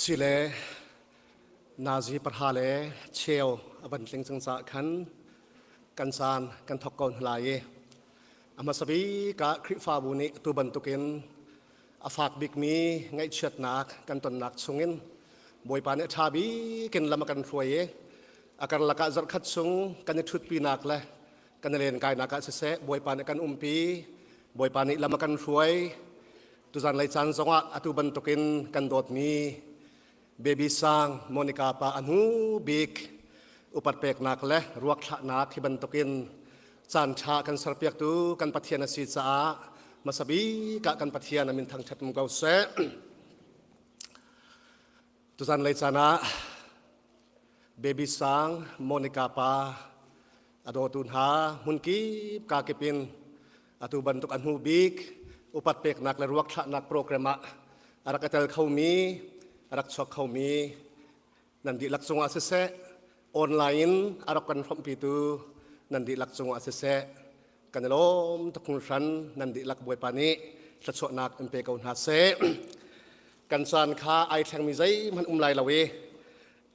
สิเลนาจีประหาเลเชียวอบันติงสังสะขันกันซานกันทอกกอนลายอามาสบีกะคริฟาบุนิตุบันตุกินอาฝากบิกมีไงเชิดนักกันตนนักสงินบอยปานชาบีกินลำกันรวยอาการละกะจัดขัดสงกันชุดปีนักเลยกันเรียนกายนักเสะบอยปานกันปีบอยปานิลำกันรวยตุจันไลจันสงะอตุบันตุกินกันโดดมีเบบี้ซังโมนิกาปาอนุบิกอุปัตเปกนักเละรวกขะนักที่บันตุกินจันชากันสรเปียกตูกันปัทยานาสีจ้ามาสบีกะกันปัทยานามินทางชัดมุกเอาเสตุจันไลจานะเบบี้ซังโมนิกาปาอโดตุนหามุนกีกาเกปินอตุบันตุกอนุบิกอุปัตเปกนักและรวกขะนักโปรแกรมะอารักเตลเขามีรักชอบเขามีนันดีลักษณะเสะออนไลน์อารักกันพร้อมปีตูนันดีลักษณะเสะกันล้มตะคุนชันนันดีลักบวยปานิสัดส่วนนักเอ็มเปกอุนหาเสกันสานขาไอแทงมีใจมันไลละเว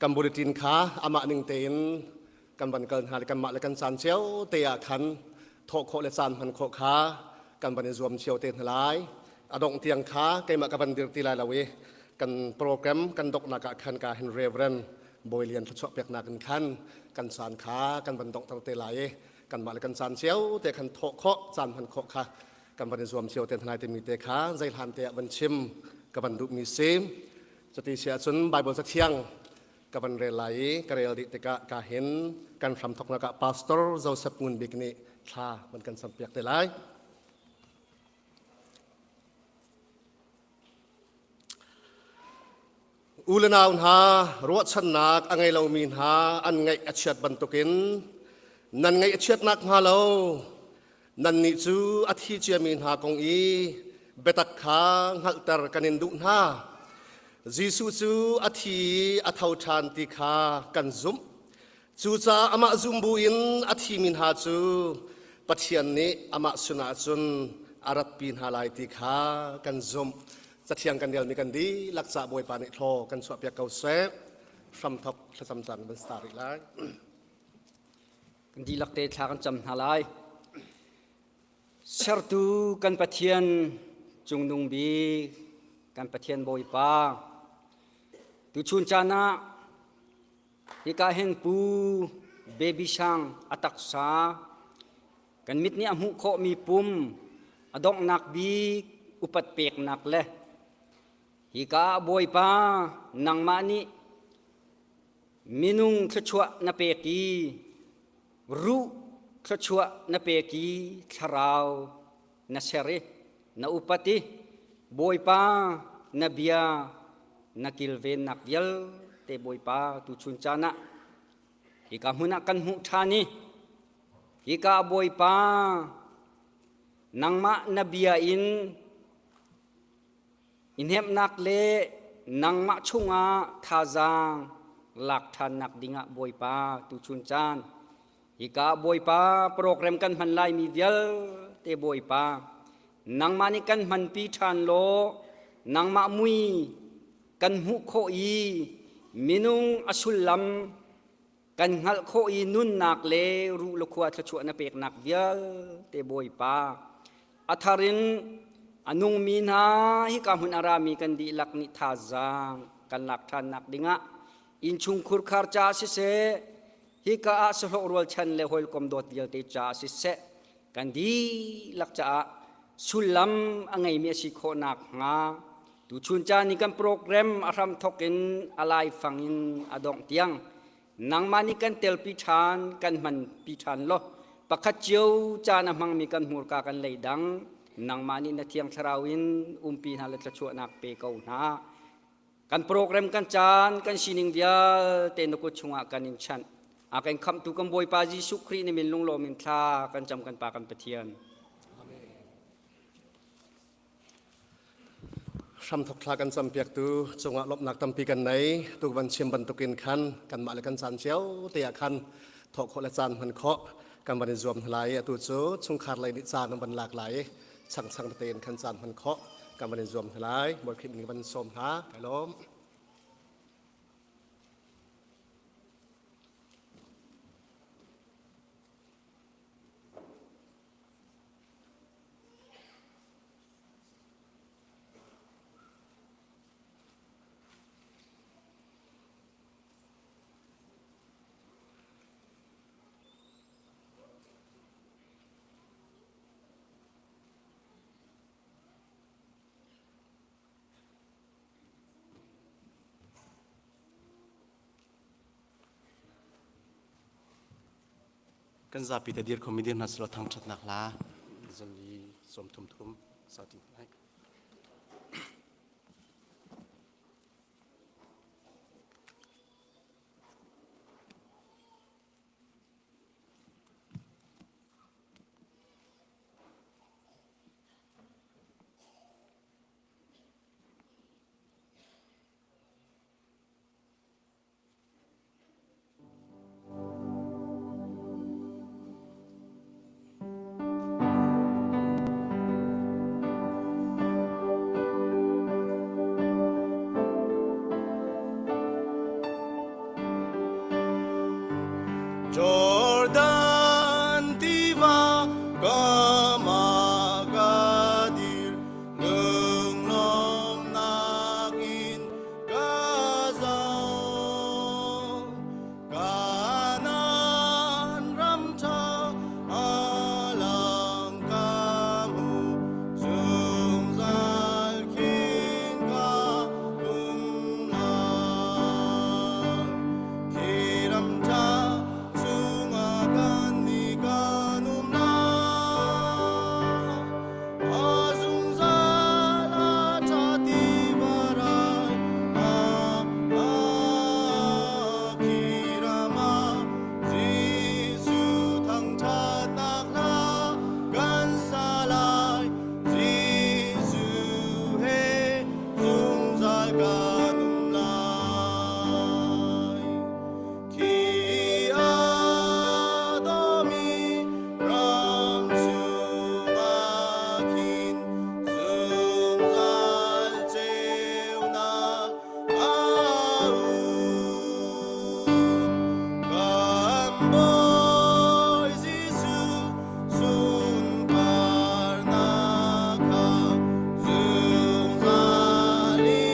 กันบุริตินขาอามาหนึ่งเต็นกันบันเกินหากันมาและกันสานเชียวเตียขันโถโคและสานพันโคขากันบันรวมเชียวเต็นหลายอดงเตียงขาเกมากันบันดิรติไลละเวกันโปรแกรมกันดกนักขันการเห็นเรเวรนบอยเลียนทศเปียกนักขันกันสานขากันบันดกตะเตไหลกันมาเลยกันสานเชียวเตะขันโถเคาะสานพันโคขากันบันรวมเชียวเต็นทนายเตมีเตขาใจหันเตะบันชิมกับบันดุมีเซมสติเสียสุนใบบนสะเทียงกับบันเรไหลกระเรลดิเตกะกาเห็นกันทำทกนักพาสตอร์โจเซฟงุนบิกนี่ชาบันกันสัมเปียกเตไหลอุลนาวหารวดชนักอันไงเรามีหาอันไงอัจฉริบันตุกินนั่นไงอัจฉรินักมาเรานั่นนิจูอัธิเจมีหากงอีเบตักขาหักตรกันินดุหาจิสุจูอัธิอัทาวชานติขากันซุมจูจ้าอามาซุมบุอินอัธิมินหาจูปัจจัยนี้อามาสุนาจุนอารัตปินหาลายติขากันซุมจะเทียงกันเดียวมีกันดีลักษณะบวยปานิโทกันสวบยาเกาเซฟรำทอกและสำจันเป็นสตาร์อีกแล้วกันดีลักเตชากันจำหาลายเชิดตูกันปะเทียนจุงนุงบีกันปะเทียนบวยปาตุชุนจานะที่กาเห็นปูเบบี้ช่างอัตักษากันมิดนี้อมุโคมีปุ่มอดอกนักบีอุปัตเปกนักเลยฮิกาบอยปานังมานิมินุงขชัวนาเปกีรูขชัวนาเปกีชราวนาเชรินาอุปติบอยปานาเบียนากิลเวนนักเยลเตบอยปาตุชุนจานะฮิกามุนักกันมุทานีฮิกาบอยปานังมานาเบียอินอินเฮมนักเลนังมะชุงอาทาจางหลักทันนักดิงะบอยปาตุชุนจานฮิกาบอยปาโปรแกรมกันมันไลมีเวลเตบอยปานังมานิกันมันปีทันโลนังมะมุยกันหุโคอีมินุงอสุลลัมกันหัลโคอีนุนนักเลรูลขวดชวนะเปกนักเวลเตบอยปาอัทารินอนุมีนาฮิกามุนอารามีกันดีลักนิทาจางกันลักทันนักดิงะอินชุงคุรคาร์จาสิเซฮิกาอาสโลรวลชันเลหอยกอมโดดเดียลเตจาสิเซกันดีลักจาสุลัมอังไงมีสิโคนักงาตุชุนจานิกันโปรแกรมอารามทกินอะไรฟังอินอดองเตียงนางมานิกันเตลปิชานกันมันปิชานโลปะคัจเจียวจานะมังมีกันมูรกากันเลยดังนางมานินาเทียงชราวินปีนาเลตชัวนักเปกเอาหนากันโปรแกรมกันจานกันชินิงเดียเตนกุชงะกันอินชันอากันคำตุกันบอยปาจิสุครีนิมินลุงโลมินทากันจำกันปากันปะเทียนทำทกทากันสัมเปียกตูจงลบหนักตำปีกันไหนตุวันเชียมบันตุกินคันกันมาเลยกันสานเชียวเตียคันถกโคและจานมันเคาะกันบันรวมหลายตัวโจชงขาดไหลนิจานบันหลากหลายสั่งเตนคันจานมันเคาะกันบันรวมหลายบทคิดมีบันสมหาไปล้ม kan zapi te dir komedi naslo thang chat nakla Zali som thum thum sati hai. Jordan tiba kamagadir nung nakin kazao kanan ramcha alang kamu sungsal king kalumlan kiramcha sungakan ni kanumna asungsala chati baral kirama jisu thang chat nakla gansalai jisu he sungsal kanumlai ki adomi ram sumakin sungsal cheuna au Kamboy Jisu sun karnaka sungsali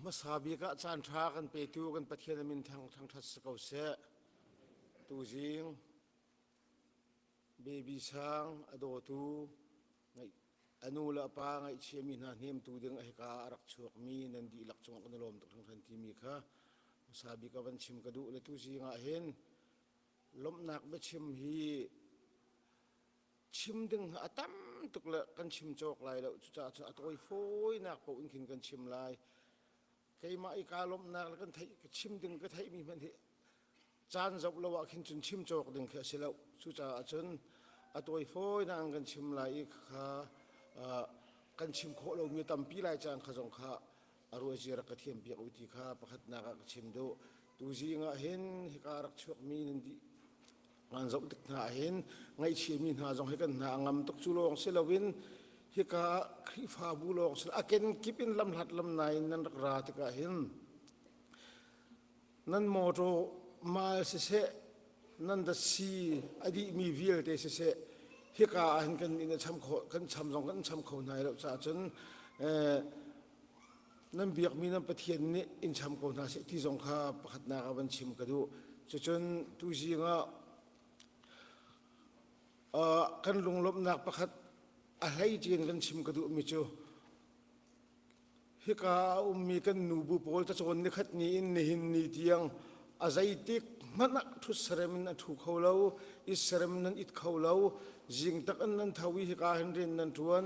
มาสาบีก็จานทรากันไปตูกันประเทศมินทางทัศเกาเสตูจิงเบบีช้างอโดตูไงอนุละปาไงเชียมินหาเนียมตูดึงไอ้การักชวกมีนันดีหลักจงกันลมตกทางทันทีมีค่ะสาบีก็วันชิมกระดูและตูจิงอาเห็นลมหนักไปชิมฮีชิมดึงอาตั้มตุกละกันชิมโจกลายแล้วจะอัตโอยโฟยนักปอุ่นขินกันชิมลายใครมาอีกาลมนักแล้วกันไทยชิมดึงก็ไทยมีมันที่จานจบแล้วว่าขินจนชิมโจกดึงแค่เสร็จแล้วสุจาจนอัตโอยโฟยนังกันชิมลายอีกค่ะกันชิมโคเรามีตั้มปีลายจานขจงค่ะอารมณ์จีรักเทียมเปียกอุติค่ะประคัดนักชิมดูตูจีงะเห็นฮิการักชวกมีนันดีงานจบตึกหาเห็นไงเชียมินหาจงให้กันหางำตกจุลองเซลวินฮิกาคริฟาบุลองเซลอาเกนกิปินลำหัดลำในนันรักราติกาเห็นนั่นโมโตมาเสเสนั่นดัชซีอดีมีวิลเตเสเสฮิกาเห็นกันอินช้ำโคกันช้ำจงกันช้ำโคนไหนแล้วจากจนนั่นเบียกมีนั่นประเทียนนี่อินช้ำโคนหาเสที่จงข้าประคัดนากันชิมกระดูจนตูจีงะกันลงลบนักประคัดอะไรจริงกันชิมกระดูมิจูฮิกามีกันนูบุปโอลจะชนนิขัดนี้อินหินนิที่ยังอาศัยติกมันนักทุสเรมนันถูกเขาเล่าอิสเรมนันอิดเขาเล่าจิงตักอันนั้นทวีฮิกาเห็นเรียนนันทวน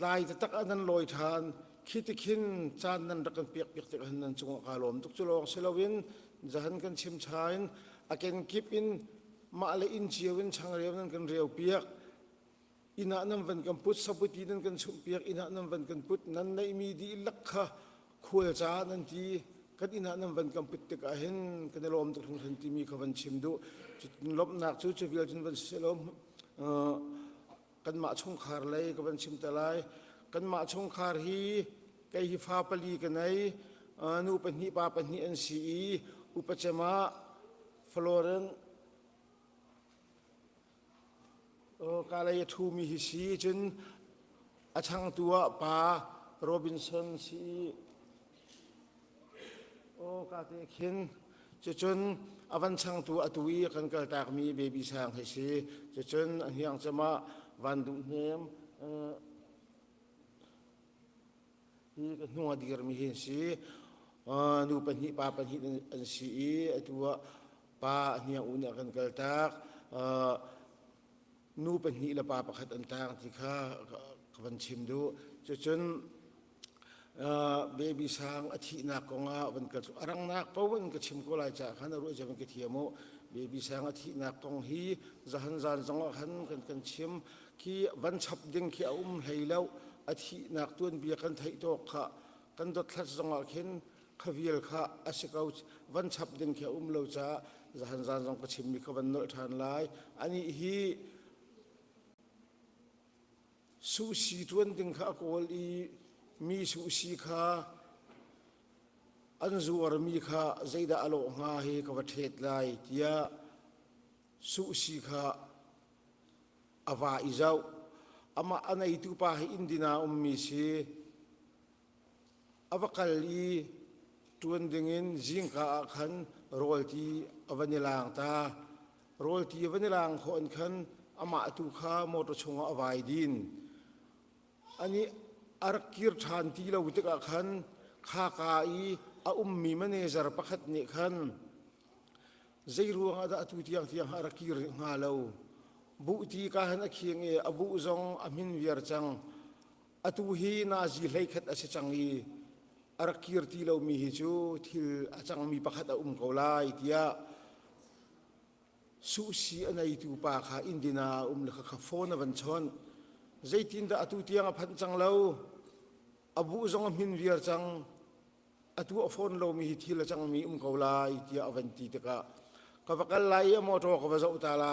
ลายตักอันนั้นลอยทานคิดขินจานนั้นรักกันเปียกเปียกตักอันนั้นจงกาลมตุกจุลองเซลวินจะหันกันชิมชายอาเกนกิปอินมาเลอินเชียวินช่างเรียวนั้นกันเรียวเปียกอินานันวันกันพุทธสัพพินั้นกันชุ่มเปียกอินานันวันกันพุทธนั้นในมีดีลักขะคุยจานันทีกันอินานันวันกันพุทธตะกาเห็นกันลมตกทันทีมีขวันชิมดูจุดลบหนักจุดเวียจนวันเสลมกันมาชงคาร์เลยกันชิมตะไลกันมาชงคาร์ฮีไกฮิฟาปลีกันไหนนูปัญหิปาปัญหิอันซีอุปจมาฟลอเรนกาลยทูมีฮิซีจนอาชังตัวปาโรบินสันซีกาเตคินจนอวันชังตัวอตุยกันกระตากมีเบบีช้างให้ซีจนอันยังจะมาวันดุเนมฮีกันนัวดีรมีฮิซีนูปัญหิปาปัญหิอันซีตัวปาอันยังอุณกันกระตากนูเป็นหิละปาประคัดอันต่างที่ข้าวันชิมดูจนเบบีช้างอาทินักกงอาวันกระสุรังนักเพราะวันกระชิมก็ลายจากขันรู้จะเป็นกระเทียมเบบีช้างอาทินักกงฮีจะหันจานจงหันกันชิมที่วันฉับดึงที่อุ้มให้แล้วอาทินักตัวเบียกันไทยโตขะกันดดทัดจงเห็นขวิลขะอาศัยวันฉับดึงที่อุ้มเราจะหันจานจงกระชิมมีขวันนทานลายอันนี้ฮีสุสีทวนดึงข้าโกลีมีสุสีข้าอันจูวรมีข้าใจดาอโลงาเฮกวัดเทศไลที่ยาสุสีข้าอาวาอิเจ้าอามาอันไหนตุปาให้อินดินามีสีอวกัลลีทวนดึงอินจิงข้าขันโรลที่อวันนิลางตาโรลที่อวันนิลางคนขันอามาตุข้ามอตชงอวายดินอันนี้อารักกิรทานที่เราติกาขันข้ากายอามีมันเนจารประคัดนี่ขันใจรู้งาดาตุที่ยังอารักกิรงาเราบุตรีกาหันเคียงอบุจงอามินวิารจังอตุฮีนาจีเลยขัดอาศัยจังอารักกิรที่เรามีฮิจูที่อาจังมีประคัดเขาไล่ที่ยาสุสีอันไหนตุปาขาอินดินาเล็กข้าโฟนวันชนใจทินดาอตุที่ยังพันจังเราอบุจงอามินวิารจังอตุอโฟนเรามีที่ละจังมีเขาไล่ที่อวันตีตะกะกับกัลไลอโมโตกับเจ้าตาไล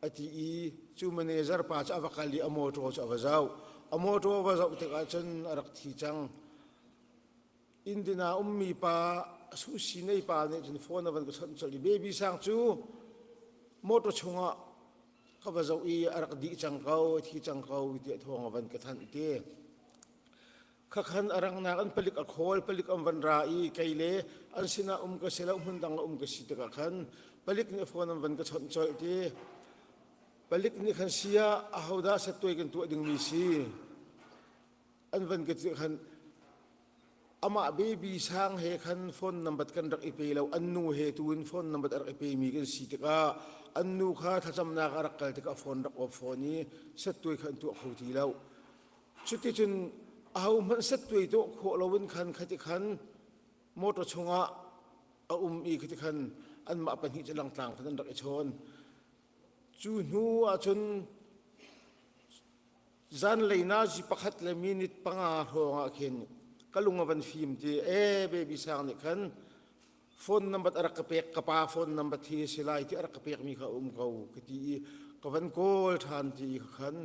อทีอีจูมันเนจาร์ป้าจะอวักลีอโมโตจะอวเจ้าอโมโตอวเจ้าตะกะจนอารักที่จังอินดินามีป้าสุสีในป้าเนี่ยจนโฟนวันก็ฉันจะลีเบบี้สังจูโมโตชงะกับเจ้าอีอารักดีจังเขาที่จังเขาที่ทวงวันก็ทันเต ข้าขันอรังนักอันผลิกอโคลผลิกอันวันราอีไกเลอันสินะก็เสละหุ่นดังก็สิตะขันผลิกเนี่ยฟอนอันวันก็ชนจอยที่ผลิกนี่ขันเสียอาหูดาสัตว์กันตัวดึงมีสีอันวันก็จะขันอามาเบบีช้างเฮขันฟอนนำบัดกันรักอีเปล่าอันนูเฮตูนฟอนนำบัดรักอีเปมีกันสิตะกะอันนูข้าถ้าจำนักรักกันตะกะฟอนรักว่าฟอนนี้สัตว์กันตัวเขาทีแล้วชุดที่จนเอามันสัตว์ตัวโคเราวันคันขจิคันมอตชงะเอาอีขจิคันอันมาเป็นหิจลังต่างพันธุ์รักชนจูนูอาจนจันเลยน่าจิปักหัดเลยมินิตปังอาหงอาเข็นก็ลุงวันฟิล์มที่เบบีสางนี่คันฟอนนับบัดรักเปียกกระปาฟอนนับบัดที่สิไลที่รักเปียกมีเขาเขากที่กวันโกลทานที่คัน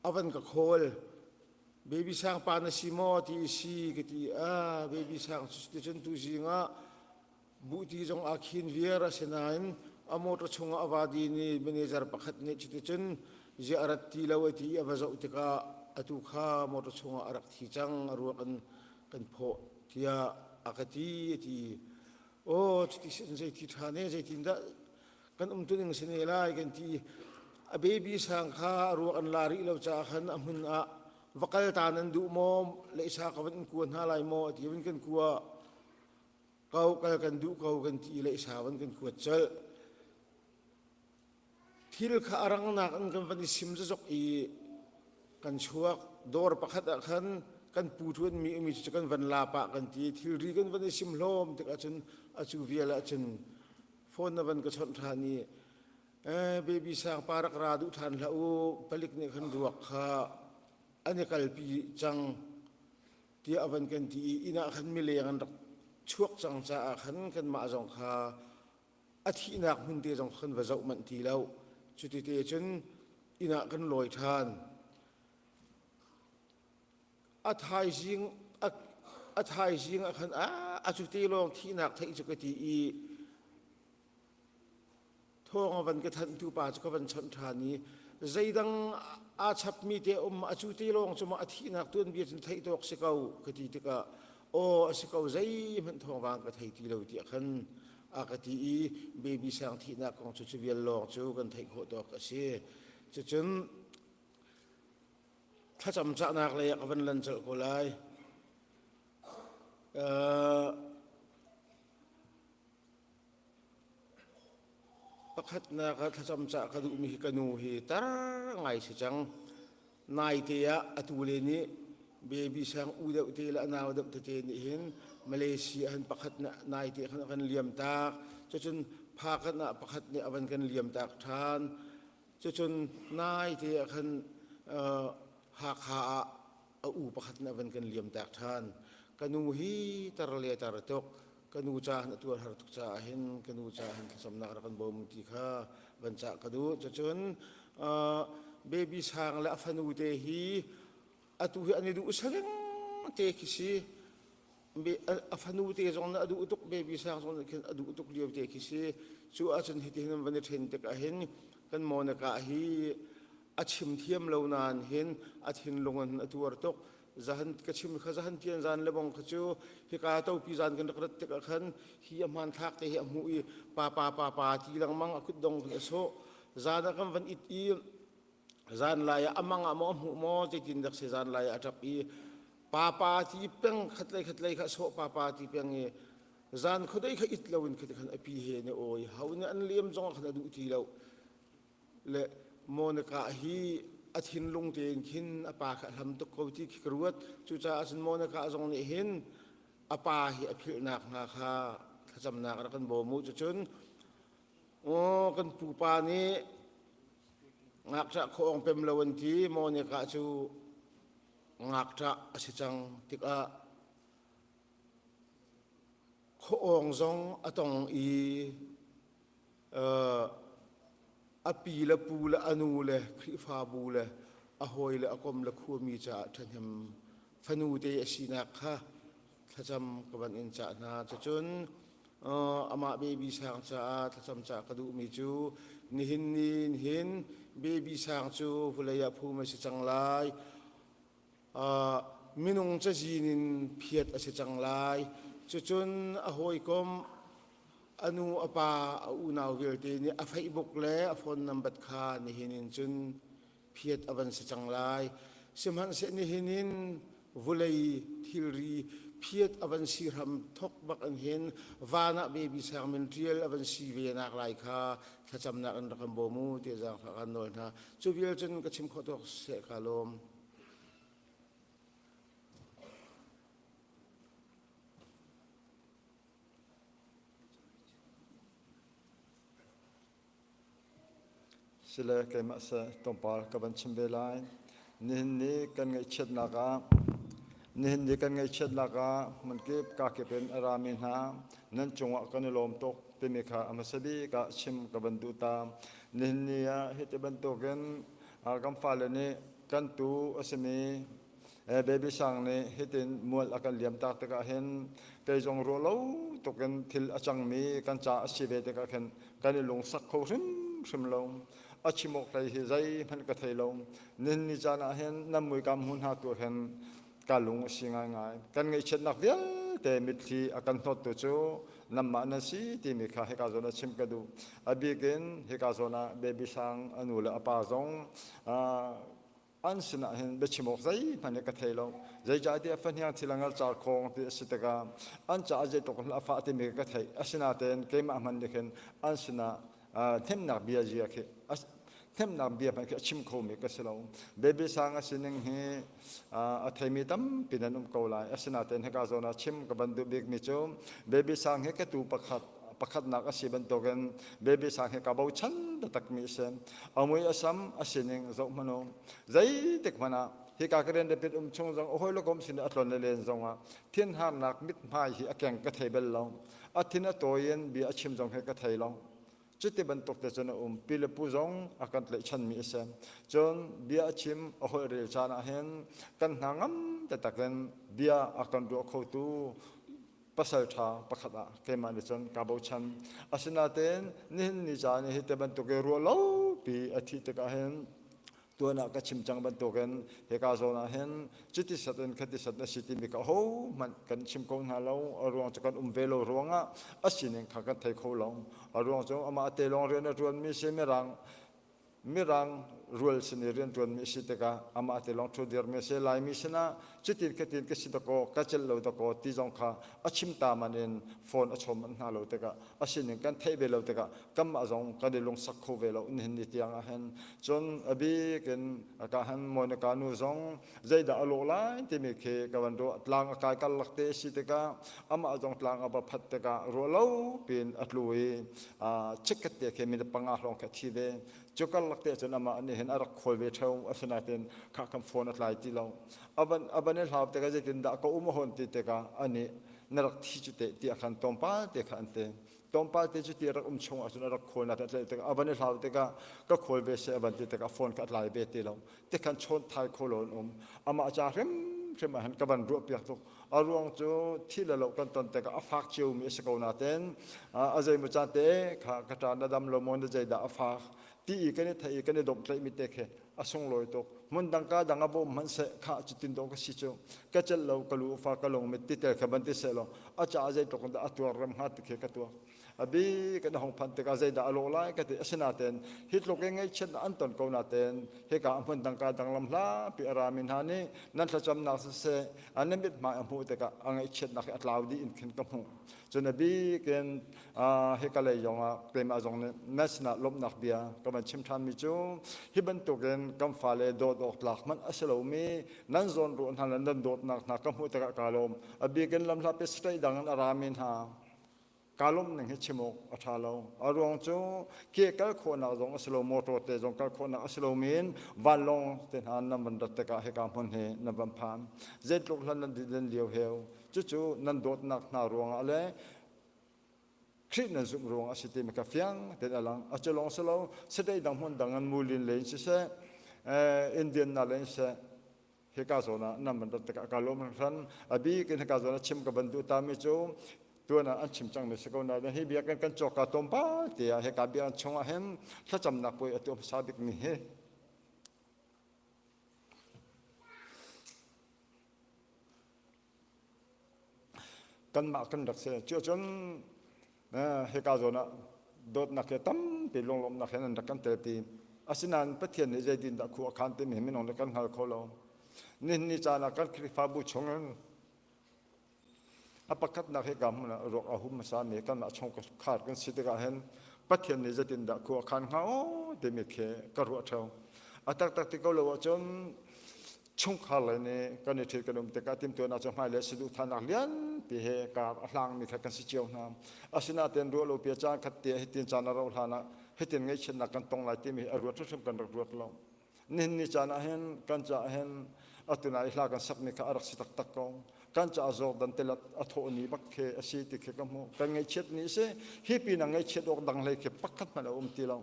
อาวันกับโคลเบบี้สางปานสิโมที่สีกที่เบบี้สางสุดที่จนตุจิงะบุตรีจงอาคินเวียร์เสนาอินอโมตชงอาวาดีนี่เมเนเจอร์ปักหัดเนี่ยจุดที่จนเจอารัตทีลาวที่อาวาจอุตกะอตุข้ามอตชงอารักที่จังอรัวกันพอที่อากตีที่โอ้จุดที่ฉันใจที่ฐานเนี่ยใจที่นั่นกันตุนึงเสนลายกันที่เบบี้สางข้าอรัวกันลาริเราจะขันมุนวักตานันดูโมเลสากันกวนหาลายโมที่วันกันกัวเขากันดูเขากันที่เลสาวันกันกวดเจอที่เราขารังนักกันวันนี้ซิมจะจกกันชัวดอร์ปักขัดกันกันปูทวนมีจุดกันวันลาปะกันที่รีกันวันนี้ซิมลมแต่อาจารย์อาจูเวียละอาจารย์ฟอนวันก็ชนทานีเบบี้สางปารักราดุทันละโอผลิกเนี่ยขันดวกข้าอันนี้กัลปีจังที่อวันกันที่อินาขันมิเลกันช่วงจังจ้าขันกันมาจงข้าอาทิตย์นักหุ่นเดียจงขันว่าจะมันทีแล้วจุดที่เตจนอินากันลอยทานอาทายจิงอาทายจิงขันอาจุดที่ลองที่นักที่จุกที่ท้องวันก็ทันทุปาจุกวันชนทานีใจดังอาชับมีเตอมอาจุติลงสมาธินักตุนเบียนไทยตอกสิเกากติตกะโอสิเกาใจมันทองวางกะไทยที่เราที่ขันอากติเบบีสังที่นักของจุดเวียนลองจูกันไทยโคตอกเสียจุดจนถ้าจำจากนักเลยกับวันลันเจอก็เลยปักขัดนักถ้าจำจากกระดูมีกนูฮีตาไงสิจังนายเตียอตุเลนีเบบีสังอุดอุเตละนาวดับเตนี่เห็นมาเลเซียหันปักขัดนายเตียกันเลียมตากจนพากันปักขัดเนี่ยวันกันเลียมตากทานจนนายเตียกันหาขาปักขัดเนี่ยวันกันเลียมตากทานกนูฮีตาเลียตาตกกนูจาหนตัวหาตุกจาเห็นกนูจาเห็นสำนักรักันบ่มุติข้าบรรจากดูจนเบบี้สางและฟันูเตฮีอตุอันนี้ดูสังเตคิซีฟันูเตจงนะดูตุกเบบี้สางจงนะดูตุกเลียวเตคิซีจู่อาจารย์เห็นวันนี้เห็นแต่ก็เห็นกันมองก็ฮีอาชิมเทียมเหล่านานเห็นอาทินลงอันตัวตุกจันกชิมข้าจันเทียนจันเลบงข้าจูฮิกาเต้าปีจันกันกระติกขันฮิอามันทักเตะมุยปาทีหลังมังอคุดดงกันโซจานกันวันอีจานลายอามังอามอมอจะกินดักเสจานลายอาจับปาทีเพียงขัดเลยข้าโซปาทีเพียงจานเขาได้ข้าอิดเลวินขัดขันอภิเฮเนโอยเขาเนี่ยอันเลี้ยมจงขันดูทีเราและโมนกาฮีอาทินลงเตียงหินอปาขะทำตุกเขาที่กรวดจุจ้าอาจโมนกาจงเนี่ยหินอปาฮีอภินักนาคาถ้าจำนักรักันโบมุจนโอ้กันปูปานี้งักจะคงเป็นละวันที่โมนกาจูงักจะสิจังติกะคงจงอตองอปีละปูละอนูละคริฟาบูละอหอยละอคมละคัวมีจ่าทันยำฟนูเตยสินักค่ะถ้าจำกับวันอินจ่านาจะจนอามาเบบีสางจ่าถ้าจำจ่ากระดูมีจูนิหินเบบีสางจูฟุลยาภูมิสิจังไล มินงจะจีนินเพียดอสิจังไลจนอโหยกมอนุอปาอุณาวเวลตีนี่อภัยบุกเล่อฟอนนัมบัดคานี่หินินจนเพียดอวันสิจังไลสิมันเสนี่หินินวุลัยทิลรีเพียดอวันสีรำทกบักอันเห็นวานะเบบีสางมินเรียลอวันสีเวนักไลคาถ้าจำนักอันรักโบมูเตจังกันโนนะจูเวลจนกระชิมขอตกเสกาลมสิเลเกมัสตงปาลกับบัญชิมเบลายนี่กันไงเช็ดนักนี่กันไงเช็ดนักมันเก็บกาเก็บเป็นอารามินหานั่นจงวะกันลมตกเป็นมิขาอมัสบีกะชิมกับบันตุตามนี่เฮตบันตุกันกำฟาเลนี่กันตูอสมีเบบี้สังนี่เฮตินมวลอาการเลี้ยมตากตะกะเห็นเกยจงรัวเล่าตกกันทิลอจังมีกันจ่าสิเบตะกะเห็นกันลงสักเขาริมลงอาชิมกไตฮิใจมันก็ไทยลงนิจานะเห็นน้ำมือกำหุ่นหาตัวเห็นการลงสิงง่ายกันไงเช่นนักเวียแต่มิตรีอาการทดตัวโจน้ำมันสีที่มีค่าให้การโซนาชิมกันดูอบีเกนให้การโซนาเบบี้สังอนุละอปาซงอันสินะเห็นเบชิมกใจมันก็ไทยลงใจจ่าที่ฟันยังที่ลังจาร์คงที่สิตกาอันจ่าใจตกละฟ้าที่มีก็ไทยอันสินะเต็นเกมมันเด็กเห็นอันสินะเทมนักเบียจีอะคือเทมนักเบียมันคือชิมโคมิก็สลาวเบบี้สังสินึงเฮอัฐมิตัมปินันกาวไลอัสนาเต็นเฮกาโซนาชิมกับบันดุบิกมิโจเบบี้สังเฮกตูปักขัดนักสิบันโตกันเบบี้สังเฮกาบาวชันตักมิเซนอามวยอสัมสินึงจงมโนใจเด็กมันเฮกากระเด็นเดปิดชงจงโอ้ยลูกอมสินอัตลนเลนจงว่าเทียนหานักมิดพายฮีอแกงกระเทยเบลลงอัตินาโตเย็นบีอชิมจงเฮกระเทยลงจุดที่บรรทุกแต่จนปีละปูจงอาการเลยชันมีเสียจนเบียชิมโอ้ยเรียชานะเห็นกันหางแต่ตะกันเบียอาการดูเขาตูภาษาชาประคัดเกมันจนกาบูชันอาศัยนาเต็นนี่นิจานี่แต่บรรทุกรัวเล่าปีอาทิตย์ตะเห็นตัวนักชิมจังบรรทุกันเฮกาโซนาเห็นจิตติสัตว์คติสัตว์สิติมิกาโฮมันกันชิมกงหาเรารวงจะกันเวโลรวงอ่ะอาศินิงขักันไทยเขาลงรวงจงอามาเตลงเรียนรวนมีเสมิรังรัวสินิเรียนรวนมีสิตกาอามาเตลงทุเดียร์มีเสลายมีสนะจิตติคติกสิตโกกัจเจลโลตโกติจงข้าอาชิมตามันเองฟอนอาชมมันหาโลตกาอาศินิงกันไทยเวโลตกากัมมาจงกันลงสักโคเวโลนินิตยังอาเห็นจนอบีกันอาการหันมอนกานูจงใจด่าโลไลที่มีเคกันดูตลางอากาศกันลักเตสิตกาอามาจงตลางอับพัดตการัวเล่าเป็นอัตลุยชิกกเตะเคมีปังอาลงกทีเดจุกันลักเตจนอามาอันนี้เห็นอารักโคเวเทวอัศนาเตนข้าคำฟอนอัตไลที่เราอันนี้เราแต่ก็จะตินด่าก็อุโมหนติเตกาอันนี้นรักที่จุดที่อาคันตอมป้าเตขันเตตอมป้าเตจุดที่รักชงอัศนารักโคนอัตไลเตกาอันนี้เราแต่ก็โคเวเสอันติเตกาฟอนอัตไลเบติเราเตขันชนไทยโคลนอามาจาร์มใช่ไหมหันกับบันรูปเปียกตุกอารวงจูที่เรากันตอนแต่ก็อฟักจิวมีสกาวนาเตนอาใจมุจาเตข้ากระจานดำลมอนใจด่าอฟักที่อีกนี่ไทยอีกนี่ดมใจมิเตเคอาสงลอยตุกมันดังกาดังอบมันเสข้าจุดตินดงก็สิจูก็จะเรากลูฟักกลงมิติเตขบันติเสลงอาจารย์ใจตุกนดาตัวรำหัดเคกตัวอบีกันห้องพันธุ์กาใจด่าโลไลก็ที่อสนาเตนฮิตโลกยังไงเช่นอันตอนกาวนาเตนเฮกาอันพันดังกาดังลำลาปีอารามินฮานีนั่นจะจำนักเสอันนี้มิดมาอันพูดแต่ก็อันไอเช่นนักอัตลาวดีอินขึ้นกับหูจนอบีกันเฮกาเลยยองเกรมาจงเนี่ยแมสนาลบนักเบียก็มันชิมทานมิจูฮิบันตุกันกำฟาเลโดดออกหลักมันอสลามีนั่นโซนรุนหันนั่นโดดนักกับหูแต่ก็กาลมอบีกันลำลาเปสไตดังอารามินฮากาลมหนึ่งให้ชิมกอัฐาเราอารวงจูเกี่ยกัลโคนอาจงอสโลโมโตเตจงกัลโคนอสโลมินวันลงเต็นหันนับมันดัตตะกาให้กำพันเหนับบัมพานเจ็ดลูกหลานดินเดียวเฮวจู่ๆนั่นโดดนักนารวงอะไรคริสนั้นสุมรวงอสิติมกาเฟียงเต็นอลังอาจจะลงสโลเสด็จดังหุ่นดังอันมูลินเลนเสอินเดียนนาเลนเสเฮกาโซนานับมันดัตตะกากาลมรันอบีกินเฮกาโซนาชิมกับบันดุตามิจูตัวนั้นอันชิมจังเลยสกุลนั้นเฮียเบียกันจอกกาตอมป้าเดียเฮกาเบียนชงอาเห็นถ้าจำนักป่วยตัวสาบิกมีเฮ กันมากันรักเสียเจ้าจนเฮกาโซนะโดดนักตั้มไปลงลมนักนั้นรักกันเตตีอาศินันประเทศนี้ใจดินดักขัวขันเต็มเห็นไม่นองกันหาเขาเรานี่จานักกันคริฟาบุชงนั้นอภักนักเฮกามันรกอาหุมมาสามีกันมาชงขาดกันสิทธิ์กันเห็นประเทศนี้ใจดินดักขัวขันเขาเต็มเขกระรัวเท่าอาตักที่เขาเราจนชงขาเลยเนี่ยกันในที่กันแต่การทีมตัวน่าจะไม่เลยสิดูทานักเลี้ยนปีเหกาหลังมีแค่กันสิเจียวน้ำอาศินาเตียนรัวเราเปียจานขัดเตียให้เตียนจานเราทานะให้เตียนไงเช่นนักกันตรงไหลที่มีอรวดทุกกันรัวเรานี่จานเห็นกันจะเห็นอัตุนายหลักกันสักมีข้ารักสิตักตักกองกันจะazor dan telat atho ni bak ke asiti ke kamu kan ngai chet ni se hipi na ngai chet ok dang le ke pakat mana tilaw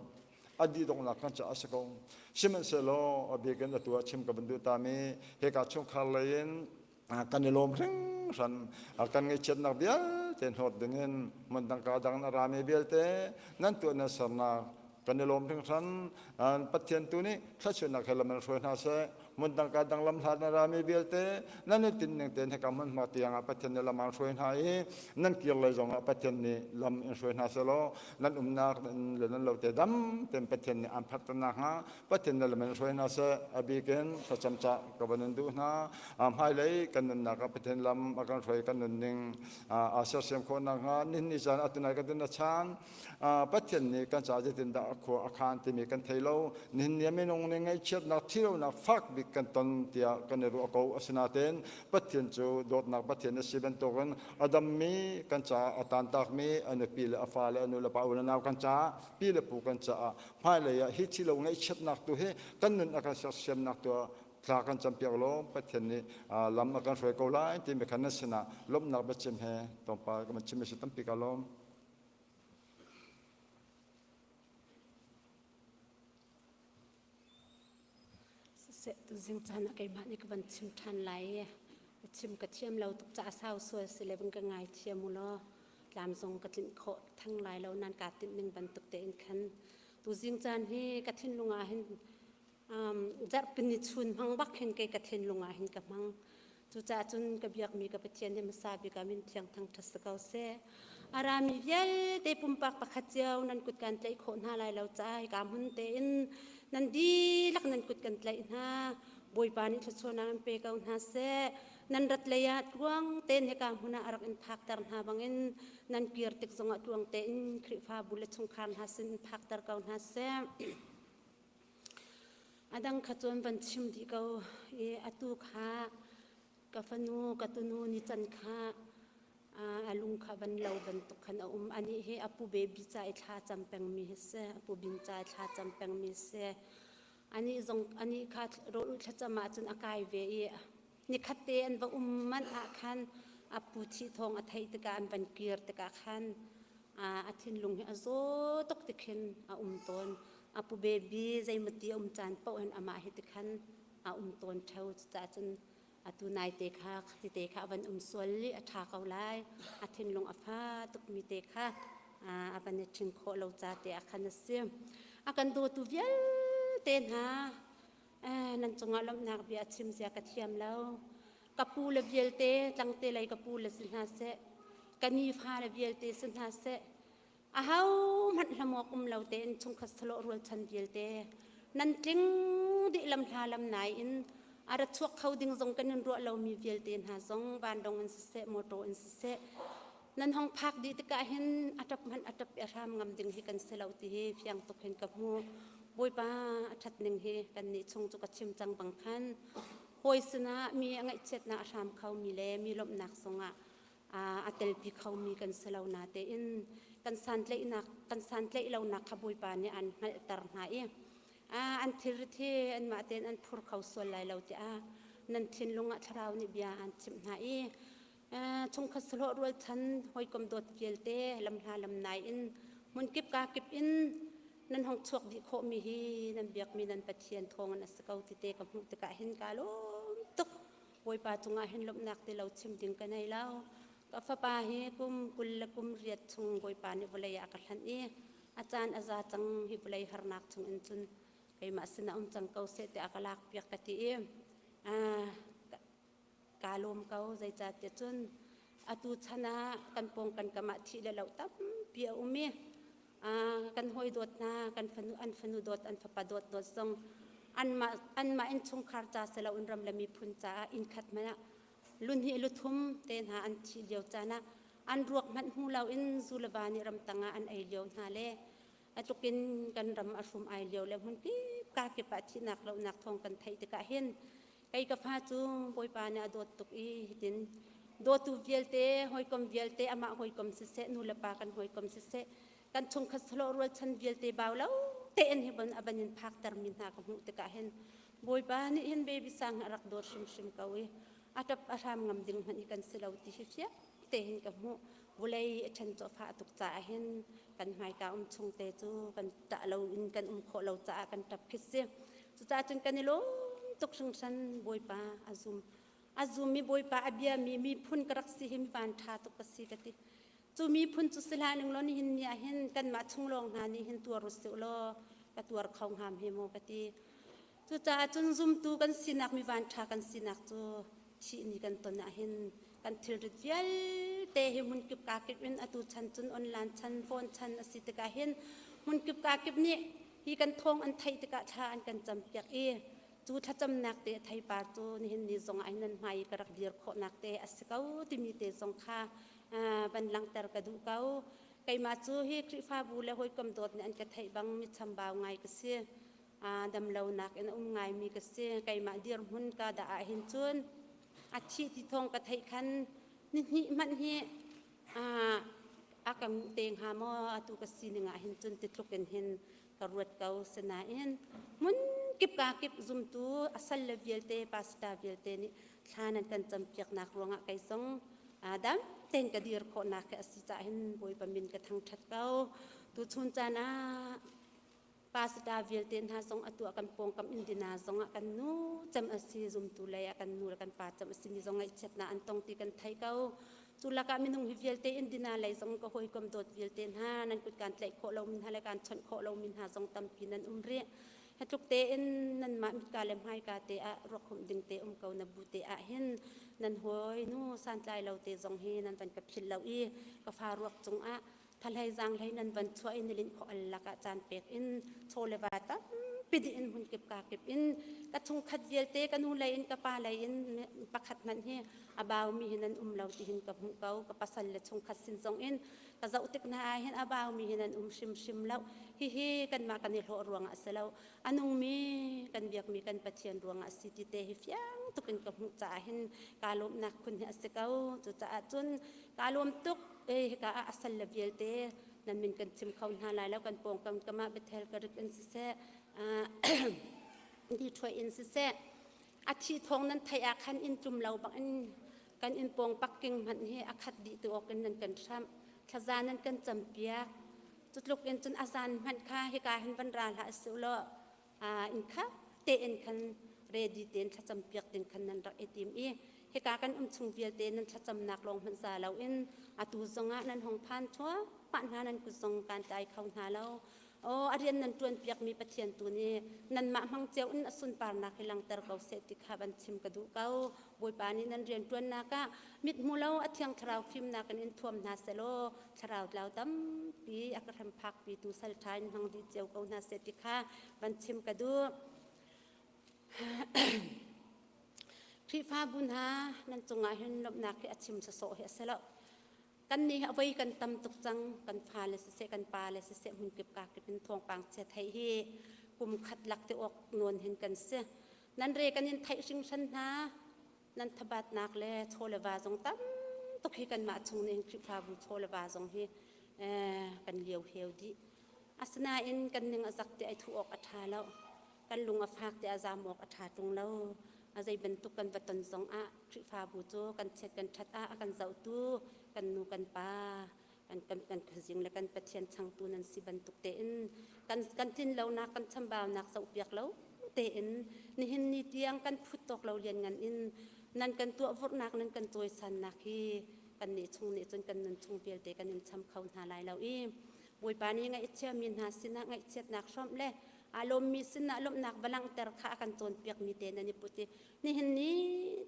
adi dong na kan cha asakong simen se lo abigan atua chim ka bandu ta me he ka chung khal lein kan lom reng ran kan ngai chet na bia ten hot dengan mandang ka dang na rame bel te nan tu na sarna kan lom reng ran an pathian tu ni thachun na khalaman roi na se mandang ka dang lam thad na rame bel te nan tin neng ten he ka man ma tiang pathian la mang roi na e nan kiel le jong pathian ni lam in roi na se lo nan umna le nan lo te dam tem pathian ni am phat na ha pathian la man roi na se abigen sa chamcha ka banan du na am hai le kan na ka pathian lam akan roi kan ning asar sem ko na ha ni jan atunai ka dun chan pathian ni kan cha je tin da kho akhan ti mi kan thailo nin ne me nong ne ngai chet na thilo na fak bi kan ton tia kan ru ko asina ten pathian chu dot na pathian na siben to kan adam mi kan cha atan tak mi an pil afale anu la paula na kan cha pil pu kan cha phai le ya hi thilo ngai chet nak tu he kan nun aka sa sem nak tu tla kan champiak lo pathian ni lam akan roi ko lai ti me kan sina lom nak ba chem he tom pa ka man chem se tam pi ka lomเสร็จตัวจิงจันอะไรบ้างนี่ก็บันชิมทันไหลชิมกระเทียมเราตุกจ่าเศร้าสวยสิเลยบังกะไงเทียมมุลลามทรงกระตินโคทั้งไหลเรานานกาตินหนึ่งบันตุกเตนคันตัวจิงจันให้กระทินลงอาเห็นจัดเป็นนิชุนพังบักเห็นกระทินลงอาเห็นกับมังจุจ่าจุนกับยักมีกับเทียนที่มาซาบิกามินเทียงทั้งทัศกาเสอารามีเยลเตปุ่มปากปากขัดเจียวนั่นกุดการใจโคนหาลายเราใจกามหุ่นเตนนั่นดีลักนั่นกุดกันใจนะบอยปานิทศวนันเปกาหน้าเสนั่นรัตเลยดวงเตนให้กามหุ่นอารักอินพักตร์หาบังอินนั่นเกียรติกสงดวงเตนคริฟ้าบุลชงคานหาสินพักตร์กาหน้าเสอดังขจรบันชิมที่เขาอตุขากับฟนูกับตุนูนิจันขาอาลุงขบันเราบันตุขันอันนี้ให้อปูเบบีใจชาจำเป็นมีเสอปูบินใจชาจำเป็นมีเสอันนี้ทรงอันนี้ข้ารู้ชัดจะมาจนอากายเวียนี่ขัดเตนว่ามันอาคันอปูที่ทองอัฐิตการบันเกียรติกาคันอาทินลุงให้อโซตกติเข็นตนอปูเบบีใจมตีจานเป้าเห็นอามาเหตุคันตนเท่าจะจนตูนายเตค่ะที่เตค่ะวันสวลีอัฐาเขาไล่อาทินลงอฟ้าตุกมีเตค่ะวันนี้ชิงโคเราจะเตะคันเสียมกันดูตัวเยลเตนฮะนั่นจงอลำนักเบียชิมเสียกระเทียมแล้วกับปูเลเบียลเตจังเตเลยกับปูเลสินหาเสกันยีฟ้าเลเบียลเตสินหาเสเฮามันละมกุมเราเตนชงคัสโลรัวชันเบียลเตนั่นจริงดิลำทาลำไหนอินอารัชวกเขาดึงทรงกันรัวเรามีเวลเตียนหาทรงบานดงอินเสโมโตอินเสนั่นห้องพักดีตะกะเห็นอัตมันอัตเปรามงำดึงให้กันเสลาตีเฟียงตกเห็นกับหูบอยป้าอัตหนึ่งเฮกันนี่ชงจุกชิมจังบังคันหอยสนะมีอะไรเช็ดนะรามเขามีเลมีลมหนักทรงอัตเตลปีเขามีกันเสลานาเตอินกันสันเลนักกันสันเลเราหนักขบวยป้านี่อันไม่ตรหาเองอันที่ที่อันมาเต้นอันพูดเขาส่วนไรเราจะนั่นทิ้งลงอัตราวนิบยาอันจิมหายชงคัสโลรัวชันหอยกมโดดเกลเตลำหาลำไหนอินมันเก็บกาเก็บอินนั่นห้องชวกดิโคมีฮีนั่นเบียกมีนั่นปัจเจียนทองนั่นสเกาติเตกับหุตกะเห็นกาลตุกหอยปาจงอาเห็นลมนักที่เราชิมดึงกันในเราก็ฟ้าปาเฮกุมกุลกุมเรียดชงหอยปานิบเลยอาการนี้อาจารย์อาจารย์จังฮิบเลยหารนักชงอินจุนไอ้มาสนาจังเกาเสตอักลักเปียกกะทิกาลมเกาใจจัดจน อตูชนะกันปงกันกะมะทีแล้วตับเปียอุเมกันหอยโดดนากันฟนุโดดอันฟปะโดดโดดซงอันมาอินชงคาร์จาเสลาอุนรำละมีพุนจาอินขัดมานะลุนฮิลุทุมเตนหาอันทีเดียวจานะอันรวกมันหูเราอินซุลบานิรำตังอันไอเลียวนาเลจุกินกันรำอาชุมไอเลียวแล้วมันกีกาเก็บปะที่นักเรานักทองกันไทยตะกะเห็นไอกะฟาจูบอยปานะโดดตุกอีดินโดดตูเวียลเตหอยกอมเวียลเตอามาหอยกอมเสนูละปากันหอยกอมเสกันชงคัสโลรัวชันเวียลเตบาวแล้วเตนเฮบันอบันินพักตรมินหากมุตะกะเห็นบอยปานี่เห็นเบบิสังรักโดดชิมกะเวอาตับอารามงำดิ่งมันอีกันสิลาวติฮิฟยาเตเห็นกับมุบุเลยฉันจะพาตุกจ่าเห็นกันหายกาชงเตจูกันตะเราอินกันขอเราจ่ากันตับพิเศษสุดท้ายจนกันนี่โลตุกชงชันบอยปาอาซุมมีบอยปาอาเบียมีพุนกรักสิมีบานทาตุกสิกติจูมีพุนจุสลาหนึ่งล้อนี่เห็นเนี่ยเห็นกันมาชงลงนานี่เห็นตัวรุสิโลกับตัวเขาหามเฮโมกติจุจ่าจนซุมตูกันสินักมีบานทากันสินักจูที่นี่กันตนเห็นกันทิลเดียลเตะมุนกิบกากิบอินอตูชันจนออนไลน์ชันโฟนชันอสิตกาเห็นมุนกิบกากิบนี่ฮีกันทองอันไทยตกาชาอันกันจำเปียกจูถ้าจำนักเตะไทยปาจูนี่เห็นนี่ทรงไอ้นั่นไม่กระเดียร์ขนักเตะอสิเขาที่มีเตะทรงค่าบันลังเตอร์กระดูเขาไก่มาจูฮีคริฟ้าบูเลหอยกำโดดเนี่ยอันกระไทยบังมิชำบ่าวไงก็เสียดำเลวนักอันไงมีก็เสียไก่มาเดียร์หุ่นกาด่าเห็นจนอาชีพที่ทองกระไทยคันนี่มันเฮอากำเตงหามอตุกสีหนึ่งเห็นจนติดลุกเห็นกระรวดเกาสนาเอ็นมุนกิบกากิบซุมตูอัศลเวียลเตปาสตาเวียลเตนี่ทานันกันจำเปียกนักรวงไก่ซงดัมเตงกระดีร์ขนักอสิจ่าเห็นบอยปมินกระทังชัดเกาตุชุนจานาปาสตาเวียลเตนหาซงอตัวกันปงกับอินดินาซงกันนูจำอสิซุมตูเลยกันนูกันปาจำอสิมีซงไอเช็ดนาอันตองตีกันไทยเกาจุลกามินุงฮิเวียลเตอินดินาเลยซงก็หอยกำโดดเวียลเตนหานั่นกุดการไหลโคเรามินหาและการชนโคเรามินหาซงตำปีนันเรียให้ทุกเตอินนั่นมามิกาเลมไฮกาเตอะรกหุมดึงเตเกานับบุเตอะเห็นนั่นหอยนู่สันใจเราเตซงเฮนั่นเป็นกับพิลเราก็ฟารวกจงอะทะเลจังเลยนั่นเป็นช่วยนิลินขออัลละกะจานเป็กอินโชเลวาตัปิดอินหุ่นเก็บกาเก็บอินกระทุงขัดเวียลเตกันหูเลยอินกระปาเลยอินปักขัดมันเฮอบาวมีหินันเราที่หินกับหูเกากระปัสเลชงขัดสินซงอินกระเจ้าติกนาเห็นอบาวมีหินันชิมแล้วฮิกันมากันในโลรวงอัสเลาอันนุงมีกันเบียกมีกันปะเทียนรวงอัสสิติเตฮิฟยังตุกินกับหูจ่าเห็นกาลมนักคุณเฮอัสเกาจุจ่าจนกาลมตุกกาอัสลเวียลเตนั่นเป็นกันชิมเขาหาลายแล้วกันปองกันกมาเบเทลกันรึกอินซิเซดีช่วยอินซิเซอาชีทองนั้นไทยอาคันอินจุมเราบางอินกันอินปองปักกิ่งมันเฮอาคัดดีตัวกันนั่นกันซ้ำขจานั้นกันจำเปียกจุดลุกอินจนอาจารย์มันค่าให้การเห็นบรรดาละสุลอินค่ะเตอินคันเรดีเตนขจำเปียกเตนคันนั้นรักเอติมเหตุการณ์ชงเวียลเตนั้นจำนักลงพันษาเราอินอาตูซงะนั้นของพันชัวปัญหานั้นกุศลการใจเขาหาเราโอ้อเรียนนั้นจวนเปียกมีปะเทียนตัวนี้นั้นมามังเจ้าอินสุนปารนักให้ลังเตอร์เขาเสติขาบันชิมกระดูเก้าบวยปานี้นั้นเรียนจวนนักมิดมูเราอเทียงคราวฟิมนักกันอินท่วมนาเซโลชราวเราตั้มปีอักษรพักปีตูสัลทายหังดีเจ้าเขานาเสติขาบันชิมกระดูที่ฟ้าบุญหานั่นจงอาเห็นลบนักที่อาชิมสะโสเฮเสละกันนี่เอาไว้กันตำตุกจังกันพาเลสเสกันปาเลสเสหุ่นเก็บกากเป็นทองปางเสไทยเฮกุมขัดหลักที่ออกนวลเห็นกันเสียนั่นเรกันยินไทยชิงชันนะนั่นทบาทนักแลโชเลวาจงตั้มตุกให้กันมาชงในที่ฟ้าบุญโชเลวาจงเฮกันเลี้ยวเฮวดีอาสนาอินกันหนึ่งอาจักที่ไอถูกออกอัฐาแล้วกันลุงอาฟักที่อาจามออกอัฐาตรงแล้วอาใจเป็นตุกันวัตนสองที่ฟ้าบุโจกันเช็ดกันชัดกันเจ้าตู้กันนูกันปากันขจิงและกันปะเทียนชังตูนันสิบันตุกเตนกันทินเรานักกันชำบ่าวนักสาวเปียกเราเตนนี่เห็นนี่เตียงกันพุทธตกเราเรียนงานอินนั่นกันตัวฟุตนักนั่นกันตัวสันนักฮีกันนี่ชงนี่จนกันนั่นชงเปียเตกันนินชำเขาหาลายเราบวยปานี้ไงเชื่อมินหาสินะไงเช็ดนักชอมเล่อารมณ์มีสินะอารมณ์นักบาลังเตอร์ขากันโจนเปียกมีเตนนี่ปุตินี่เห็นนี่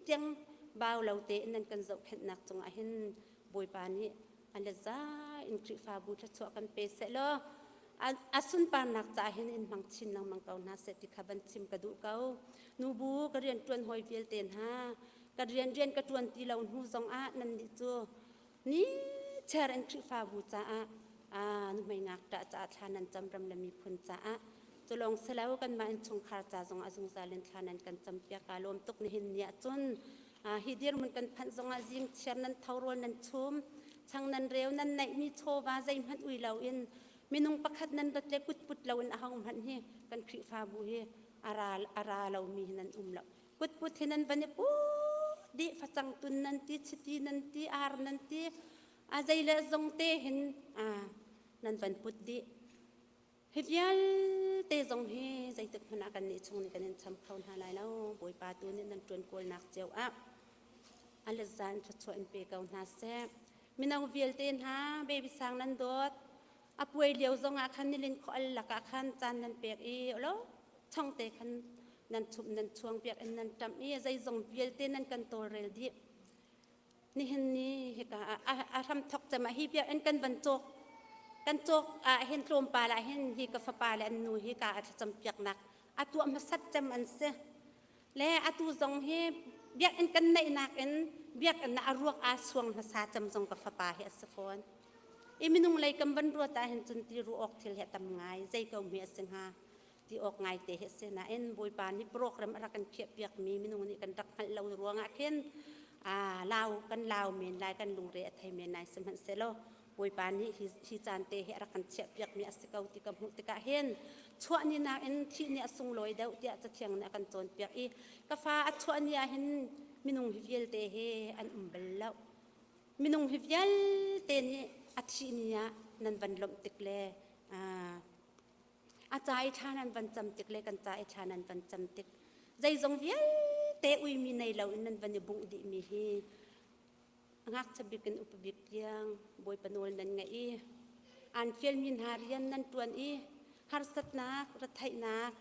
เตียง บ่าวเราเตะนั่นกันเจ้าเข็นหนักจงอาเห็นบวยปานี้อันละจ้าอินคริฟ้าบูทชัวกันเปเสลอาสุนปานักจ้าเห็นอินมังชินนังมังเกานาเสติขบันชิมกระดูเกานูบูกระเรียนตวนหอยเวียลเตนฮากระเรียนกระตวนตีเหล่าหูจงอานั่นดิจูนี่เชิญอินคริฟ้าบูจ้านุไม่งักจ้าทานันจำรำละมีคุณจ้าจะลองเสลวกันมาอินชงคาจ้าจงอาจงซาเลนทานันกันจำเปียกาลมตกในหินเนี่ยจนฮิเดียร์มันกันพันจงอาจิงเชิญนันเท่ารนันชุมช่างนันเร็วนันในมีโชว์ว่าใจมันอุยเหล่าอินมีนุ่งประคัดนันรถเล็กกุดปุดเหล่าอินอาหงมันเฮกันคริฟ้าบูเฮอาราเหล่ามีนันเหล่ากุดปุดเฮนันวันนี้ปุ๊ดิฟัจังตุนนันตีชิตีนันตีอาร์นันตีใจเละจงเตหินนันวันปุดดิฮิบยัลเตจงเฮใจตึกพนักกันนี่ชงนี่กันนี่ทำเขาหาลายแล้วบวยปาตัวนี่นันจวนโกลนักเจียวอันละจานจะชวนเปก้าวนาเซมินาวิลเตนฮาเบบิสังนันโดดอป่วยเลี้ยวจงอาคันนิลินขอลลักอาคันจานนันเปียกอีแล้วช่องเตคันนันชุบนันช่วงเปียกอันนันจำอีใจจงวิลเตนันกันโตเรลดีนี่เห็นนี่เฮกาทำทอกจะมาฮิเปียอันกันบรรจกกันจกเห็นโครมปลาละเห็นฮิกาฟปลาละนูฮิกาจำเปียกนักตัวมาสัดจำอันเสและตัวจงเฮเบียกอันกันในนักอันเบียกอันอารวกอาสวงภาษาจำจงกับฟปาเฮสฟอนมินุงเลยกำบันรัวตาเห็นจนตีรูออกทิลเหตุทำไงใจเก่าเมียสิงหาที่ออกไงเตะเฮเสนาเอ็นบวยปานนี่โปรแกรมอะไรกันเขียบเบียกมีมินุงนี่กันรักเรารัวงะเข็นลาวกันลาวเมียนลายกันลุงเรไทยเมียนนายสมันเซโลบวยปานนี่ฮิจานเตะเฮรักกันเขียบเบียกมีอสิเก่าที่กำหุติกะเห็นชั่วนี่นาเอ็นที่เนี่ยสุงลอยเดาเดียจะเทียงเนี่ยกันจนเปียกอีกฟ้าชั่วนี่เห็นมินุงฮิวิลเตเฮอันเบลล์มินุงฮิวิลเตนี่อัดชีนียนันวันลมติกเลอาจารย์ชานันวันจำติกเลกันใจชานันวันจำติกใจจงวิลเตอุยมีในเราอินันวันยบุงดิมีฮีงักจะบิกันอุปบิกยังบอยปนวลนันไงอีอันเฟียลมินฮาริยันนันตวนอีฮาร์สัตนักรัฐไทยนัก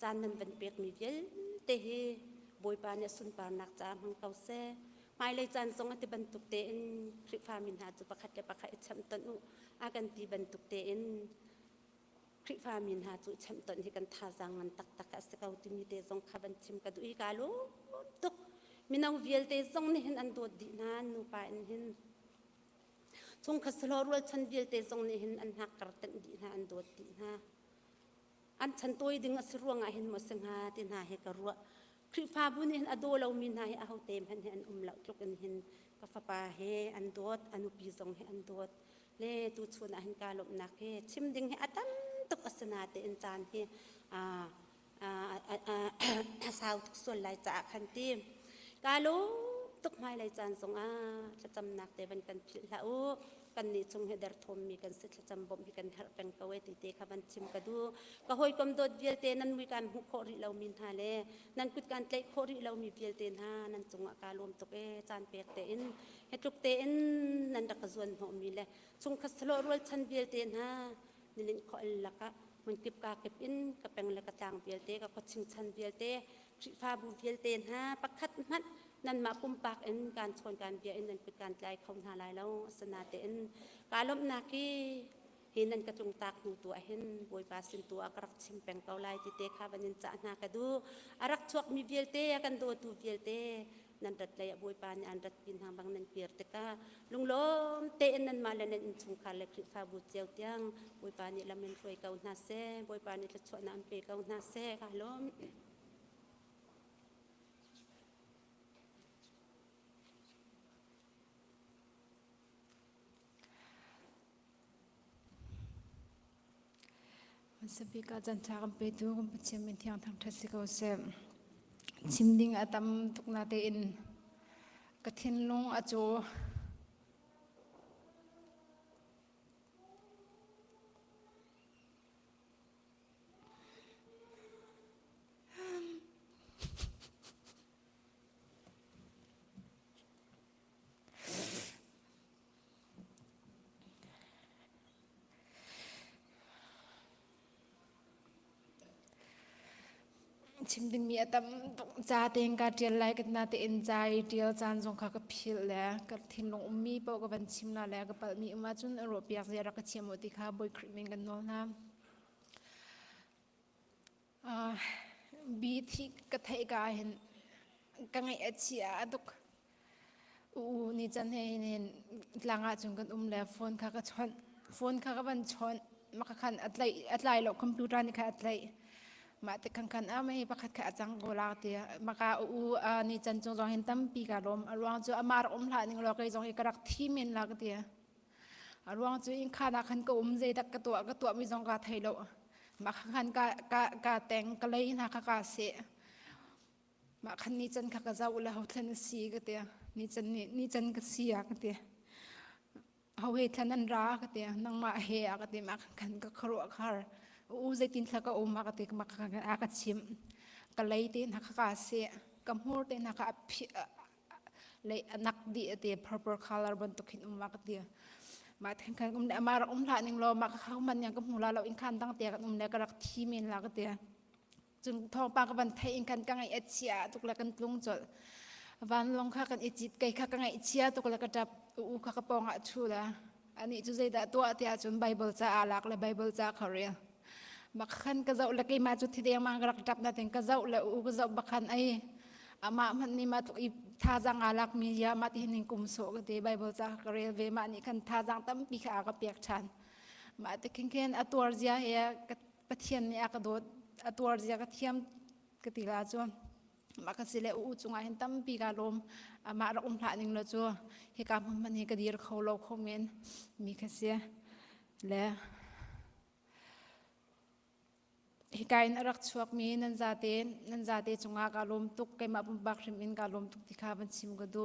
จานนันวันเปียกมีวิลเตเฮบอยปานเนี่ยสุนปานักจามังเกาเซ่ไม่เลยจานทรงอติบันตุกเตนคริฟามินหาจุปะขัดจะปะขัดชัมตันอุอากันตีบันตุกเตนคริฟามินหาจุชัมตันที่กันท่าจังมันตักตักสกาวติมีเตทรงขับันชิมกัดอุยกาลุตุกมินาวิลเตทรงนี่เห็นอันโดดดีนานนูปาอินเห็นทรงขัสลอรัวชันวิลเตทรงนี่เห็นอันหักกระตันดีนาอันโดดดีนาอันฉันตัวดึงอสรวงเห็นมาสังหาตินาเฮกรัวคริฟ้าบุญเห็นอโดเรามีนายเอาเต็มเห็นเหล่าทุกคนเห็นกาฟปาเฮอันโดดอนุปีจงเฮอันโดดเล่ตูชวนเห็นการลบนักเฮชิมดึงเฮอตันตุกอสนาเตอินจานเฮสาวทุกส่วนหลายจากขันตีกาลุตุกไม้หลายจานทรงจะจำนักเตบันกันผิดละอุกันนี่จงเฮดร์ทอมมีกันสิทธิ์จำบ่มมีกันหาเป็นกเวติเตขับันชิมกระดูก็หอยกำโดดเวียเตนั้นมีการหุกโคริเรามินฮาเลนั้นกุดการเตะโคริเรามีเวียเตนฮานั้นจงอาการรวมตุกจานเปียกเตนเฮตุกเตนนั้นดักส่วนหอมีเลยจงคัสโลรัวชันเวียเตนฮานี่ลินขอลักะมันกิบกาเก็บอินกับเป็นละกะจางเวียเตกับก็ชิงชันเวียเตชิฟาบูเวียเตนฮาปักขัดมัดนั่นมาปุ่มปากเอ็นการชวนการเบียเอ็นนั่นเป็นการใจเขาหาลายแล้วสนาเตนการลบนาคีเห็นนั่นกระจงตากดูตัวเห็นบวยปาสินตัวกรักชิมแปงเกาลายติเตคาบันยันจะนากระดูอารักชวกมีเวียเตกันโดตูเวียเตนั่นรัดเลยบวยปานอันรัดปินทางบางนั่นเปียร์เตกาลุงล้มเตนนั่นมาแล้วนั่นชงคาเล็กฟาบูเจียวเตียงบวยปานี่ละเมนฟวยเกาหน้าเซ่บวยปานี่ละชวนน้ำเปเกาหน้าเซ่ค่ะล้มมันสปีกอาจารย์ชากันไปดูกันไปเชื่อมที่ทางทัศน์เขาเสพชิมดิ้งอาตมตุกนาเตอินกระเทียนลงอาโจ chimding mi atam cha teng ka tial lai kat na te in chai tial chan jong kha ka phil le ka thin long mi po ka ban chim na le ka pal mi ma chun ro piak zera ka chiam oti kha boy krimen kan no na bi thi ka thai ka hin ka ngai achia duk u ni chan he nen tlanga chung kan le phone kha ka chon phone kha ka ban chon ma ka khan atlai lo computer ni kha atlai ma te kan kan a mai pakhat kha chang go la te maka u ni chan chung jong hen tam pi ka rom arwang chu amar la ning lo kai jong e karak thi men la ka te arwang chu in khana khan ko je dak ka to mi jong ka thailo ma khan ka teng ka lei na ka se ma khan ni chan kha ka za ula ho thlan si ka te ni chan ka si ya ka te ho he thlan an ra ka te nang ma he a ka te ma khan ka khro khar u zai tin thaka o ma ka te ma ka chim ka lei te na ka se ka mur te na ka lei anak di te purple color ban to khin ma ka te ma thang kan le amar la ning lo ma ka man yang ka mula lo in khan dang te ka le ka rak thi men la ka te chung thong pa ka ban thai in kan ka ngai achia tuk la kan tlung chol van long kha kan ichit kai kha ka ngai chia tuk la ka tap u kha ka pong a thu la ani chu zai da to atia chun bible cha alak le bible cha khare bakhan ka zau la kai ma chu thi de ma rak tap na teng ka zau la u ka zau bakhan ai ama man ni ma tu i tha jang alak mi ya ma ti ning kum so ka te bible cha ka re ve ma ni kan tha jang tam pi kha ka pek chan ma te king ken ator zia he ka pathian ni aka do ator zia ka thiam ka ti la chu ma ka sile u chunga hen tam pi ka lom ama ra la ning lo chu he ka man he ka dir kholo khomen mi ka se le hikain arak chuak mi nan zate chunga ka lom tuk kai ma bak rim in ka lom tuk tikha ban sim ga do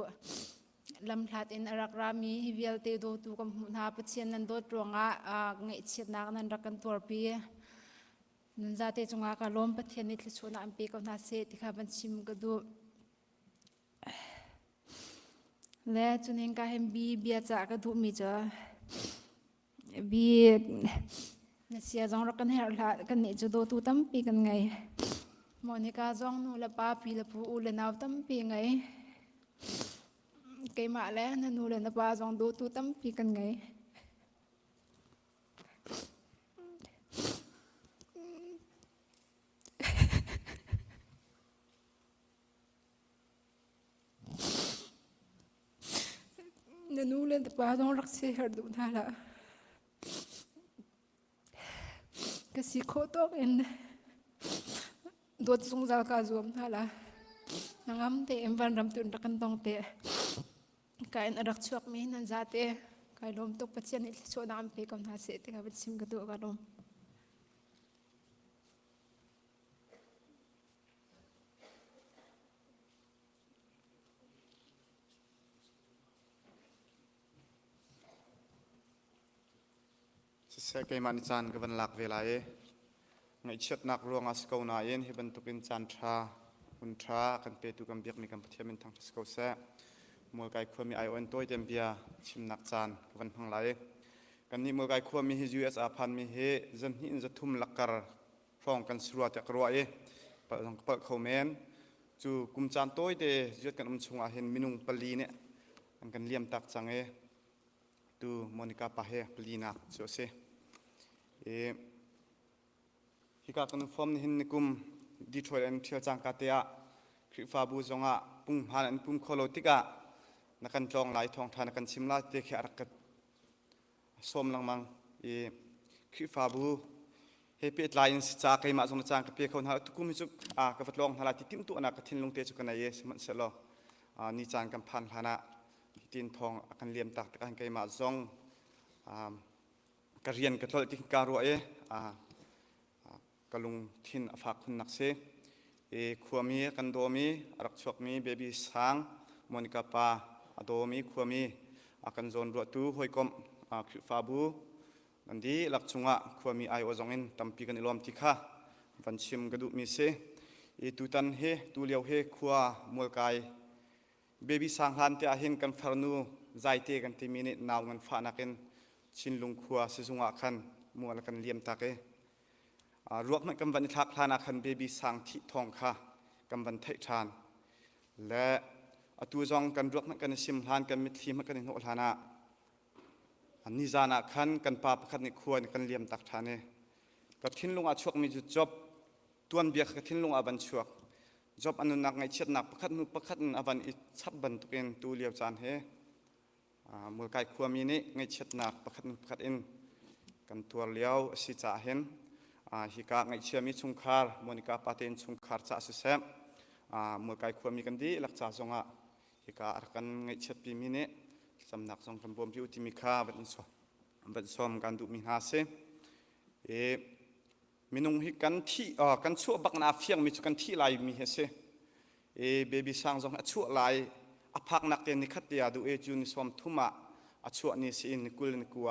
lam thlat in arak ra mi hivial te do tu kam na pachian nan do tronga ngai chet na nan rakan tor pi nan zate chunga ka lom pathian ni thli chuna am pe ko na se tikha ban sim ga do le chunin ka hem bi bia cha ka du mi cha bi na sia jong ra kan her la kan ni chu do tu tam pi kan ngai monica jong nu la pa pi la pu u la naw tam pi ngai ke ma le na nu la na pa jong do tu tam pi kan ngai na nu la na pa jong rak se her du na la kasi khotok en dot sung zal ka zoom hala nangam te emban ram tun takan tong te kain arak chuak mi nan zate kai lom tok pachian il so nam pe kam na se te ka sim ka do ka lom se kai man chan ka ban lak velai ngai chet nak ruang as ko na yen hi ban tukin chan tha un tha kan pe tu kam biak mi kam pathiam in thang ko se mol kai khwami ai on toy tem bia chim nak chan ka ban phang lai kan ni mol kai khwami hi us a phan mi he zan hi in za thum lakar phong kan sruat ya kro ai pa jong pa khomen chu kum chan toy te jot kan chunga hen minung pali ne an kan liam tak change tu monica pa he plina so se hika kan form ni hin nikum Detroit and thil chang ka te a khrifa bu zonga pung han an pum kholotika nakan tlong lai thong thana kan simla te khe arakat som lang mang khrifa bu he pet line cha kai ma zong chang ka pe khon ha tukum chu ka fatlong hala ti tim tu ana ka thin lung te chu kana ye man selo ni chang kan phan hana tin thong akan liam tak kan kai ma zong ka rian ka thol ti ka ro kalung thin afa khun nak se khuami kan domi arak chok mi baby sang monica pa adomi khuami akan zon ro tu hoikom fa bu nandi lakchunga khuami ai ozongin tampi kan ilom tikha vanchim gadu mi se tutan he tu liau he khua molkai baby sang han te ahin kan farnu zaite kan ti minute naw ngan fa nakin chinlung khua se zunga khan mual kan liam take รวกมันกำบันทักทานาคันเบบีสังที่ทองค่ะกำบันเททานและตัวจองกันรวกมันกันสิมทานกันมิตรทีมันกันโนทานาอันนี้จานาคันกันปาประคันในควรกันเลี่ยมตักทานเนกับทิ้นลงอาชวกมีจุดจบตัวนเบียกกับทิ้นลงอาบันชวกจบอันนักไงเช็ดนักประคันนุประคันอาบันอิชับบันตุกินตูเลียวจานเฮเมื่อไก่ควมีนี้ไงเช็ดนักประคันประคันอินกันตัวเลี้ยวสิจ่าเห็นฮิกาไงเชื่อมีชุงคาร์มอนิกาปาเตนชุงคาร์จ่าสุเซมเมื่อไก่ควมีกันดีหลักจ่าจงฮิกาอากันไงเช็ดปีมีนี้สำนักทรงคำบ่มพิวติมิคาบันสมกันดูมินาเซมินุงฮิกันที่กันชั่วบักนาเฟียงมีจุกันที่ลายมีเฮเซเบบีสังจงชั่วลายอภักนักเตนิคัตเตียดูจูนิสวมทุมาชั่วนิสินกุลนกัว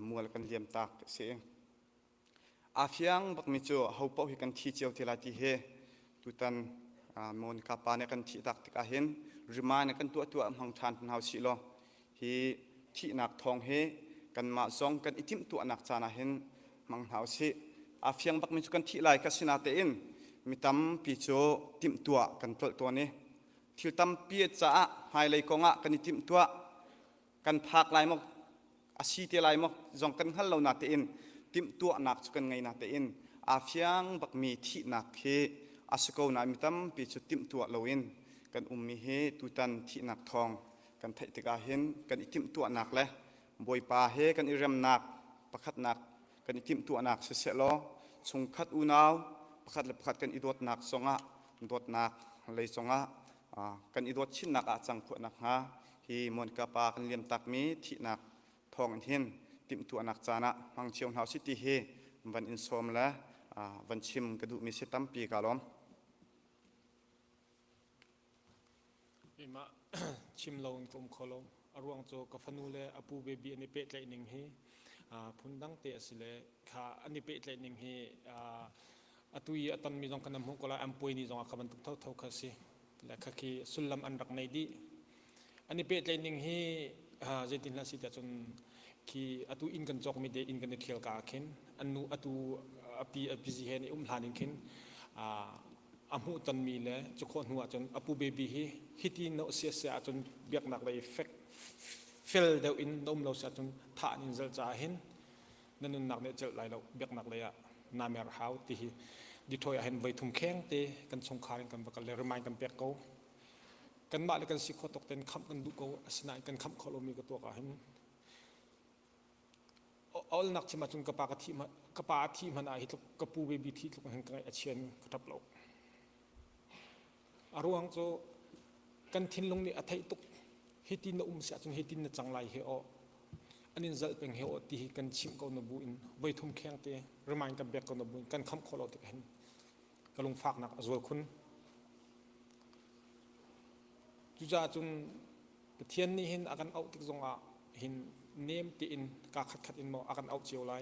มัวลกันเลียมตักเซอาเฟียงบักมิจูเฮาปอฮิกันที่เจียวที่ลาที่เฮตุตันมอนคาปาเนกันที่ตักติกาเห็นริมาเนกันตัวมังทานเฮาสิโลฮีที่นักทองเฮกันมาซองกันอิทิมตัวนักจานาเห็นมังเฮาสิอาเฟียงบักมิจูกันที่ลายกัสินาเตอินมิตัมปิโจติมตัวกันตัวนี้ทิลตัมปีจ้าไฮไลกงะกันอิทิมตัวกันพักลายมกอาชีเตลายมกจงกันฮัลโลนาเตอินติมตัวนักจุกันไงนาเตอินอาเฟียงบักมีที่นักเฮอาสโกนามิตัมปิโจติมตัวโลอินกันมีเฮตุตันที่นักทองกันไทติกาเห็นกันอิทิมตัวนักเลยบอยปาเฮกันอิเรมนักประคัดนักกันอิทิมตัวนักเสร็จแล้วชงคัดอุนาวประคัดกันอิดวดนักสงะดวดนักเลยสงะกันอิดวดชิ้นนักจังขวดนักฮะฮีมอนกาปากันเลียมตักมีที่นักทองเห็นติมตัวนักจานะมังเชียวเฮาสิติเฮวันอินสอมและวันชิมกระดูมีเสตัมปีกาลอมมาชิมลงกลมคอลมอรวงโจกับฟนูเลอปูเบบีอันนี้เป็ดเลยหนึ่งเฮพุนดังเตะสิเลขาอันนี้เป็ดเลยหนึ่งเฮตุยตันมีจงกันนำหัวกลาอัมปุยนี่จงอาคบันตุกเท่าคสิและขคีสุลลัมอันรักในดีอันนี้เป็ดเลยหนึ่งเฮเจตินลาสิตาจนคีอตุอินกันจอกมีเดอินกันเขียวกาเข็นอันนูอตุอปีซีเฮนี่ลานินเข็นอามูตันมีเลยจุกคนหัวจนอปูเบบีฮิตีโนเสียจนเบียกนักเลยเฟลเดวินนมเราเสียจนท่านินเจลจ่าเห็นนั่นนักเนี่ยเจลไหลเราเบียกนักเลยอะนามีร์ฮาวตีดิทอยเห็นใบทุ่มแข็งเตกันสงครามกันบักเลยรมายกันเปียกเขากันมาเลยกันสิขอตกเต็นคำกันดูเขาสนายกันคำขอลมีกับตัวกันเห็นเอาหนักชิมาจนกระปากที่มันอาหิตกระปูเบบีที่ลูกเห็นกันไอเชียนกระทับเราอารวงโจกันทิ้งลงนี่อัฐิตุกฮิตินอุ้มเสียจนฮิตินจังไรเฮออันนี้จะเป็นเฮอที่กันชิมกันนบุอินใบทุ่มแข็งเตะรมายกันเบียกกันนบุอินกันคำขอเราติเห็นกลงฝากนักอจวคุณจุจ่าจนเทียนนี่เห็นอาการเอาติกจงอาเห็นเนมตีอินกาขัดอินมออาการเอาเจียวไล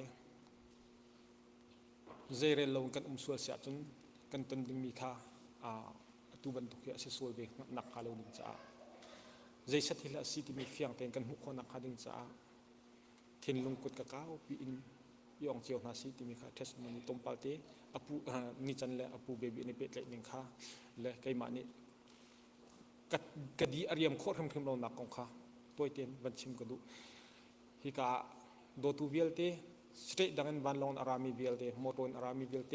เจเรลงกันสวดเสียจนกันตันดึงมีค่าตูบันทุกอย่างเสวยเบกนักคาลูนิจ้าใจสัตย์ละสิที่มีเฟียงเป็นกันหุคนนักคาดินจ้าเทียนลงกดกะก้าวปีอินยองเจียวนาสิที่มีค่าเทสมันตรงปาเตอปูนิจันและอปูเบบีในเป็ดเล็กหนึ่งค่าและไก่มานี่กดีอารียมโคตรทำเราหนักของข้าตัวเตียนบัญชิมกระดูฮิกาโดตูเวลเตสเตดังนั้นวันลองอารามีเวลเตโมโตนอารามีเวลเต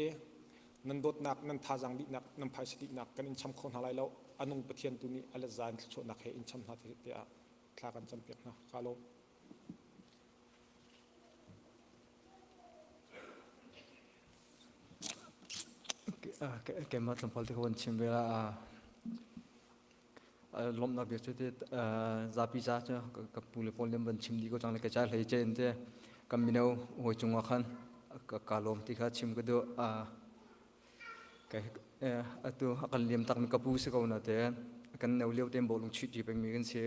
นันโดดนักนันทาจังดินักนันพายสตินักกันอินชัมคนหาไรแล้วอนุปเทียนตุนีอเลซานชนักเฮอินชัมนาทีเดียคลากันจำเปียกนะคาโลเกมมาสัมพันธ์ที่คนชิมเวลาลมนักเบียดชุดที่ซาปิซาเจ้ากับปูเลปอนเลมบันชิมดีก็จังเลยกระจายเลยเจนเจ้กัมมินเอาหัวจุงวะขันกับกาลมที่เขาชิมก็ดูตัวกันเลี้ยมตักมีกระปูสิเขาหน้าเตะกันเอาเลี้ยวเต็มโบลงชิดจีเป็นมีกันเสีย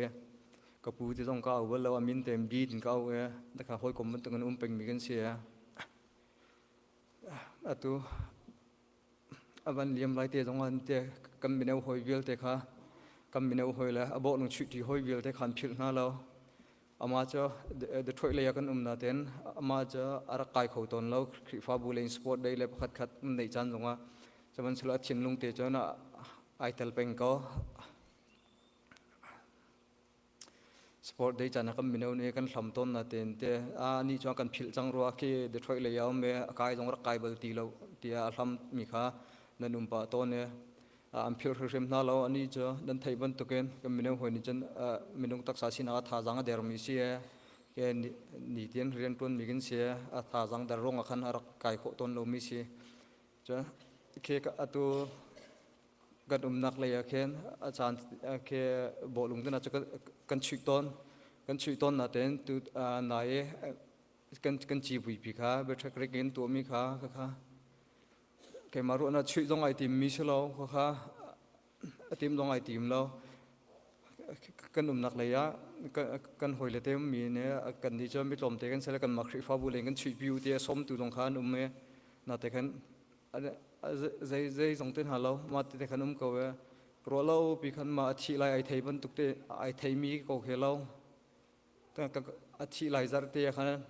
กระปูที่ต้องก้าวว่าเราอามินเต็มบีดก้าวแต่ข้าห้อยกลมมันต้องกันเป็นมีกันเสียตัววันเลี้ยมไรเตะตรงนั้นเตะกันมีแนวห้อยเวลเตะข้ากันมีแนวห้อยแล้วโบลงชิดจีห้อยเวลเตะขันพิลน่าเรา ama cho de thoi le kan na ten ama cho ara kai khau ton lo fa bu le sport dei le khat khat nei chan zonga chaman sula thin lung te cho na ai tel peng ko sport dei chan kam minau ne kan hlam ton na ten te ni cho kan phil chang ro ki de thoi le yaw me kai jong ra kai bal ti lo tia hlam mi kha nanum pa to ne am phil rem na lo ani cho dan thai ban to ken kam minau hoi ni chan minung tak sa sina tha jang der mi si ke ni tien rian ton mi gin se tha jang dar rong khan ar kai kho ton lo mi si cho ke ka atuกันนักเลยเคนอาจารย์เคบอกลุงกันอาจจะกันชุยต้นนะเต็นตัวนายกันจีบุยปีค่ะเบทเกรกินตัวมีค่ะค่ะแกมารู้นะชุยต้องไอติมมีใช่แล้วค่ะไอติมต้องไอติมแล้วกันนักเลยกันหอยเลยเต็มมีเนี่ยกันที่จะไม่ลมเตะกันเสร็จกันมาคริฟ้าบุเรงกันชุยบิวเตะส้มตัวตรงข้านุ่มเมน่าแต่กันdây dòng tên hà lâu mà tên khăn cầu về rồi lâu bị khăn mà chị lại ai thấy vẫn tục tê ai thấy mi cầu khe lâu cái chị lại ra tê khăn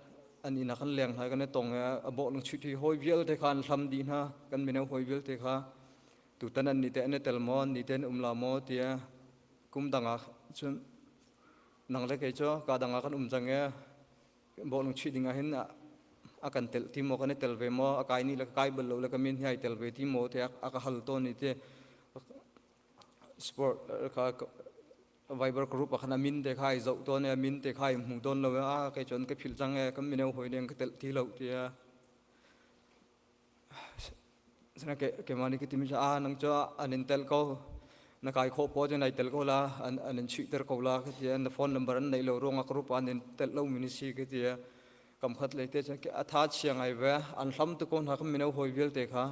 anh in khăn leng hay cái tông bộ lưng chụp thì hôi viết thế khăn thầm đi ha cái mình hôi viết thế khá tụ tên anh đi tên tel mòn đi tên la mò thì cũng đằng chân năng lấy cái cho cả đằng khăn chẳng nghe bộ lưng chụp đi ngay hen akan tel timo kan tel ve mo akai ni la kai bel lo la kamin hi tel ve timo te aka hal to ni te sport ka viber group akhana min te khai zo to ne min te khai mu don lo a kai chon ka phil chang e kam min hoi deng ka tel ti lo te sana ke mani ki timi a nang cho anin tel ko na kai kho po je nai tel ko la anin chi ter ko la ka ti an phone number an nei lo rong a group anin tel lo min si ka ti cầm khát lấy tết cái thắt xiang ai về ăn lắm tụi con học mình đâu hồi viết tết khá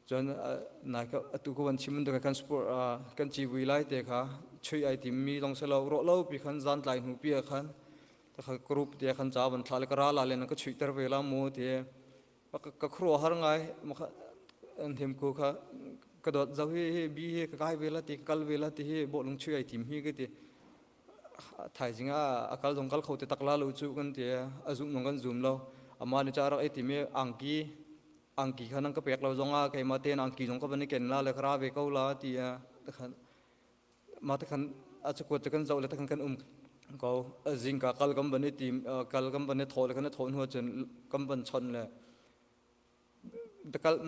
cho nên này cái tụi con chim được cái sport cái chi vui lại tết khá chơi ai tìm mi long sẽ lâu bị khăn gian lại nụ bia khăn cái group tết khăn giáo vẫn thà cái ra là lên cái chơi ter về làm mua tết cái khổ har ngay mà anh thêm cô khá cái đợt giáo hi bi cái về là tết cái về là tết bộ long chơi ai tìm hi cái tết thải chính akal dong kal khâu te takla lo chu kan te azum nong kan zoom lo ama ni chara e time angki khanang ka pek lo zonga kai ma ten angki jong ka bani ken la le khra ve ko la ti khan ma ta khan achko te kan zo le ta kan ko jing ka kal kam bani tim kal kam bani thol kan thon ho chen kam ban chon le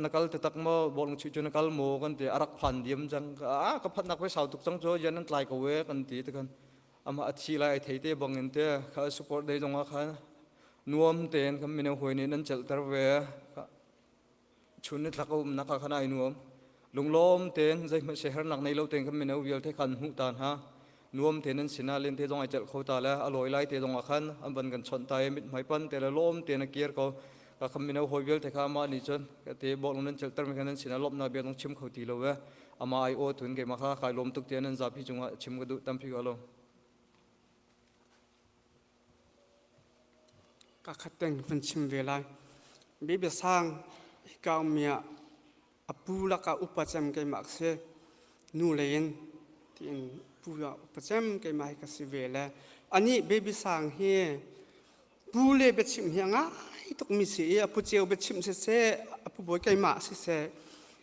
nakal te tak mo bol chu chu nakal mo kan te arak phan diam jang ka phat nak pe sau tuk chang cho yan an tlai ko we kan ti te kan ama achi lai thei te bangin te kha support dei jonga kha nuam ten kam mine hoini nan chel tar ve chuni thlako naka khana ai nuam lunglom ten zai ma shehar nak nei lo ten kam mine wial the khan hu tan ha nuam ten an sina len te jong ai chel kho ta la aloi lai te jonga khan am ban kan chon tai mit mai pan te la lom te na kier ko ka kam mine hoi wial the kha ma ni chon te bol nan chel tar me khan sina lop na be dong chim khoti lo we ama ai o thun ke ma kha khai lom tuk te nan za phi chunga chim ga du tam phi ga loก็ขัดแต่งเป็นชิมเวลาเบี้ยสร้างก้าวเมียอปูละกาอุปจัมกันมักเสนูเลนที่ปูยาอุปจัมกันมาให้กับสิเวลาอันนี้เบี้ยสร้างเฮปูเล่เบ็ดชิมเฮียงไอ้ตกมีเสียปูเจียวเบ็ดชิมเสปูบอยกันมาเส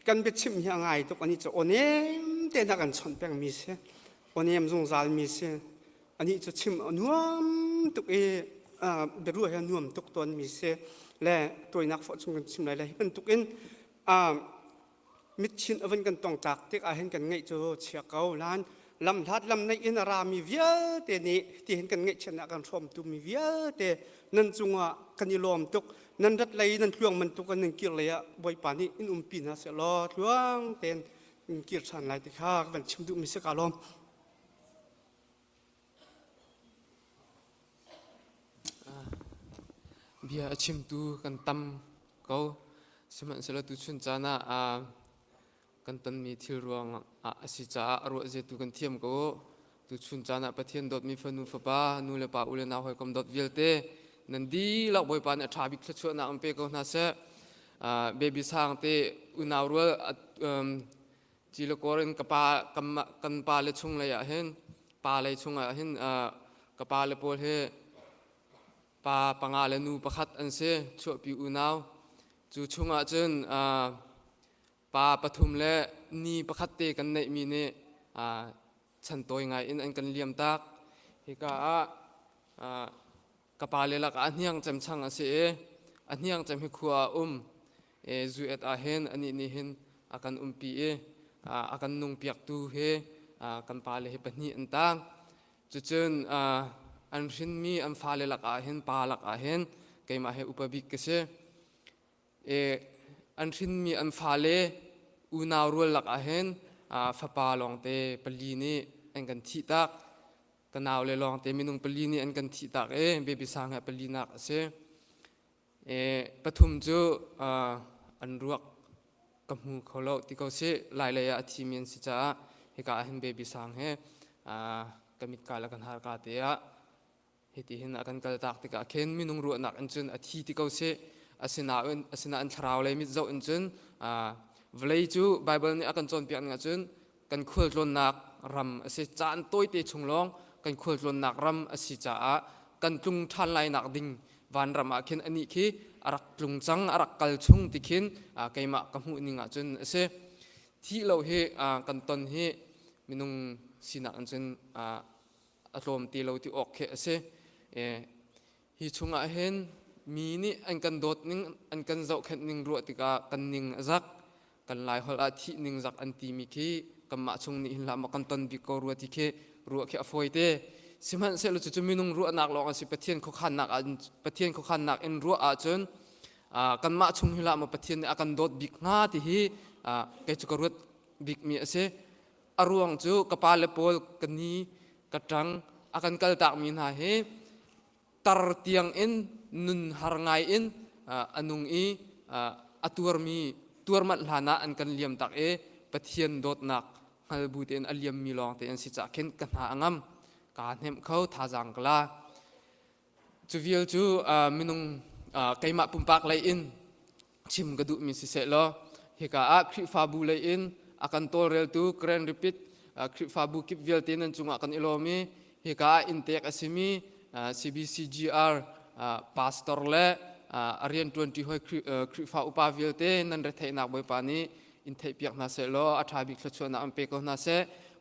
กันเบ็ดชิมเฮียงไงตกอันนี้จะโอเนมเต้นกันชนแปงมีเสโอเนมจงซาลมีเสอันนี้จะชิมนวมตกเบรูให้นุ่มตุกตนมีเสและตัวนักฟุตซอลชิมไรเลยเป็นตุกินมิดชินอวันกันตองจากที่อาเห็นกันไงโจเชียเกาล้านลำทัดลำในอินรามีเวียเตนี่ที่เห็นกันไงชนะกันชมตุมีเวียเตนั่นจุงอ่ะกันยิลมตุกนั่นรัดเลยนั่นช่วงมันตุกันนั่นเกี่ยวเลยอ่ะบ่อยป่านนี้อินปีน่าเสียรอช่วงเต้นเกี่ยวชันไรที่ข้ากันชิมตุมีเสกอารมณ์เบียชิมตูกันตั้มเขาสมัยสลัดตุชุนจานะกันตันมีทิลรวงสิจ้าอรวเจตุกันเทียมเขาตุชุนจานะประเทศดอดมีฟนูฟบ้านูเลปาอุเลนาหอยกำดอดเวลเตนันดีหลักบอยปานทราบิกชวนนักอัมเปก็น่าเสเบบี้สางเตอุนาวรัวจีลกอรินกับปากันปาเลชุงเลยเห็นปาเลยชุงเห็นกับปาเลโพลเฮ ปาปังอาเลนูประคัดอันเสช่วยปิวนาวจูชงอาจนปาปฐุมและนีประคัดเตกันในมีเนฉันตัวยังไงอินอันกันเลียมตักฮิกากะปาเลลักอันยังจำชังอาเสอันยังจำฮิคัวจูเอตอาเฮนอันนี้เห็นอากันปีอากันนุ่งเปียกตูเฮกันปาเลเฮปนีอันตังจุดจนอันรินมีอันฟาเลลักอาเฮนปาลักอาเฮนไกมาเฮอุปบิกเกษอันรินมีอันฟาเลอูนาวรัวลักอาเฮนฟาปาลองเตปลีนีอันกันทิตักตะนาวเลลองเตมินุงปลีนีอันกันทิตักเบบิสังเฮปลีนักเสปฐุมจูอันรวกกับมูเขาเล่าที่เขาเสลายเลยอาทิมีนสิจ้าเฮกาเห็นเบบิสังเฮกมิดกาลกันหากาเตียเฮติเห็นอากันกาลตักที่กาเข็นมินุงรัวนักอันจุนอาทิที่เขาเสอาศินาอันทราวเลยมิดเจ้าอันจุนเวลาจูไบเบิลนี่อากันจนเปียนกันจุนกันขวดลนนักรำอาศิจานตัวเตชงลองกันขวดลนนักรำอาศิจ้ากันจุงทันไลนักดิ่งวันรำอาเข็นอันนี้คืออารักลุงจังอารักกัลชุงติขินไกมากำหูนิงอาจนเสที่เราเฮกันตอนเฮมินุงสินักอันจนอารมณ์ที่เราที่ออกเสฮิชงอาเห็นมีนี่อันกันโดดนิ่งอันกันเจ้าแค่นิ่งรัวติกากันนิ่งจักกันลายหอลอาทินิ่งจักอันตีมีคีกัมมาชงนี่ละมากันตอนบิกรัวติเครัวเคอฟอยเตสิมันเสลุจุมินุงรัวนักลองอาศิปะเทียนเขาขันนักอันปะเทียนเขาขันนักเอ็นรัวอาจนกันมาชงหิละมาปะเทียนอากันโดดบิกงาที่ฮีเกจุกรัวบิกมีเสอารวงจูกปาเลปอลกันนี้กระจังอากันกัลตักมีนาเฮตารเตียงอินนุนหารไงอินอนุงอตัวมีตัวมัดลานะอันกันเลียมตักปะเทียนโดดนักฮัลบูเตนอเลียมมีลองเตนสิจักเข็นกันหางามการเห็นเขาท่าจังกลาจูวิลจูมินุงไกมาปุ่มปากเลยอินชิมกระดูมีสิเสลเฮกาคริฟาบูเลยอินอากันโตเรลตูเครนรีพิทคริฟาบูกิบวิลเตนันจุงอากันอิโลมีเฮกาอินเทกอาซิมีCBCGR pastor le arian 20 hoi krifa upa vilte nan re thai nak boi pani in thai piak na se lo atha bi khachona ampe ko na se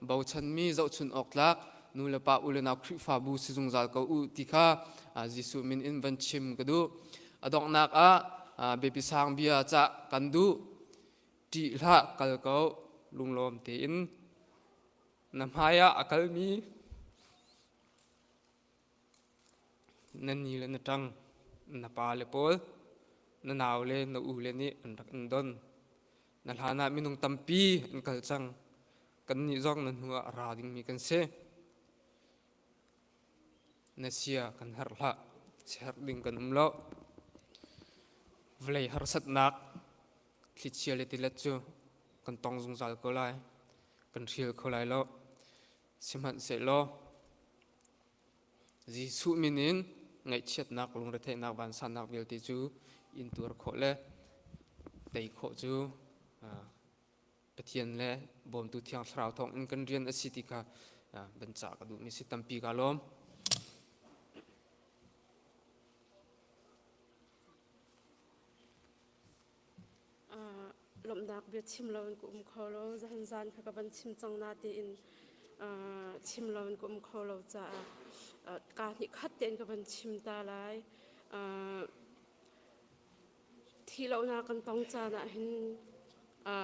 bau chan mi zau chun oklak nu le pa ule na krifa bu sizung zal ko u tikha jisu min in van chim kadu adok nak bebi sang bia cha kandu ti la kal ko lunglom te in namhaya akal miนั่นนี่เลยนะจังน่าปาเลปอลน่าหนาวเลยน่าอูเลยนี่อันรักอันดอนน่าหานามินุงตัมปีอันกัลจังกันนี่จ้องนั่นหัวราดิ่งมีกันเสน่าเสียกันหาละเสียดิ่งกันล้อเวลาหาสัตนักคิดเชียร์เลยติดเล็ดจูกันตองสงสารเขาเลยกันเชียร์เขาเลยล้อสิมันเสร็จล้อจีสุมินินไงเช็ดนักลงระเทนักบันสันนักเวลติจูอินตัวโคเล่แต่โคจูปะเทียนเล่บ่มตุเทียงสาวทองอินกันเรียนอสิติกาบรรจากดูมิสิตัมปีกาลมลมดักเบียดชิมเราเป็นกลุ่มเขาเราจะหันซานค่ะกับบันชิมจังนาตีอินชิมเราเป็นกลุ่มเขาเราจะการนิคัดเตียนกับบันชิมตาลายที่เราหน้ากันต้องจานะเห็น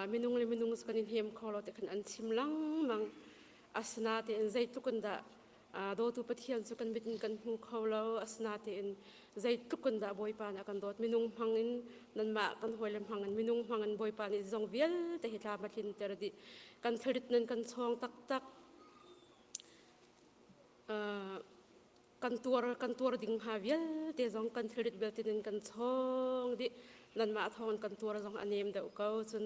เมนูเลยเมนูสกันินเฮียมเขาเราแต่ขันอันชิมลังมังอาสนาเตียนใจทุกันดาโดตุปะเทียนสกันบิดกันหูเขาเราอาสนาเตียนใจทุกันดาบอยปานกันโดดเมนูพังอินนั่นมากันหอยลำพังอินเมนูพังอินบอยปานอินจงเวียลแต่เหตุการณ์มาทินเตอร์ดิกันผลิตนั้นกันช่องตักกันตัวดิ่งหาเวียลแต่จงกันผลิตเวลตินั้นกันช่องดินั่นมาทองกันตัวจงอันเนมเดาเก้าจน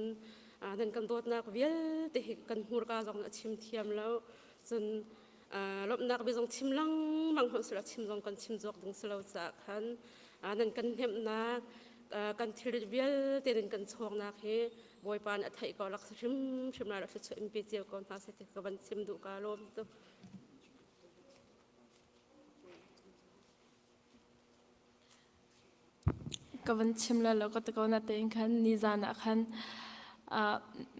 นั่นกันโดดนักเวียลแต่กันหูรกาจงชิมเทียมแล้วจนลบนักไปจงชิมลังบางคนสุดชิมจงกันชิมจอกดึงสลาวจากขันนั่นกันเห็บนักกันผลิตเวียลแต่นั่นกันช่องนักเฮบอยปานอัฐิก็รักชิมนารักชิมเปียเจียวก่อนทาเสติกับบันชิมดุกาลมตัว kavan chimla lo ka takona te khan nizana khan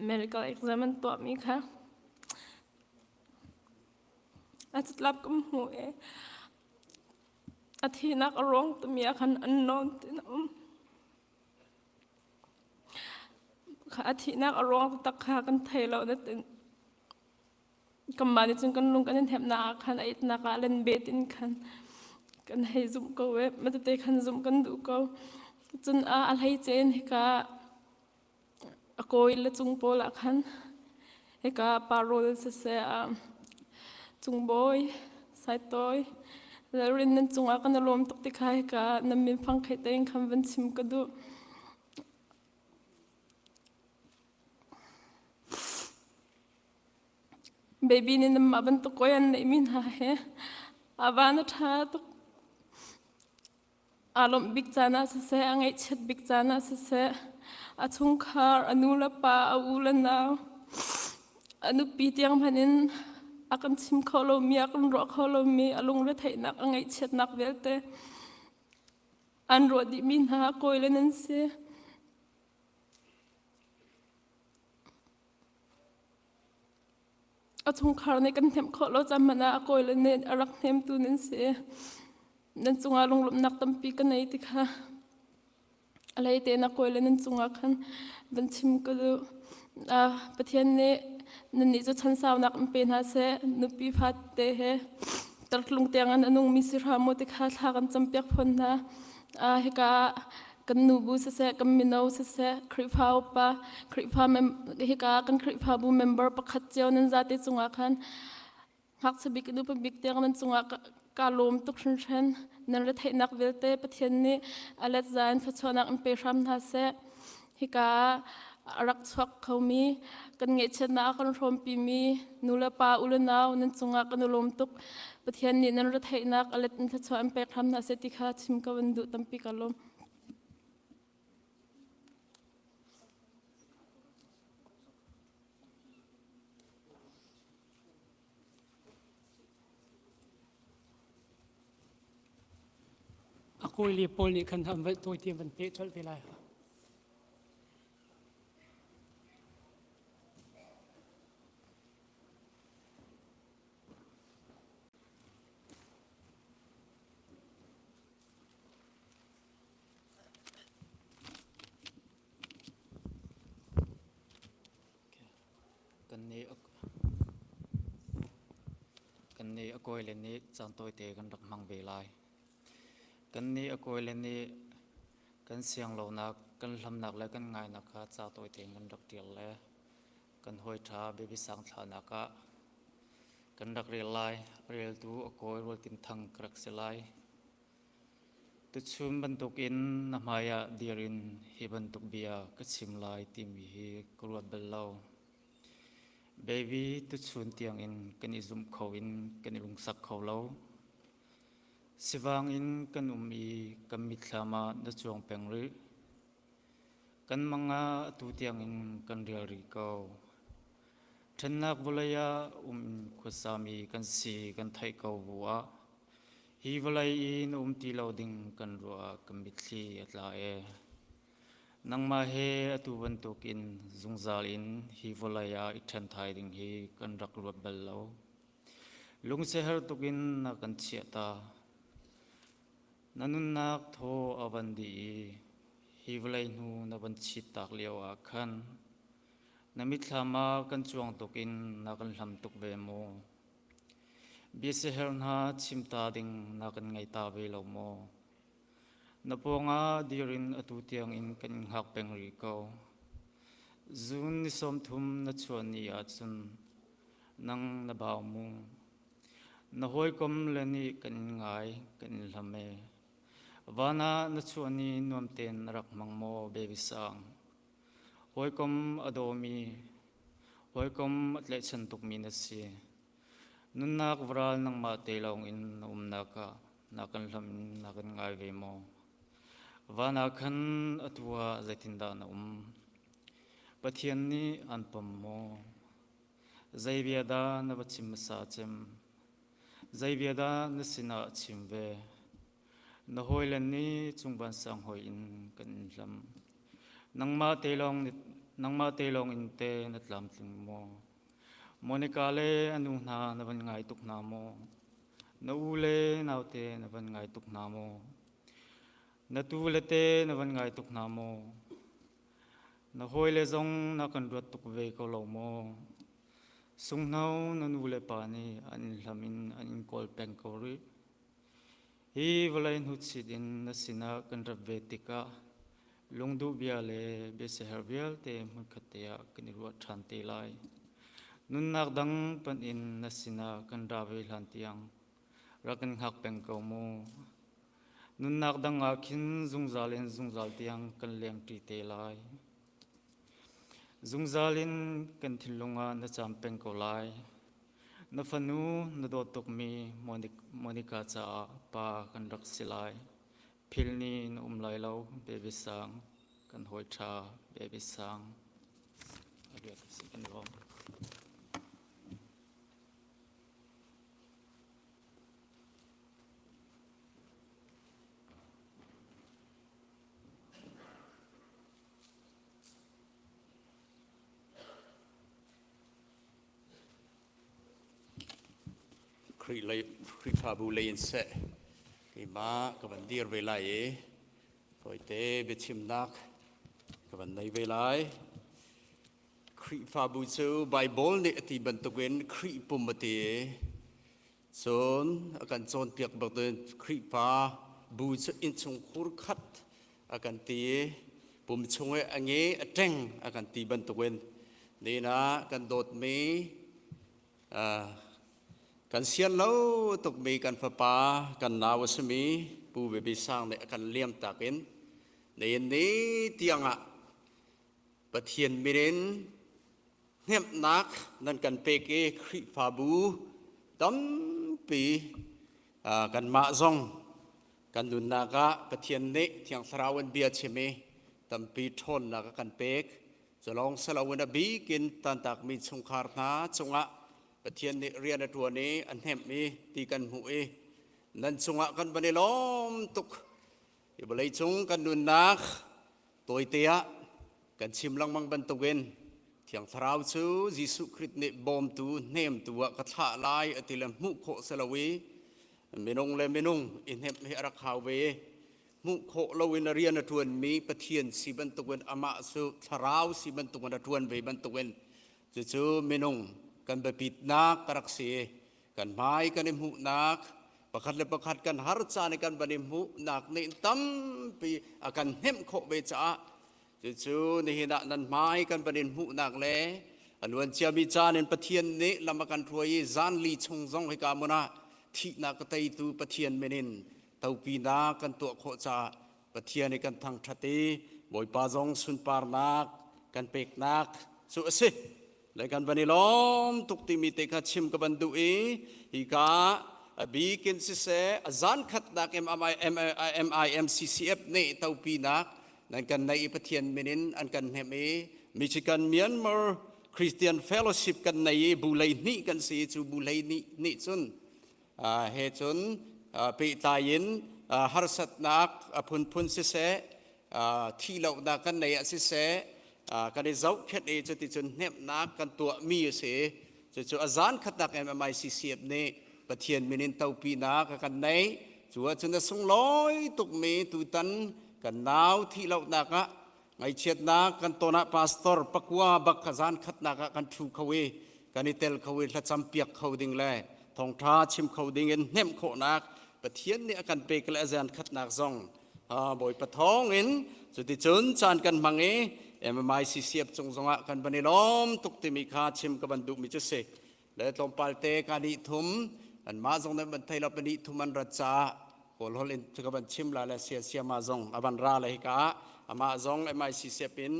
medical exam to mi kha atlat kum hu e athina ka rong to mi khan unknown tin kha athina ka rong tak kha kan thailo na tin kamani chung kan lung kan hem na khan ait na ka len betin khan kan hei zum ko we matate khan zum kan du ko chun a alhai chen heka akoi le chung pola khan heka parol se chung boy sai toy la rin nan chung a kan lom tok ti kha heka namin phang khai teng kham van sim ka du baby ni nam aban to koyan nei min ha he avana tha to alom big chana se angai chet big chana se achung khar anula pa aula naw anu pi tiang phanin akan sim kholo mi akan ro kholo mi alung re thai nak angai chet nak velte an ro di min ha koilen se achung khar ne kan them kholo chamana koilen ne arak them tu nen se nan chunga lung lum nak tampi kan nei ti kha alai te na koilen nan chunga khan ban chim ka du pathian ne nan ni cho chan saw nak pe na se nupi phat te he tarklung te ngan anung mi sir ha mo ti kha thla kan champek phon na heka kan nu bu se kan mino se khriphau pa khripa mem heka kan khripa bu member pakhat cheu nan zate chunga khan hak sabik nu pa big te nan chunga ka lom tuk chen nan re thai nak velte pathian ni alet zain phachonak pe ram na se heka arak chhuak khomi kan nge chena kan rom pi mi nula pa ulanaw nan chunga kan lom tuk pathian ni nan re thai nak alet phacho am pe ram na se ti kha chim ka wan du tampi ka lom Ako ili pol ni kan ham vet toy tiam van pe chol pelai. kan ni akoi le ni chan toy te kan rak mang ve lai kan ni akoi le ni kan siang lo nak kan hlam nak le kan ngai nak kha cha toy te kan rak tial le kan hoi tha be bi sang thla na ka kan rak rel lai rel tu akoi rol tin thang krak se lai tu chum ban tuk in na maya dirin hi ban tuk bia ka chim lai ti mi hi kruat bel lo baby tu chun tiang in kan izum kho in kan ilung sak kho lo siwang in kan umi kan mithlama na chuang peng ri kan manga tu tiang in kan rial ri ko thanak volaya khusami kan si kan thai ko wa hi volai in ti lo ding kan ruwa kan mitli atla e nang ma he atu ban tokin zungzal in hi volaya ithan thai ding hi kan rak ruwa bel lo lung se har tokin na kan chiata nanun nak tho avandi hi volai nu na ban chi tak lewa khan namit lama kan chuang tokin na kan hlam tuk ve mo bi se her na chimta ding na kan ngai ta ve lo mo naponga dirin atu tiang in kan hak peng ri ko zun ni som thum na chuan ni a chun nang na baw mu na hoi kom le ni kan ngai kan hlame wana na chuan ni nuam ten rak mang mo baby sang hoi kom adomi hoi kom atle chan tuk mi na si nun nak vral nang ma te long in na ka na kan hlam na kan ngai ve mo wana khan atua zaitinda na pathian ni anpam mo zaibiada na bachim sa chem zaibiada na sina chimve na hoi lan ni chung ban sang hoi in kan lam nang ma te long in te nat lam tling mo Monica le anu na na ban ngai tuk na mo na u le nau te na ban ngai tuk na mo na tu le te na ban ngai tuk na mo na hoi le zong na kan ruat tuk ve ko lo mo sung nau na nu le pa ni an lamin an kol peng ko ri hi valain hu chidin na sina kan ra ve tika lungdu bia le be se herbial te mun khatia kan ru than te lai nun nak dang pan in na sina kan ra ve lan tiang ra kan hak peng ko mo nun nak dang a khin zungzal tiang kan leng ti te lai zungzalin kan thilunga na cham peng ko lai na fanu na do tok mi Monica cha pa kan rak silai philni na umlai lo baby sang kan hoi tha baby sang abiat sikan rom Kri Fabu lein se ki ma ka ban dir ve lai e poi te be chim nak ka ban nei ve lai Kri Fabu chu Bible ne ti ban to wen Kri pum ma ti chon akan chon piak bak den Kri pa bu chu in chung khur khat akan ti pum chung e ange ateng akan ti ban to wen ni na kan dot me kan sian lo tuk mi kan papa kan nawasmi pu be sang ne kan liam takin ne ni tianga pathian mirin hep nak nan kan peke Kri Fabu tam pi kan ma zong kan dun naka pathian ne tiang sarawan bia cheme tam pi thon naka kan pek zalong salawan bi kin tan tak mi chungkhar na chunga pathian ni rian atwa ni an hem mi ti kan hu e nan chunga kan bani lom tuk i balai chung kan nun nak toy tia kan chim lang mang ban tugen thiang tharau chu Jesu Christ ni bom tu nem tu ka tha lai atilam mu kho salawi minung le minung in hem he ra khaw ve mu kho lo in rian atwan mi pathian si ban tugen ama su tharau si ban tugen atwan ve ban tugen chu minung kan bepit nak karaksi kan mai kan imhu nak pakhat le pakhat kan har cha ne kan banim hu nak ne tam pi akan hem kho be cha chu ni hina nan mai kan banin hu nak le anwan chia mi cha nen pathian ne lamakan throi zan li chung jong he ka mona thi na ka tai tu pathian menin tau pi na kan to kho cha pathian ne kan thang thate boi pa jong sun par nak kan pek nak chu ase lai kan bani lom tuk ti mi te kha chim ka ban du e hi ka abi kin si se azan khat nak MIMCCF ne tau pi nak nan kan nai pathian menin an kan hem e Michigan Myanmar Christian Fellowship kan nai bulai ni kan si chu bulai ni chun he chun pe tayin har sat nak phun si se thi lo da kan nai si se kan e zau khet e chu ti chun hnem nak kan tua mi se chu azan khat nak MICCF ne pathian menin tau pi na ka kan nei chu chun sung loi tuk mi tu tan kan naw thi lo na ka ngai chet na kan tona pastor pakwa bak khazan khat na ka kan thu khawe kan i tel khawe la cham piak khoding le thong tha chim khoding en hnem kho nak pathian ne kan pe kala azan khat nak zong boi pathong in chu ti chun chan kan mangi MICCF chung zonga kan bani lom tuk ti mi kha chim ka ban du mi chu se le tlom palte ka ni thum an ma zong na ban thaila pani thum an ra cha kol hol in ka ban chim la la sia ma zong aban ra la hi ka ama zong MICCF in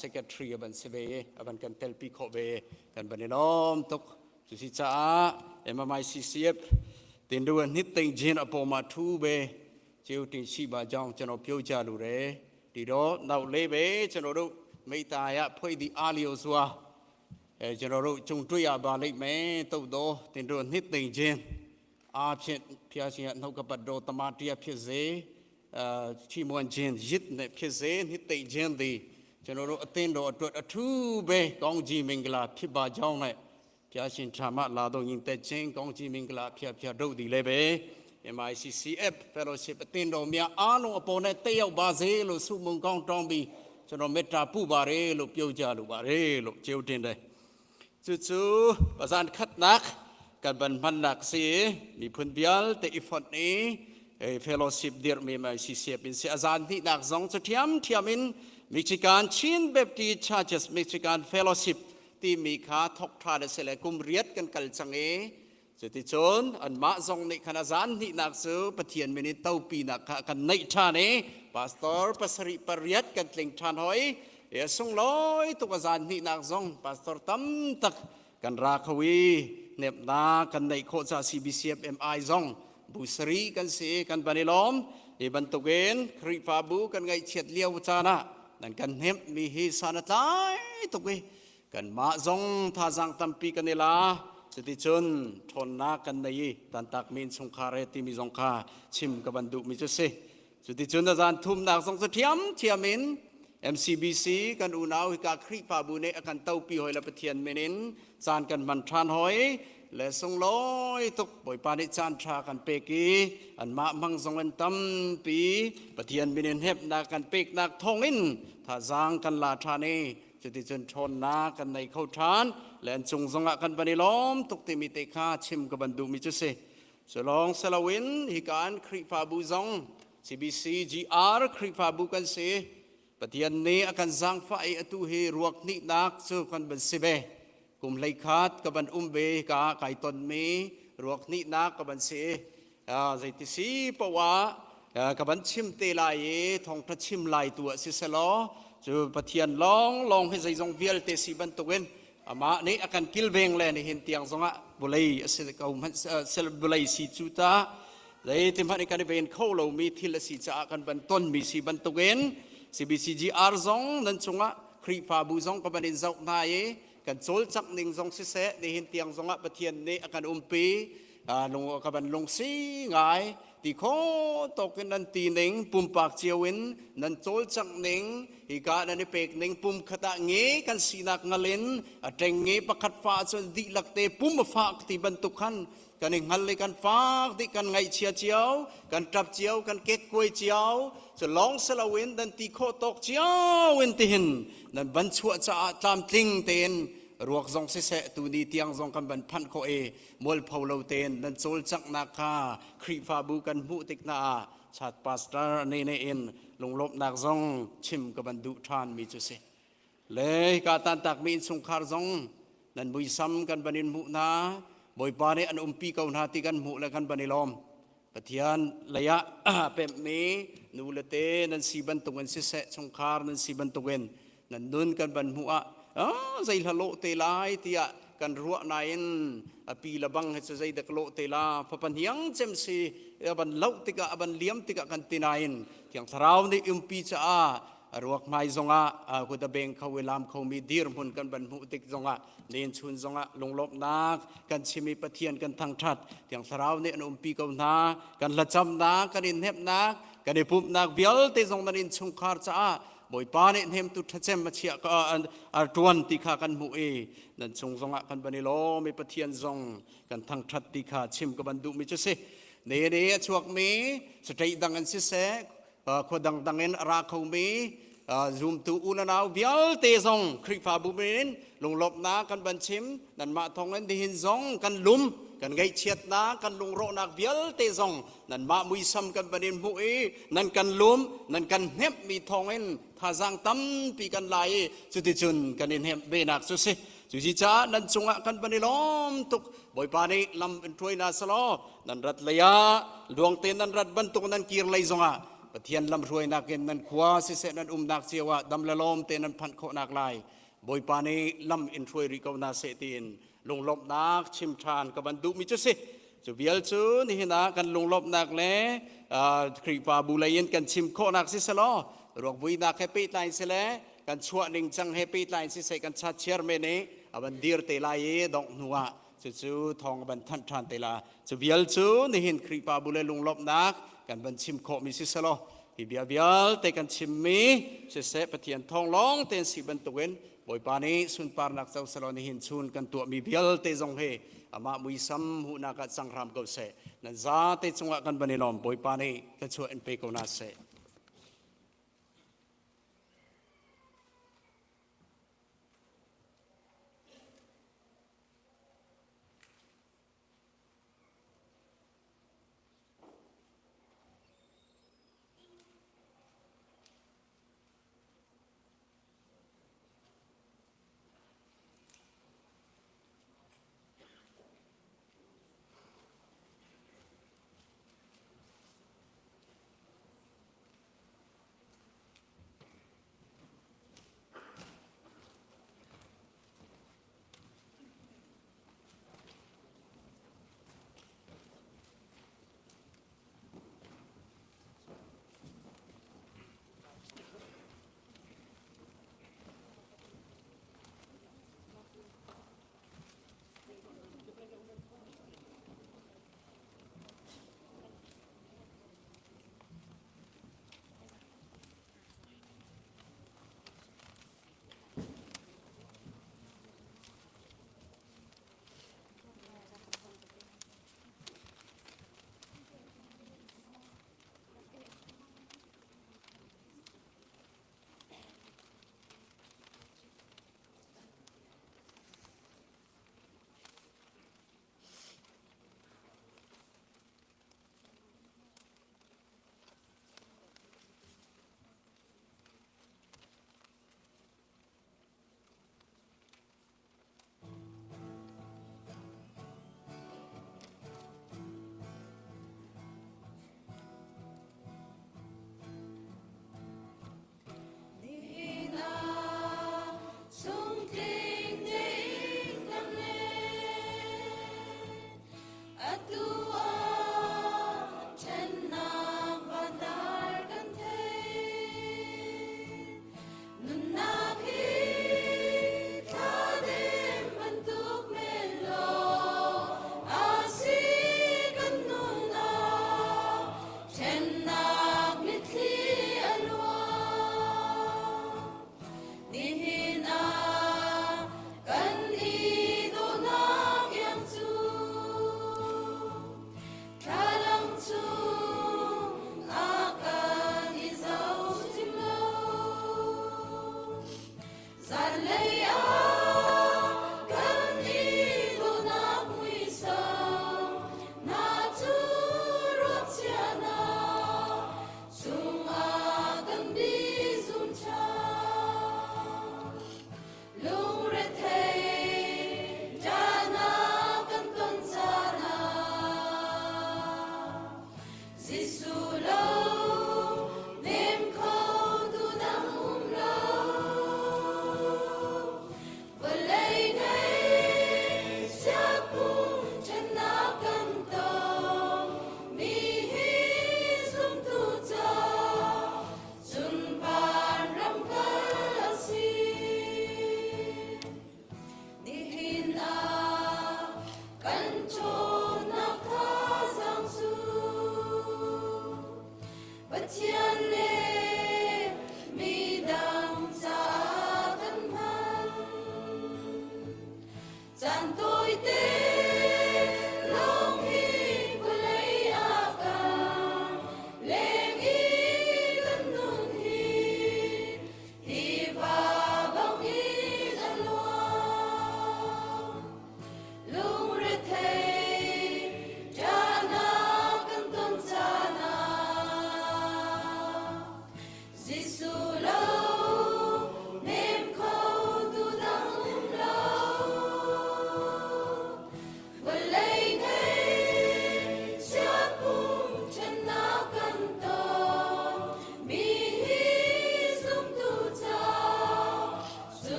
secretary ban sebe aban kan tel pi kho be kan bani lom tuk chu si cha MICCF tin du an hit ting jin apo ma thu be chiu ti si ba jong chano pyo cha lu re đi đó nào lê bé cho nó đâu mấy tài á phơi đi alio xua cho nó đâu chung truy à bà lấy mẹ tàu đó tiền rồi hết tình trên อาเพียเพียเชียนเขากับปัดโดตมาเตียเพียเซที่มวนเจนยิดเนี่ยเพียเซนิติเจนดีจนเราเต้นโดดอัทูเบกองจีมิงกลาพิบาจองเนี่ยเพียชินธรรมะลาดงยิงแต่เจงกองจีมิงกลาเพียเพียดูดีเลยเบ MICCF Fellowship เต้นโดมีอาโนอปอนเตียวบาเซลุสุมุงกองตองบีจนเราเมตตาผู้บาเรลุเปียวจาลุบาเรลุเจียวเต้นเลยจู่ๆประสานคัดนักการบรรพันนักเสียมีพื้นเบียลแต่อีฟอดนี้Fellowship เดียร์มี MICCF เป็นเสียอาจารย์ที่นักสองจะเทียมอินมิชิการชินแบบที่ชาติมิชิการ Fellowship ที่มีค่าทกทาเดเสเลกุมเรียดกันกัลจังสุดที่จนอันมาทรงในคณะอาจารย์ที่นักสืบปะเทียนมินิเต้าปีนักกันในชาเนพาสตอร์ปัสริปริยัดกันเล่งชานหอยทรงลอยตุกอาจารย์ที่นักทรงพาสตอร์ตั้มตักกันราควีเนบนากันในโคจา CBCF MI ทรงบุษรีกันเสียกันบันิลอมบันตุเกนคริฟาบูกันไงเฉียดเลี้ยวจานะนั่นกันเนบมีฮิสานตายตุกกันมาทรงท่าจังตั้มปีกันเนลาสุดที่จนทนนักกันในตันตักมินสงคาเรติมีสงคาชิมกับบันดุมิจุเสสุดที่จนอาจารย์ทุ่มนักทรงเทียมมิน MCBC กันอุณาวหิกาคริฟาบูเนอกันเต้าปีหอยละปะเทียนเมนินจานกันมันทานหอยและทรงลอยตุกบ่อยปานิจานชากันเปกีอันมามังทรงอันตั้มปีปะเทียนเมนินเฮบนักกันเปกนักทองอินถ้าจางกันลาทานีจุดที่จนชนนากันในเข้าทานและจงสงะกันบันิล้อมตุกติมิเตคาชิมกับบันดุมิจุเสฉลองสลาวินฮิการคริฟาบูซอง CBC GR คริฟาบูกันเสปะเทียนนี้อาการจังไฟอตุเฮรวกนินักสู้กันบันเสเบกุมไลคัดกับบันเบกาไก่ตนมีรวกนินักกับบันเสใจติสีปะวะกับบันชิมเตลายทองพระชิมลายตัวสิสลอจูปะเทียนลองให้ใจจงเวียลเตสีบันตุเวนอามานี้อาการกิลเวงเลยในเห็นเตียงสงะบุเลยเสกเอาเสลบุเลยสีจุตาเลยที่มันในการเป็นเข้าเรามีทิลสีจะอาการบันต้นมีสีบันตุเวน CBCGR ซองนั่นสงะคริฟาบูซองกับบันเดนเจ้านายกันโซลจักหนึ่งซองเสในเห็นเตียงสงะปะเทียนนี้อาการปีลงกับบันลงสีง่ายที่โคตกนันตีหนึ่งปุ่มปากเจียวินนันโจลจังหนึ่งอีกานันเป็กหนึ่งปุ่มขตะเงกันสีนักงลินเจงเงประคัดฟ้าจนดีหลักเตปุ่มฟ้าที่บรรทุกขันกันเองหันเลยกันฟ้าที่กันไงเชียเจียวกันจับเจียวกันเก็กกล้วยเจียวจะลองสลาวินนันตีโคตกเจียววินติหินนันบรรชัวจะตามติงเตนรวกซองเสะตูนีเตียงซองกันบันพันโคมวลเผาเลาเตนนันโซลจักนาคาครีฟาบูกันมุติกนาชาติปาสตาร์เนเอ็นลงลบนักซองชิมกับบันดุทานมีจุเสเลยกาตันตักมีสงคารซองนันบุยซ้ำกันบันินมุนาบ่อยปาเนอันปีเกานาติกันมุและกันบันิลอมปะเทียนระยะเป็มมีนูเลเตนันสีบันตุกันเสะสงคารนันสีบันตุกันนันนุนกันบันมุอะใจละโลเตลายที่กันรัวนายนปีละบังให้ใจเด็กโลเตลาพอปัญญ์เจมซีบันเล่าติกะบันเลี้ยมติกะกันตีนายนที่ยังทราวนี่ปีจ้ารวกไม่จงกุดเบงเขาเวลามเขามีดีรมุนกันบันมุติกจงเลียนชุนจงลงลบนักกันชิมีปะเทียนกันทางชัดที่ยังทราวนี่อันปีเกานากันละจำนักกันอินเฮบนักกันในปุ่มนักเบียลที่จงนั้นอินชงคาร์จ้าบ่อยปาเนเฮมตุทัเจมมาเชียก็อาร์ตวันติขากันมุนั่นทรงจงกันบันิโลมีปะเทียนจงกันทางชัดติขาชิมกับบันดุมิจุเสเนเรชวกมีสตรีดังกันสิเสขดังเงินราเขามีzoom tu unanau vial te zong krik fa bu min lung lop na kan ban chim nan ma thong an di hin zong kan lum kan gai chiat na kan lung ro nak vial te zong nan ma mui sam kan banin mu nan kan lum nan kan hep mi thong en tha jang tam pi kan lai chu ti chun kan in hep be nak su se chu ji cha nan chunga kan banilom tuk boy pa ni lam en troi na salo nan rat laya luang te nan rat ban tuk nan kir lai zongaเทียนลำรวยนักเงินนั้นขวาสิเสนันนักเสียวดำละลมเตนันพันโคนักลายบอยปานีลำอินทรวยริกาวนาเสตีนลงลบนักชิมทานกับบันดุมิจุสิจะเวียลจูนี่นะกันลงลบนักเล่ครีฟาบูไลเย็นกันชิมโคนักสิสลอรวกบุยนักแฮปปี้ไลน์สิเล่กันชัวนิ่งจังแฮปปี้ไลน์สิเสกันชาเชียร์เมเนอบันดีร์เตลายดอกนัวจะ จูทองบันทันทันเตลาจูเบียลจูนี่เห็นครีปาบุเลลุงลบนักกันบันชิมโคมิสิสโลฮิเบียเบียลเตกันชิมมีเสเสปะเทียนทองร้องเตนสีบันตุเวนบอยปานี้สุนปารนักเจ้าสโลนี่เห็นชุนกันตัวมีเบียลเตจงเฮอามามุยซัมหูนักสังรามเกาเสนั่นซาเตจงกันบันนิลอมบอยปานี้กันชัวเอ็นเปโกนาเส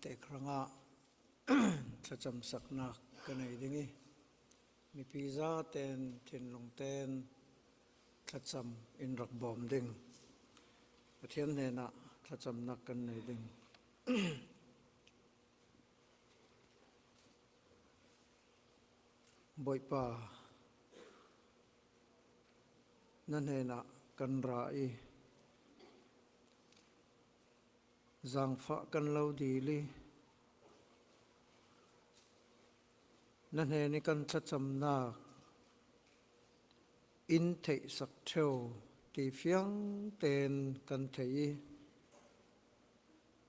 แต่ครั้งอ่ะ ถ้าจำสักนักกันไหนดิ้งมีพิซซ่าเต้นเทนลงเต้นถ้าจำอินรักบอมดิ้งประเทศเนี่ยนะถ้าจำนักกันไหนดิ้ง บ่อยป่านั่นเองนะกันรายจังฟ้ากันเราดีเลยนั่นเองนี่กันชัดจำนักอินเทสักเท่าที่เฟียงเต็นกันเทย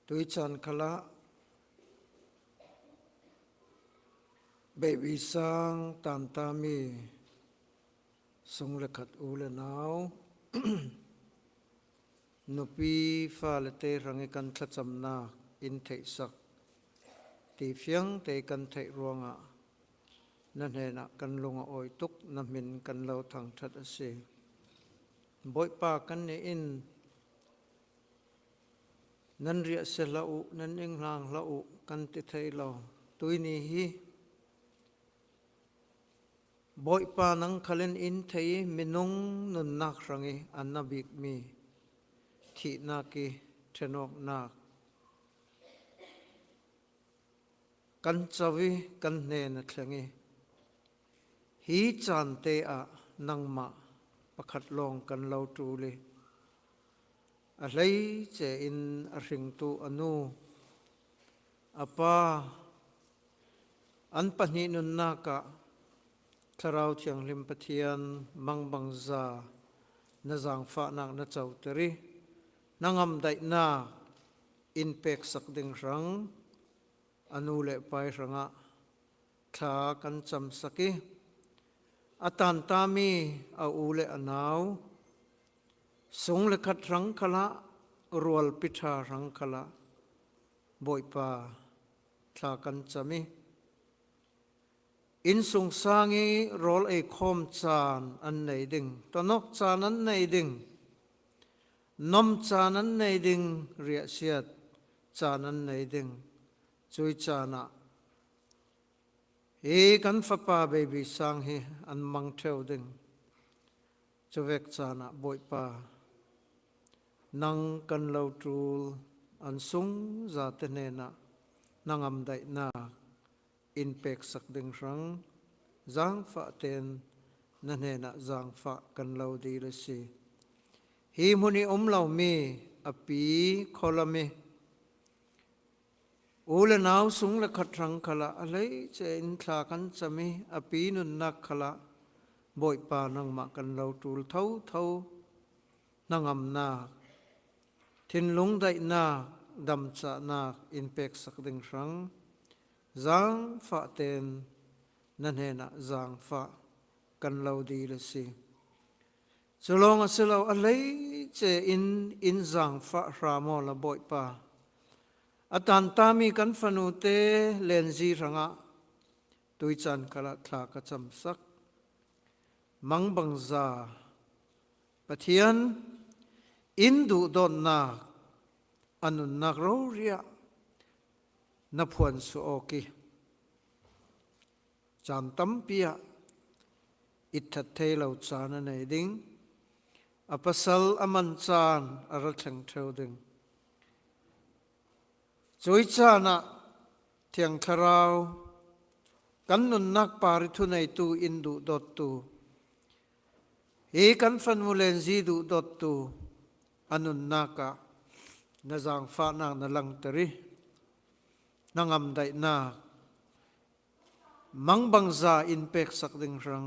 ตุยจันขละเบบีสังตันตามีสงเลขัดอูเลนาว นุปีฟ้าเลเตรังกันทัดจำนาอินเทสักตีเฟียงเตกันเทรวงะนั่นเองกันลงอ้อยตุกน้ำมินกันเราทางทัดเสบ่อยปากันในอินนั่นเรียเสลาอุนั่นเองลางลาอุกันติเทเราตุยนี้ฮีบ่อยปานังขลันอินเทยมินงนุนนักรังอันนาบิกมีที่นักีเทนอกนักกันจวิกันเนนทงฮีจันเตอะนังมาประคัดลองกันเราตูเลยอะไรเจอินอริงตูอนุอปาอันปนินุนนักะทาราวเทียงลิมปะเทียนมังบังซานาจังฟ้านักนาเจ้าตรีนางำได้นาอินเป็กสักดึงรังอนุเลไปรังะท้ากันจำสักีอาตันตามีอาอูเลอนาวสงเลขัดรังขละรวลปิชารังขละบ่อยปาท้ากันจำมีอินสุงสางีรอลเอคอมจานอันไหนดึงตอนกจานอันไหนดึงนมจานันในดิ่งเรียเสียดจานันในดิ่งจุยจานะเอกันฟ้าป่าเบบีสังเฮอันมังเทวดิ่งจะเวกจานะบ่อยป่านังกันเลาตูลอันสุงจาเตเนนะนังอำได้นาอินเป็กสักดิ่งรังจางฟ้าเตนนั่นเนนะจางฟ้ากันเลาดีเลยสิฮีมุนีเหล่ามีอปีคอลามีอูเลนาวสุงเลขัดรังขละอะไรเจอินทากันจะมีอปีนุนนักขละบ่อยปานังมากันเราตูลเท่าเท่านังอำนาทินลุงได้นาดำจะนาอินเป็กสักดึงรังจางฟ้าเตนนั่นเองนะจางฟ้ากันเราดีเลยสิจะลองอาศัยเราอะไรเจอินจังฟ้ารามอละบ่อยป่าอาตันตามีกันฟนุเตเลนจีรังะตุยจันกะละทากะจำสักมังบังซาปะเทียนอินดูดอนนาอนุนักเราเรียนับพวนสุโอกิจันตัมปียอิทธิเทลาวจานันเอดิงอภัสลอมันจานอรัชังเทวดึงจอยจานะเทียงคาราวกันนุนนักปาริทุนัยตูอินดูดอตตูเอกันฟันมูเลนซีดูดอตตูอนุนนักะนาจังฟ้านักนลังตรีนางอำได้นามังบังซาอินเป็กสักดึงรัง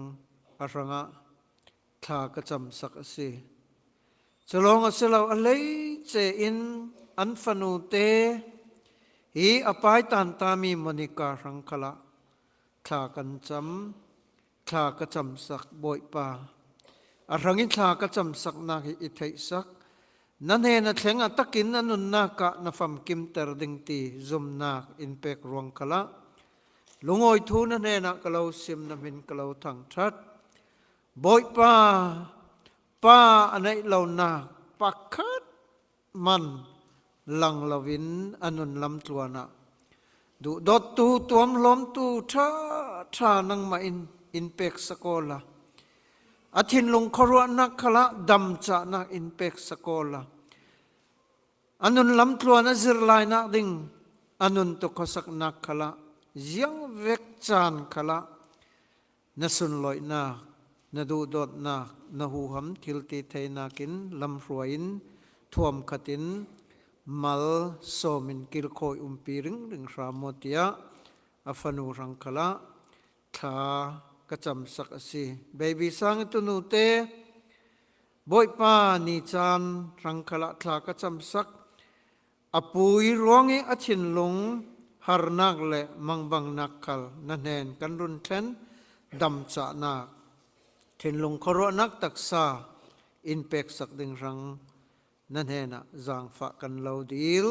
อรังะทากระจำสักสิจะลองอาศัยเราอะไรเจอินอันฟนูเตฮีอภัยตันตามีมณิการังขละทากันจำทากระจำสักบ่อยป่าอรังอินทากระจำสักนาฮิอิเทสักนั่นเองนะเทงอัตกินนันุนนากะนฟัมกิมเตอร์ดิงตีซุมนักอินเป็กรวงขละลุงโอยทูนั่นเองนะกล่าวซิมนามินกล่าวทางทัดบ่อยป้าอันไหนเราหนักปักคัดมันลังลวินอนุนลำตัวนะ ดูดอตูตัวมล้อมตูท่านังมาอินเป็กสกอลาอาทินลงครัวนักขละดำจะนักอินเป็กสกอลาอันนุนลำตัวนัจิรลายนักดิ่งอันนุนตุกสักนักขละยังเวกจานขละนสุนลอยนักนดูดอดนักนหูหำทิลตีเทนักินลำรวยนท่วมขัดินมัลโซมินกิลโคยปีริงริงรามติยาอฟนูรังขละท่ากระจำสักสิเบบีสังตุนุเตบอยปานิจานรังขละท่ากระจำสักอปุยร้วงอชินลงฮาร์นักและมังบังนักขลนั่นเองกันรุนเทนดำจานักเทนลงครวนักตักษาอินเป็กสักดึงรังนั่นเองจางฝากกันเลาดีล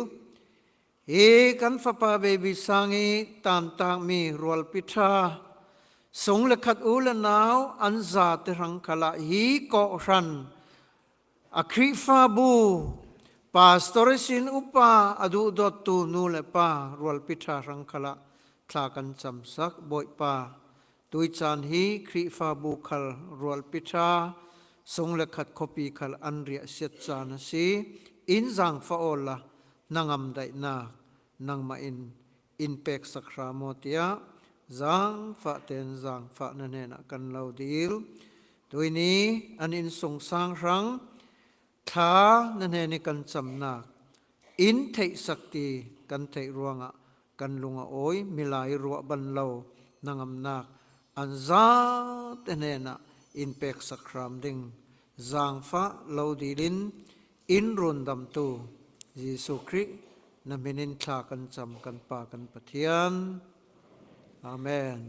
กันฝาปาเบบีสังตามตางมีรัวลพิธาสงเลขัดอุลนาวอันซาตรังขละฮีโกรันอคริฟาบูปาสตอริสินอุปาอดูดอตูนูเลปารัวลพิธารังขละทลากันจำสักบอยปาตุยจานฮีคริฟาบูขลรัวลพิธาสงเลขัดคปีขลอันเรียเสียจานสีอินจังฟาโอลานังอัมไดนานังมาอินเป็กสักรามอติยาจังฟาเตนจังฟานั่นเองกันเลาดีลตัวนี้อันอินสงสางรังท้านั่นเองกันจำนักอินเทสักตีกันเทรวงะกันลุงโอยมิลายรัวบันเลานังอำนักอันซาเตเนนะอินเป็กสักรามดิงจังฟาเลาดีลินอินรุนดำตูเยซูคริสต์นั่นเป็นทากันจำกันปากันปะเทียนอาเมน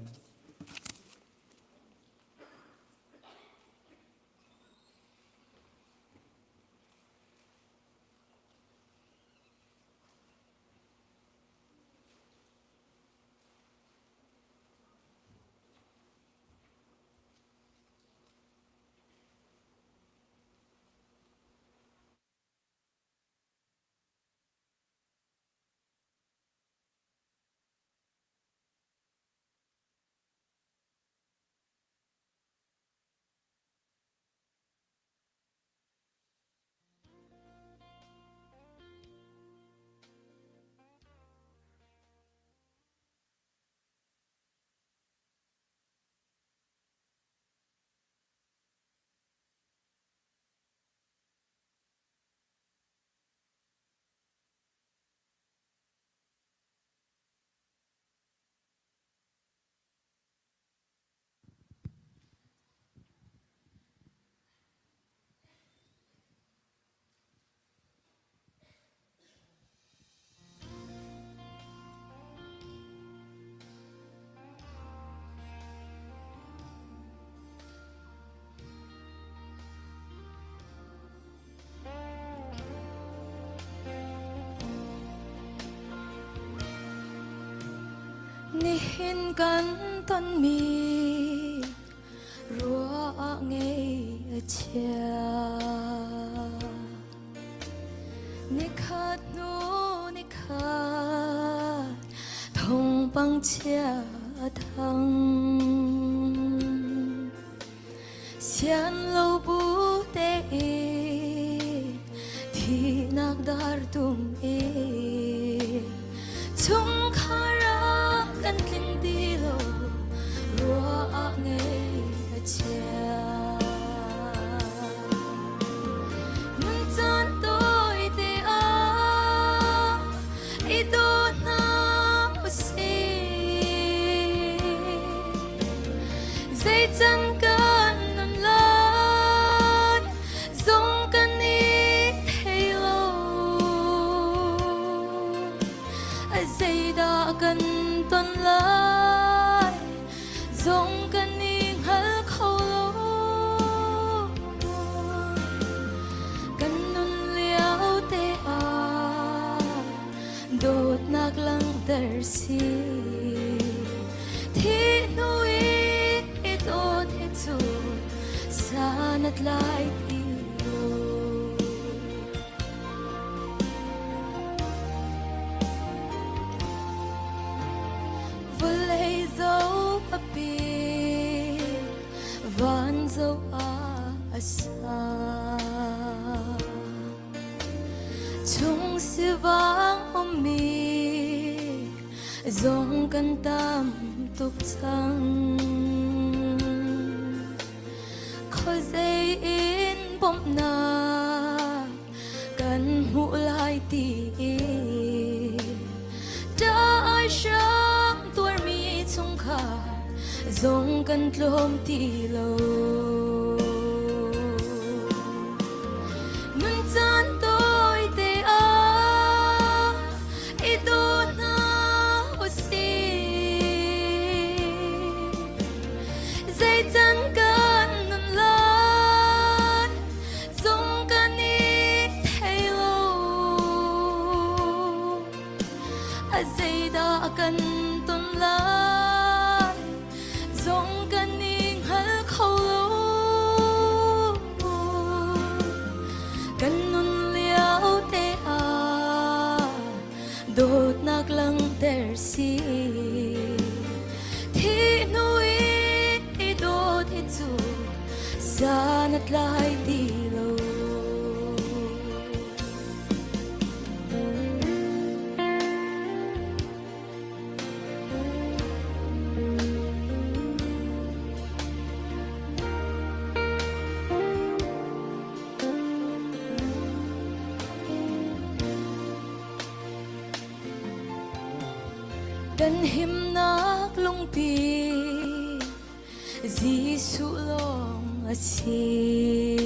นี่เห็นกันตอนมีรัวไงเชียนี่ขาดนูนี่ขาดทงปังเชียทังเสียนเราบูเตที่นักดาร์ตุมจุงคารากันลินดีโลรัวไงเชียมันจันโตอีเตอาอีโดนาอุสีใจจันกันนั่นลานจงกันนี้ให้โลใจดากันตอนลายจงกันนิ่งหัลเขาโลกันนุนเลี้ยวเตอาโดดนักลังเดอร์ซีที่นุยโดดให้จูสานัดลายที่ dấu asa chung si vang om mi dòng căn tam tục trăng khơi dây in bom na căn hụ lại tì đã ai sáng tuổi mi chung khả dòng căn lom tì lâu nun chan tôi te a ito na osi dây chân căn nun lan dòng căn ít hay lâu a dây đã căn tôn lan dòng căn in hal khâu lâu căn nun liao te a đốt nạc lăng ter si thi nuôi đốt thi chu sa nat lai đi lâu gần him nak lung pi Giêsu long asi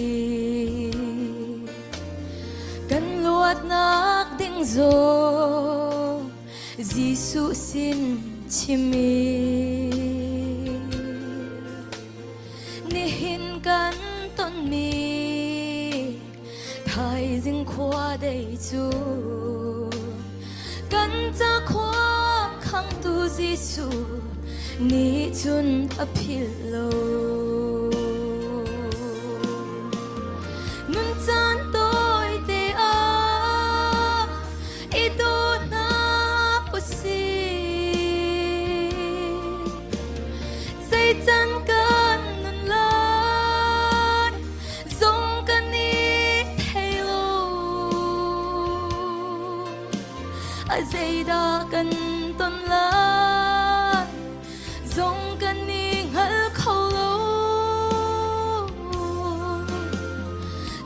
gần luat nak ding zo Giêsu sin chimi ni hin kan ton mi thai ding khwa dei chu kan cha khwa khang tu Giêsu ni chun apilo nun chan tôi te a ito na osi dây chân kan nun lan dòng kan ít hay lâu a dây da kan tôn lan dòng căn in hal khâu lâu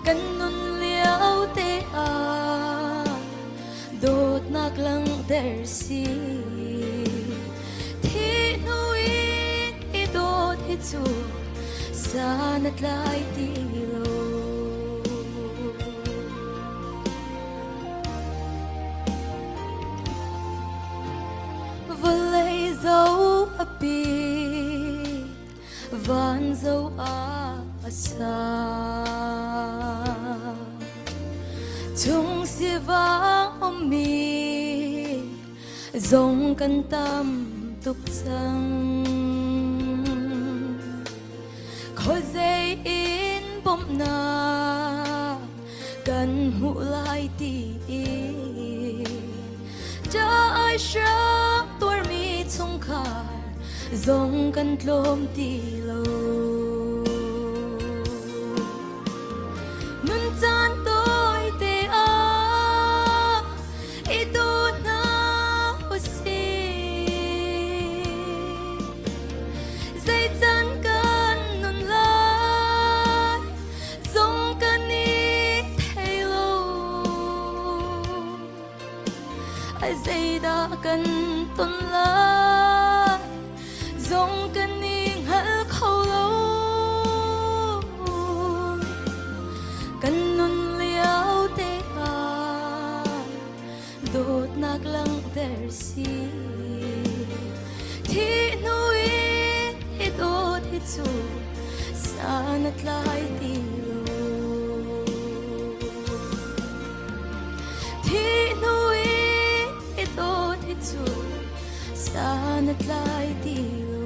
căn nun liao te a đốt nạc lăng ter si thi nuôi đốt thi chu sa nat lai ti lâu vơi dấu api van dấu asa chung si vang om mi dòng căn tam tục trăng khơi dây in bom na căn hụ lại tì đã ai sáng tuổi mi chung khả dòng căn lom tì lâu nun chan tôi te a ito na osi dây chân căn nun lan dòng căn ít hay lâu a dây đã căn tôn lan dòng căn in hal khâu lâu căn nun liao te a đốt nạc lăng ter si thi nuôi đốt thi chu sa nat lai ti lâu thi nuôi đốt thi chu sa nat lai ti lâu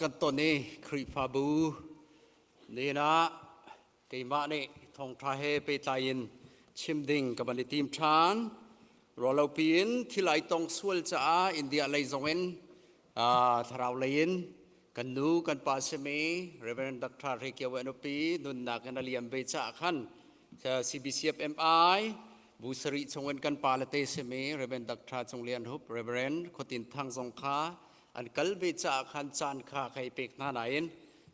กันตัวนี้คริฟาบูนี่นะเกี่ยมาเนี่ยทองทาเฮไปตายินชิมดิ่งกับบันทีมชานรอเราเปลี่ยนที่ไหลตองสวลจ้าอินเดียไหลจงเงินทาราวเลียนกันนูกันปาเสมีเรเวนดักทาเรเกียวเวนปีนุนนักนันเลียมเบจ่าขันCBCFMI บุษริจงเงินกันปาเลเตเสมีเรเวนดักทาจงเลียนฮุบเรเวนขตินทางจงค้าอันกัลเบจ่าขันจานค้าใครเป็กหน้าไหน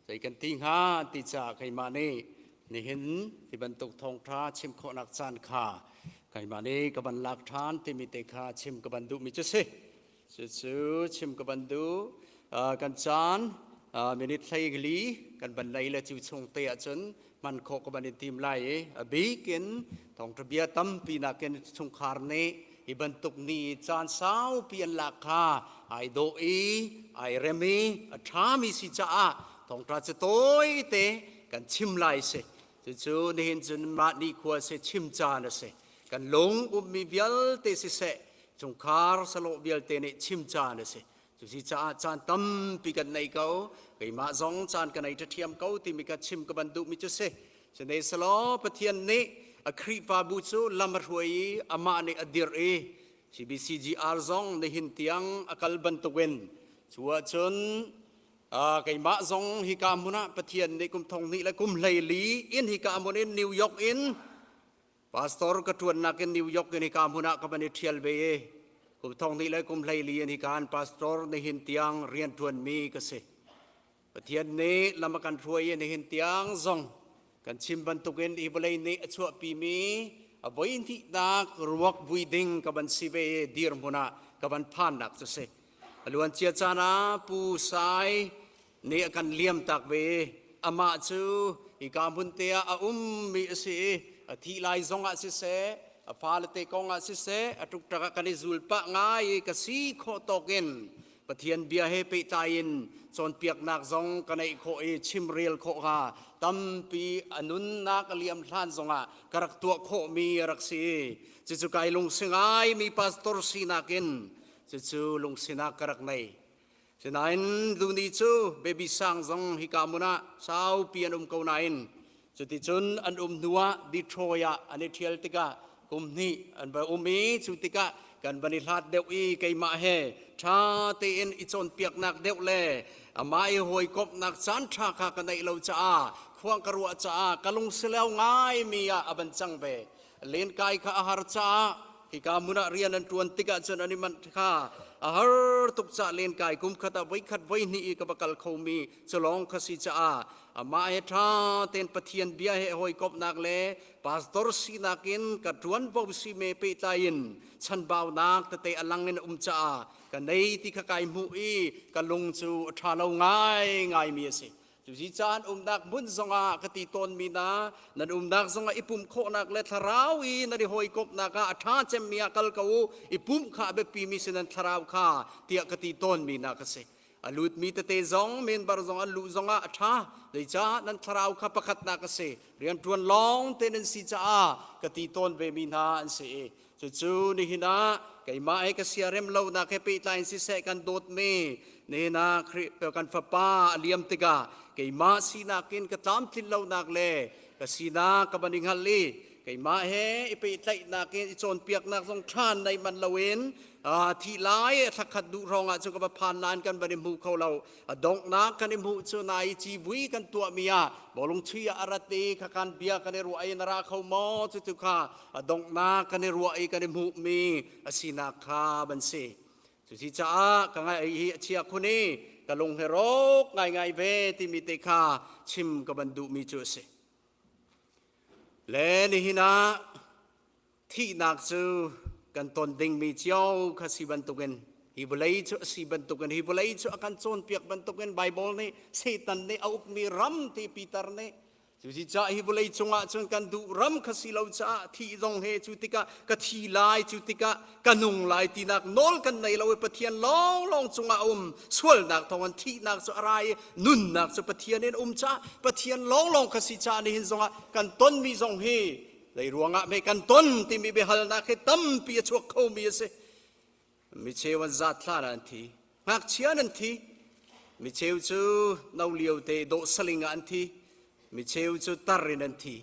ใจกันทิ้งหาติจ่าใครมานี่นี่เห็นที่บรรทุกทองท้าชิมโคนักจานค้าใครมานี่กับบันหลักฐานที่มีเตค้าชิมกับบันดุมิจุเสจู่ชิมกับบันดุกันจานมินิทไลกลีกันบันไลและจิวชงเตะจนมันโคกับบันทีมไล่บีกินทองทะเบียตั้มปีนักเกนชงคาร์เนอีบรรทุกนี้จานสาวเปลี่ยนราคาไอโดอีไอเรมีทามิสิจ้าทองตราจะโต้ยเตะกันชิมไล่เสจู่นี่เห็นจนมาดีขวาเสชิมจานเสกันลงมีเวลเตะเสชงคาร์สโลเวลเตะเนชิมจานเสจุสิจ้าจานตั้มปีกันในเขาไก่มาซองจานกันในเทียมเขาที่มีการชิมกับบันดุมิจุเสฉะนั้นสโลปะเทียนนี้อครีฟาบุจูลำรวยอามาในอดีร์CBCGR ซองในหินเตียงอคัลบันตุเวนชัวจนไก่มาซองฮิกามุนะปะเทียนในกุมทองนี้และกุมไลลีอินฮิกามุนอินนิวยอร์กอินพาสตอร์กระทวนนักอินนิวยอร์กอินฮิกามุนะกับบันเทียลเบยกุมทองนี้และกุมไลลีอินฮิการพาสตอร์ในหินเตียงเรียนทวนมีกษตรปะเทียนนี้ลำกันรวยในหินเตียงซองกันชิมบรรทุกเงินอีบเลยนี้ชัวปีมีอวัยที่นักรวกวุยดิงกับบันซีเวดีร์มุนะกับบันพานนักจะเสล้วนเชียจานาผู้สายเนี่ยกันเลี้ยมตักเวอามาจูอีกาบุนเตียมีสิที่ลายซองอาศิเสฟาลเตกองอาศิเสทุกตระกันอิซุลปะง่ายกสีโคตกินปะเทียนเบียเฮปิตายินจนเปียกนักซองกันไอโคเอชิมเรียลโคฮาตั้มปีอนุนนักเลียมท่านซองกรักตัวโคมีรักสีจู่ๆไกลงสิงายมีพาสตอร์สีนักินจู่ๆลงสินักกรักในฉะนั้นดูนี่จู่เบบี้สังซองฮิกามุนะสาวเปียนเกาไนน์จุดที่จุนอันนัวดิโทรยาอันนี้เทียลติกากุมนี้อันบะมีจุดติกากันบันิลาดเดวอีไกมาเฮชาเตอินอิจนเปียกนักเดวเล่อามาหอยกบนักจันทราคากันในเราจ้าควงกรัวจ้ากะลุงเสลวง่ายมีอาบันจังเบเล่นกายข้าอาหารจ้าที่กามุนาเรียนนันทวนติกาจนอันนี้มันข้าอาหารตุกจ้าเล่นกายกุมขัดไว้ขัดไว้นี่กับบักลเขามีฉลองขสิจ้าอามาเฮชาเต็นปะเทียนเบียเฮหอยกบนักเล่พาสตอร์สีนักินกัดทวนบอบซีเมเปตายินฉันบ่าวนักแต่เตอลังเงินจ้ากันในที่ขกายมุอีกันลงสู่ทาเราง่ายมีสิจุดที่จานนักบุญสงะกติตนมีนานันนักสงะอิปุ่มโคนักเลทราวอีนันหอยกบนักอาท่าเจมียกัลกูอิปุ่มข้าเบปีมีสินันทราวข้าเตียกติตนมีนากสิอลุดมีแต่เตซองเมนบาร์ซองอลุซองอาท่าเลยจ้านันทราวข้าประคัตนักสิเรียนทวนลองเตนันสิจ้ากติตนเวมีนาอันสิจู่ๆนี่นะไก่มาเอกเสียเร็มเล่านักเฮปิตายสิเสกันโดดเมนี่นะคริปกันฟ้าป้าเลียมติกาไก่มาสีนักกินกระตามทิลเล่านักเล่กสีนักกับบันิงฮัลลีไก่มาเฮไอไปไล่นักกินจนเปียกนักสงทานในมันละเวนที่ไล่ทักขัดดูรองอาจจะกับผ่านนานกันบันิมูเขาเราดงนักกันในมูจนายจีวีกันตัวเมียบอลงเชียอาราตีขกันเบียกันในรัวไอนาราเขามอจุดๆค่ะดงนักกันในรัวไอกันในมูมีสีนักข้าบันเสสุสิจ้ากังไอเชียคนนี้กะลงเฮโรกง่ายๆเวที่มีเตคาชิมกับบันดุมีจุเสและนี่นะที่นักซูกันตนดิ่งมีเจ้าข้าสิบันตุกันฮิบุไลจุสิบันตุกันฮิบุไลจุอากันโซนเปียกบันตุกันไบเบิลนี่เซตันนี่เอาอุกมีรัมที่ปีตาร์นี่จุดจ้าฮิบุไลจงอาจงกันดูรัมข้าสิเราจ้าที่ตรงเฮจุติกะกะทีลายจุติกะกันนุงลายที่นักนอลกันในเราปะเทียนลองจงอาสวลนักทวันที่นักสุอะไรนุนนักสุปะเทียนเนจ้าปะเทียนลองข้าสิจ้านี่หินจงอากันต้นมีจงเฮในรวงอะไม่กันต้นที่มีเบหัลนักให้ตั้มปีชวกเขามีสิมีเชวันจัดลานันทีหักเชียนันที mi cheu chu nau liu te do salinga an thi mi cheu chu tarin an thi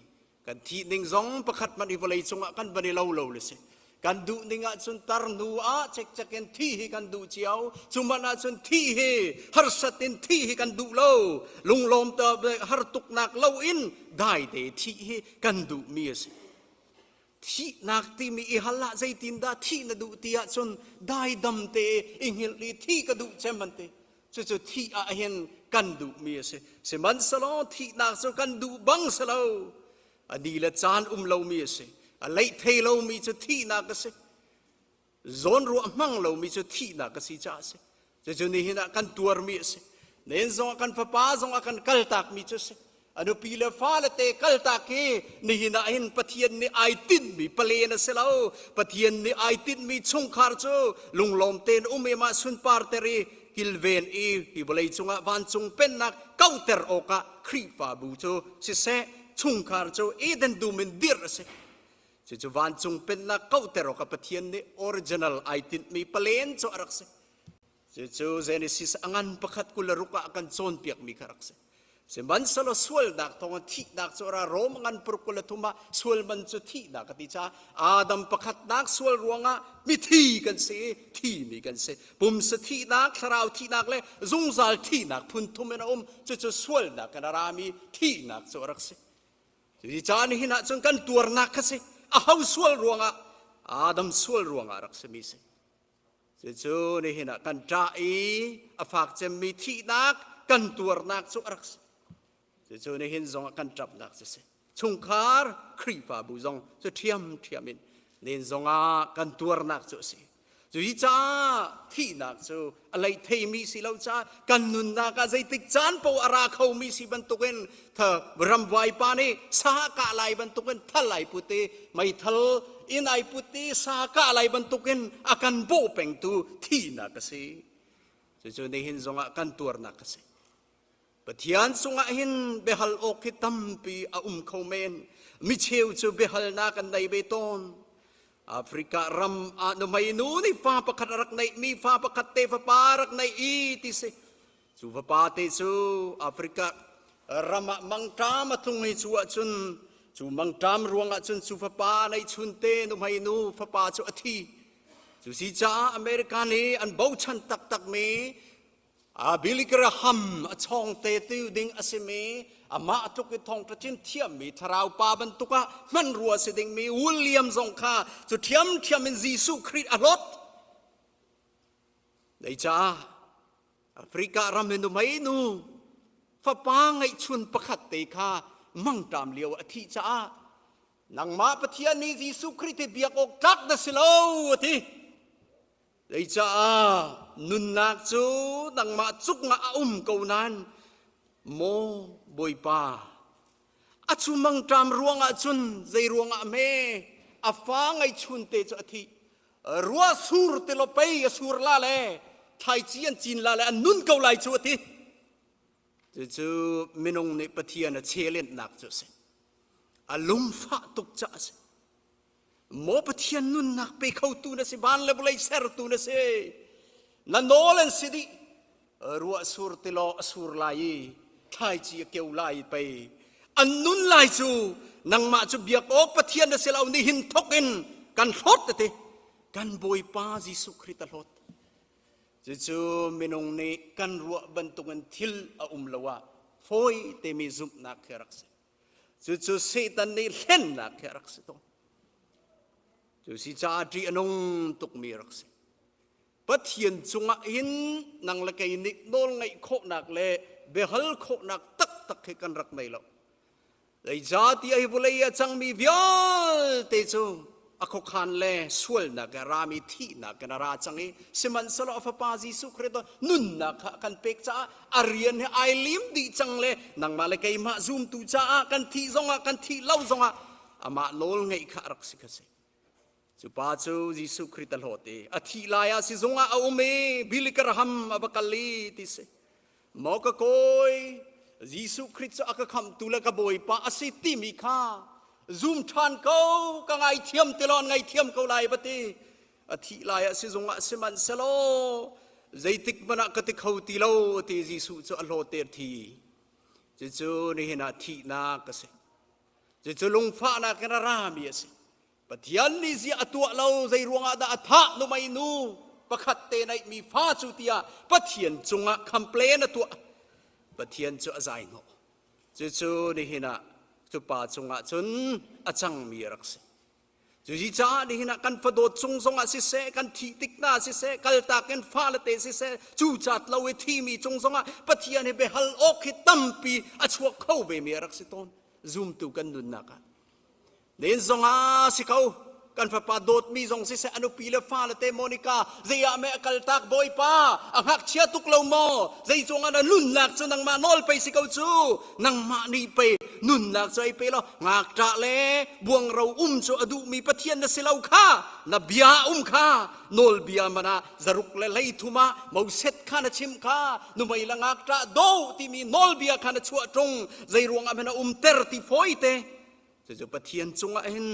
kan thi ning zong pakhat man ivolei chunga kan bani lo lo le se kan du ninga chun tar nu a chek cheken thi hi kan du chiao chumana chun thi hi har satin thi hi kan du lo lunglom ta har tuk nak lo in dai te thi hi kan du mi se thi nak ti mi i hala zai tin da thi na du tia chun dai dam te ingil li thi ka du cheman te chu chu thi a hen kan du mi se man salo thi nak so kan du bang salo ani la chan lo mi se a lei thei lo mi chu thi nak ka se zon ru mang lo mi chu thi nak ka si cha se chu chu ni hina kan tuar mi se nen zong kan fa pa zong kan kal tak mi chu se anu pila fa la te kal tak ke ni hina hin pathian ni ai tin mi pale na se lo pathian ni ai tin mi chung khar chu lunglom ten umema sun par teri kilven hi bolei chunga van chung pen nak counter oka khri fa bu chu si se chung khar chu eden du men dir se chu van chung pen nak counter oka pathian ni original ai tin mi palen chu arak se chu Genesis angan pakhat kularuka akan chon piak mi karak se man salo swal dak tong thi dak chora rom ngan purkula thuma swal man chu thi dak ti cha adam pakhat dak swal ruanga mi thi kan se thi mi kan se pum sa thi dak tharau thi dak le zungzal thi dak phun thumena chu swal dak kan rami thi nak chorak se ti cha ni hina chung kan tur nak ka se a hau swal ruanga adam swal ruanga rak se mi se chu ni hina kan ta i a fak chem mi thi dak kan tur nak chu rak se chu ni hin zong kan trap nak se chung khar khri fa bu zong chu thiamin nen zonga kan tur nak chu se chu hi cha thi nak chu alai thei mi si lo cha kan nun na ka zai tik chan po ara khau mi si ban tuken tha ram vai pa ni sa ka lai ban tuken thalai puti mai thal in ai puti sa ka lai ban tuken akan bo peng tu thi na ka se chu ni hin zonga kan tur nak ka se pathian sunga hin behal okitam pi a khomen mi cheu chu behal na kan dai beton Afrika ram no mai nu ni fa pakhat rak nai mi fa pakhat te fa parak nai i ti se chu fa pa te chu Afrika ram mang tam thung hi chu chun chu mang tam ruanga chun chu fa pa nai chun te no mai nu fa pa chu athi chu si cha America ni an bau chan tak tak me a bilikra ham a chong te tu ding asime ama atuk thong tachin thiam mi tharau pa ban tuka man ruwa se ding mi William zong kha chu thiam in Jesu Christ a lot dei cha Africa ram nu mai nu fa pa ngai chun pakhat te kha mang tam liao a thi cha nang ma pathian ni Jesu Christ te biak ok tak da silo ti dei cha nun nak chu nang ma chuk nga ko nan mo boi pa achu mang tam ruanga chun zai ruanga me afa ngai chun te chu athi ruwa sur te lo pei sur la le thai chian chin la le an nun ko lai chu athi chu minong ne pathian a chelen nak chu se alum fa tuk cha se mo pathian nun nak pe khau tu na se ban le bolai ser tu na se na nolen sidi ruwa sur te lo sur lai thai chi keu lai pe an nun lai chu nang ma chu biak ok pathian na selau ni hin thokin kan hlot te kan boi pa Jesu Christ lot chu minong ni kan ruwa bantungan thil a lawa foi te mi zum na kherak se chu setan ni len na kherak se to chu si cha tri anong tuk mi rak se pathian chunga hin nang la kai ni nol ngai kho nak le behal kho nak tak tak he kan rak mai lo dei jati ai bulai chang mi vyal te chu akho khan le sual na garami thi na kanara changi siman salo fa pa Jesu Christ nun na kan pek cha arian he ai lim di chang le nang ma le kai ma zoom tu cha kan thi zonga kan thi lau zonga ama nol ngai kha rak sikase chu pa chu Jesu Christ lote athi laya si zonga aume bilikarham abakali ti se moka koi Jesu Christ aka kham tula ka boi pa asiti mi kha zoom than ko ka ngai thiam telon ngai thiam ko lai bati athi laya si zonga siman selo zai tik mana ka ti khau ti lo ti jisu chu a lo ter thi chu ni hina thi na ka se chu lung fa na ka ra mi ase pathian ni zi atua lo zai ruanga da atha no mai nu pakhat te nai mi fa chu tia pathian chunga complain atua pathian chu azai ngo chu ni hina chu pa chunga chun achang mi rak se chu ji cha ni hina kan fado chung zonga si se kan thi tik na si se kal ta ken fa la te si se chu chat lo we thi mi chung zonga pathian he be hal ok hi tampi achua khau be mi rak se ton zoom tu kan nun na ka nen zonga si kau kan fa pa dot mi zong si se anu pila fa la te monica zia me kal tak boy pa ang hak chia tuk lo mo zai zonga na lun lak chu nang ma nol pe si kau chu nang ma ni pe nun lak chai pe lo ngak ta le buang ro chu adu mi pathian na silau kha na bia kha nol bia mana zaruk le lei thuma mau set kha na chim kha nu mai la ngak ta do ti mi nol bia kha na chua trong zai ruang amena ter ti foi te chu pathian chunga hen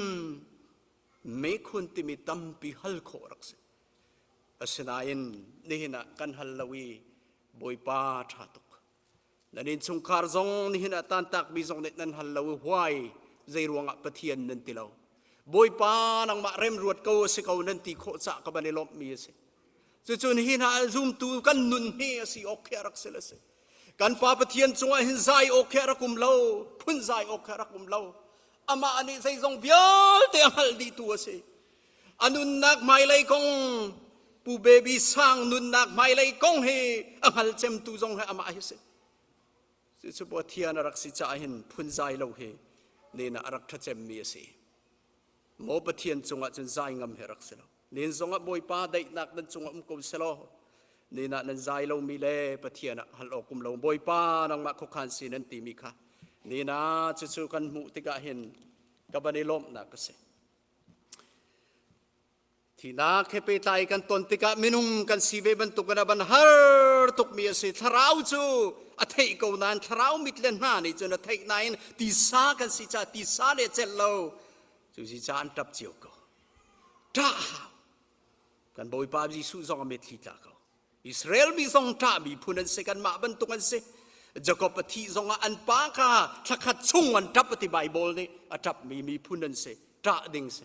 me khun ti mi tam pi hal kho rak se asinain nihina kan halawi boipa thatuk nanin chungkar zong nihina tan tak bi zong net nan halawi huai zai ruanga pathian nan tilaw boipa nang ma rem ruat ko se ko nan ti kho cha ka bani lop mi se chu nihina zoom tu kan nun he si ok rak se se kan pa pathian chunga hin zai ok rakum lo phun zai ok rakum lo ama ani sai zong vial te hal di tu ase anun nak mai lai kong pu baby sang nun nak mai lai kong he anghal chem tu zong he ama hi se chu bo thian rak si cha hin phun zai lo he ne na rak tha chem mi ase mo pathian chunga chun zai ngam he rak se lo nen zonga boy pa dai nak nan chunga ko se lo ne na nan zai lo mi le pathian hal okum lo boy pa nang ma kho khan sin an ti mi kha ni na chu kan mu tika hin ka bani lom na ka se thi na khe pe tai kan ton tika minung kan sive ban tu kan ban har tuk mi se tharau chu a thei ko nan tharau mit len na ni chu na thei nain ti sa kan si cha ti sa le chel lo chu si cha an tap chiu ko ta kan boi pa ji su zong me thi ta ko Israel mi zong ta bi phunan se kan ma ban tu kan se Jacob pati zonga an pa ka thakat chung an tap ti Bible ni atap mi phunan se ta ding se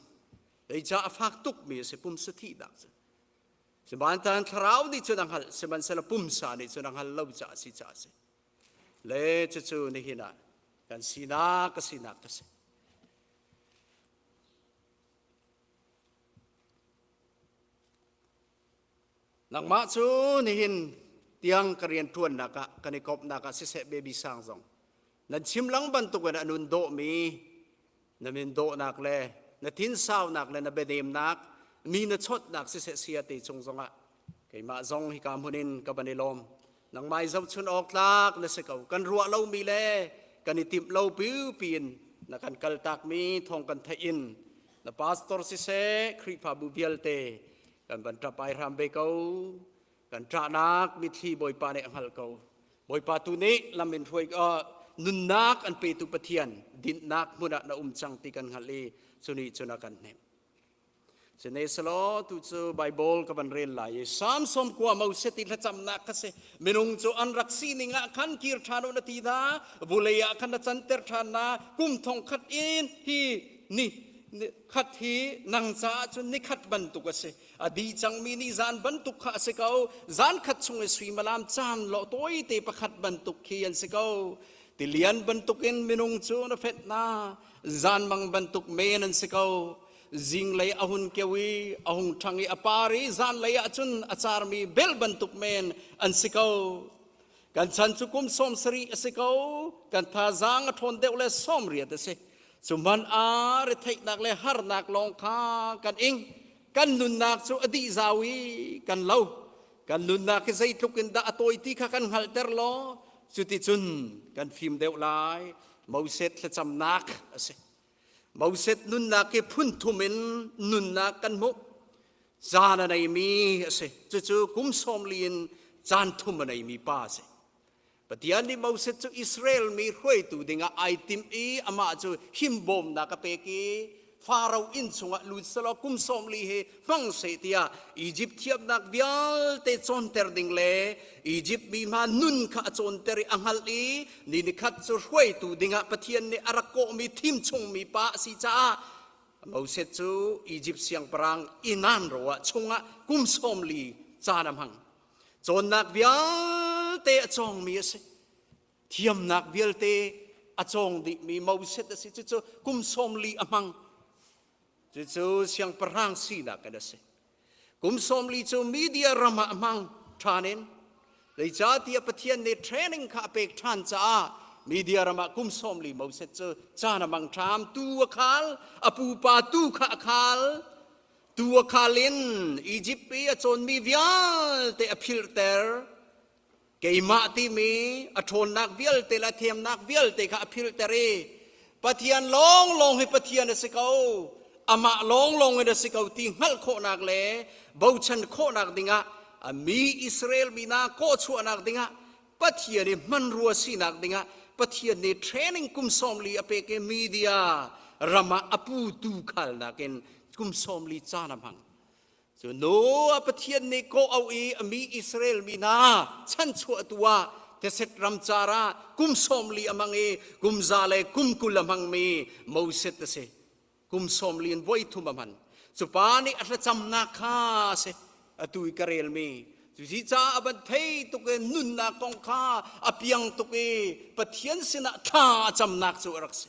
ei cha afak tuk mi se pum se thi dak se ban tan tharau ni chu dang hal se ban se la pum sa ni chu dang hal lo cha si cha se le chu ni hina kan sina ka se nang ma chu ni hin tiang karian tuan naka kanikop naka si se baby sang zong nan chim lang ban tu kan anun do mi na min do nak le na tin saw nak le na bedem nak mi na chot nak si se sia ti chung zonga kai ma zong hi kam hunin ka banilom nang mai zau chun ok lak na se kau kan ruwa lo mi le kan itip lo piu pin na kan kal tak mi thong kan tha in na pastor si se khri pha bu vialte kan ban tra pai ram be kau kan tra nak mi thi boy pa ne anghal ko boy pa tu ne lamin thuai nun nak an pe tu pathian din nak muna na chang ti kan hali chuni chuna kan nem sene salo tu chu Bible ka ban rel lai sam som kwa mau se ti la cham nak ka se minung chu an raksi ni nga khan kir thano na ti da buleya khan na chan ter thana kum thong khat in hi ni khat hi nang cha chun ni khat ban tu ka se adi chang mi ni zan ban tu kha se kau zan khat chung sui malam chan lo toi te pakhat ban tu khian se kau ti lian ban tu ken minung chu na fet na zan mang ban tu men an se kau zing lay ahun kewi ahung thangi apari zan lay achun achar mi bel ban tu men an se kau kan chan chu kum som sri se kau kan tha zang thon deu le som ria te se Suman re thai nak le har nak long kha kan ing kan nun nak chu adi zawi kan lo kan nun nak ke zai thukin da atoi ti kha kan hal ter lo chu ti chun kan phim deu lai mau set le cham nak ase mau set nun nak ke phun thumin nun nak kan mu zana nei mi ase chu kum som lin chan thum nei mi pa ase Patian ni Moses chu Israel mi hroi tu dinga ai tim i ama chu himbom na ka peki ฟาเราอินสงะลุนสลอกุมสอมลีเฮมังเสตียอียิปต์เทียบนักเบียลเตจอนเตอร์ดิงเลอียิปต์มีมานุนข้าจอนเตอร์อังฮัลอีนี่นิคัดจะช่วยตูดิงะปะเทียนเนอารักโกมีทิมชงมีปะสิจ้าโมเสสจูอียิปต์เสียงปรางอินันรัวชงะกุมสอมลีจานำหังจนนักเบียลเตจองมีเสเทียมนักเบียลเตอจงดิมีโมเสสสิจุกุมสอมลีอมังจุเสียงปรางสีนักกันเสกุมสอมลีจูมีเดียรำอมังทานินเลยจ้าที่ปะเทียนในเทรนนิ่งข้าเป็กทานจ้ามีเดียรำกุมสอมลีโมเสสจ้านมังทามตัวขาลอปูปาตูขาขาลตัวขาลินอียิปต์ปีจนมีวิญเตอพิลเตอร์เกยมาที่มีอทนนักวิลเตละเทียมนักวิลเตข้าพิลเตอร์ปะเทียนลงให้ปะเทียนสิเขาอามาลงให้สิเขาที่หัลโคนักเล่บ่าวฉันโคนักดิงะมีอิสราเอลมีนาโคชัวนักดิงะปะเทียนนี่มันรัวสีนักดิงะปะเทียนนี่เทรนนิ่งกุมสอมลีอเปกมีเดียรำอปูตูขัลนักเนกุมสอมลีจานมังส่วนโน้ปะเทียนนี่โกเอามีอิสราเอลมีนาฉันชัวตัวแต่เสร็จรำจาระกุมสอมลีอมังกุมซาเลกุมกุลมังมีโมเสสเสกุมสอมลีนไว้ทุมมันสุปานีอัตจำนาคาเสอตุยกระเรลมีจุจิจ้าอบันเทตุกนุนนากองคาอภิยังตุกปะเทียนสินะท่าจำนักสุรักเส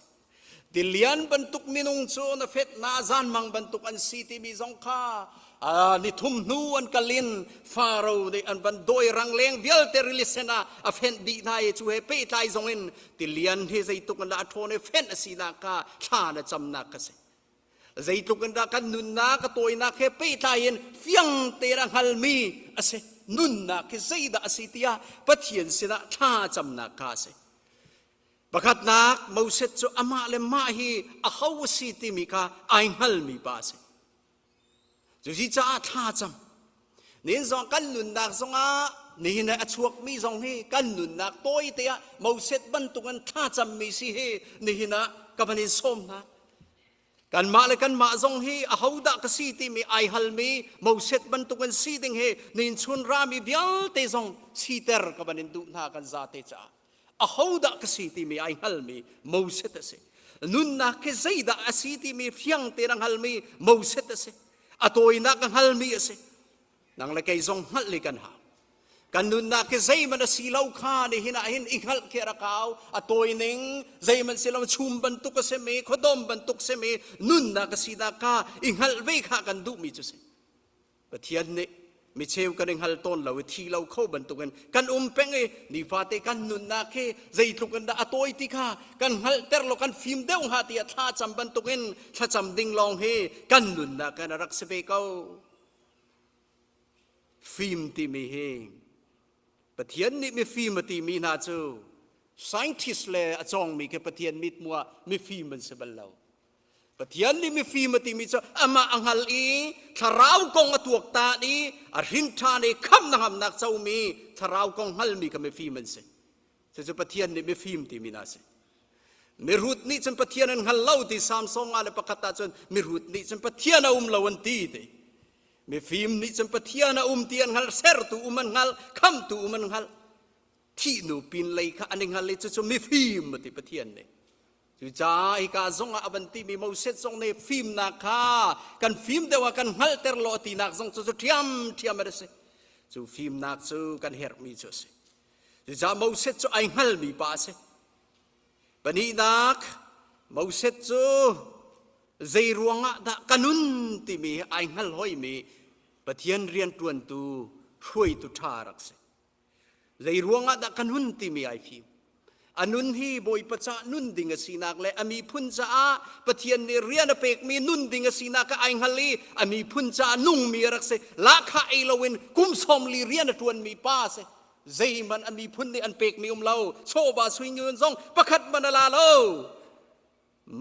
ดิเลียนบรรทุกมินุงโซนเฟตนาซานมังบรรทุกอันซีติมีสองคานิทุมนูอันกลินฟาโรเดอันบันโดยรังเลงเวลเตอริลิเซนาอเฟนดีไทยจูเฮเปไทยซงอินดิเลียนเฮใจตุกันดาโทเนเฟนสีนาคาท่านะจำนักเสใจตุกันดากันนุนนากตัวนักเฮเปไทยนเฟียงเตรังฮัลมีเสนุนนักเใจดาสิติยาปะเทียนสินะท่าจำนักคาเสบักนักโมเสสจูอามาเลมาฮีอาเขาสิติมิกาไอฮัลมีบาเสจุจิจ้าท่าจำนี่สองกันนุนนักสองนี่นะชวกมีสองนี่กันนุนนักตัวเตียโมเสสบรรทุกันท่าจำมีสิเฮนี่นะกับมันส้มนะกันมาเลยกันมาสองเฮอาเขาดักสิติมีไอฮัลมีโมเสสบรรทุกันสิติงเฮนี่ชุนรามีเบียลเตซองสิเตอร์กับมันดูนากันซาเตจ้าอาเขาดักสิติมีไอฮัลมีโมเสสเสนุนนักใจดักสิติมีเฟียงเตรังฮัลมีโมเสสเสอตัวนักฮัลมีเสนังเลยกันซองฮัลเลยกันหากันนุนนักใจมันสีเหลาข้าในหินาหินอิงฮัลเคระกาวอตัวนึงใจมันสีเหลาชุมบรรทุกเสมีขดมบรรทุกเสมีนุนนักสีนักข้าอิงฮัลเวข้ากันดูมีจุเสปะเทียนเนี่ยมิเชลกันอิงฮัลต้นเราที่เราเข้าบรรทุกกันเป็งนี่ฟาเตกันนุนนักใจทุกันดาอตัวติข้ากันฮัลเตอร์เรากันฟิล์มเดวหาตีท่าจำบรรทุกท่าจำดิ่งลองเฮกันนุนนักกันรักเสเปเขาฟิล์มที่มีเฮปะเทียนนี่มีฟิล์มที่มีนาจู scientist เลยอาจารย์มีแค่ปะเทียนมิดมัวมีฟิล์มมันเสบัลเราปะเทียนนี่มีฟิล์มที่มีจูอามาอังฮัลอีทาราวกงอตัวตาดีอารินทานีคำนักนักเจ้ามีทาราวกงฮัลมีก็มีฟิล์มมันเสจะปะเทียนนี่มีฟิล์มที่มีนาเสมีรูดนี่จนปะเทียนฮัลเล่าที่สามสองอะไรประกาศจนมีรูดนี่จนปะเทียนลาวันตีเตมีฟิล์มนี่จนปะเทียนเตียนฮัลเซอร์ตูมันฮัลคำตูมันฮัลที่หนูปีนเลยค่ะอันนี้ฮัลเลยจะมีฟิล์มที่ปะเทียนเนี่ยจุจ้าอีกาซงอาบันตีมีโมเสสซงในฟิล์มนักค่ะกันฟิล์มเดียวกันฮัลเตอร์โลตีนักซงจะเทียมอะไรสิจูฟิล์มนักจูกันเฮร์มีจูสิจุจ้าโมเสสจูไอฮัลมีป้าสิปนีนักโมเสสจูใจรวงอ่ะดะกันุนที่มีไอฮัลหอยมีปะเทียนเรียนตวนตูช่วยตุทารักสิใจรวงอ่ะดะกันุนที่มีไอฟิล์มอนุนฮีบอยปัจจานุนดิ่งสีนักและมีพุนจ้าปะเทียนเรียนเปกมีนุนดิ่งสีนักไอฮัลลีมีพุนจ้านุ่งมีรักสิลักไอลวินกุมสมลีเรียนตวนมีป้าสิใจมันมีพุนในอันเปกมีเล่าโชบาสวิงเงินซองประคัดมันลาเล่า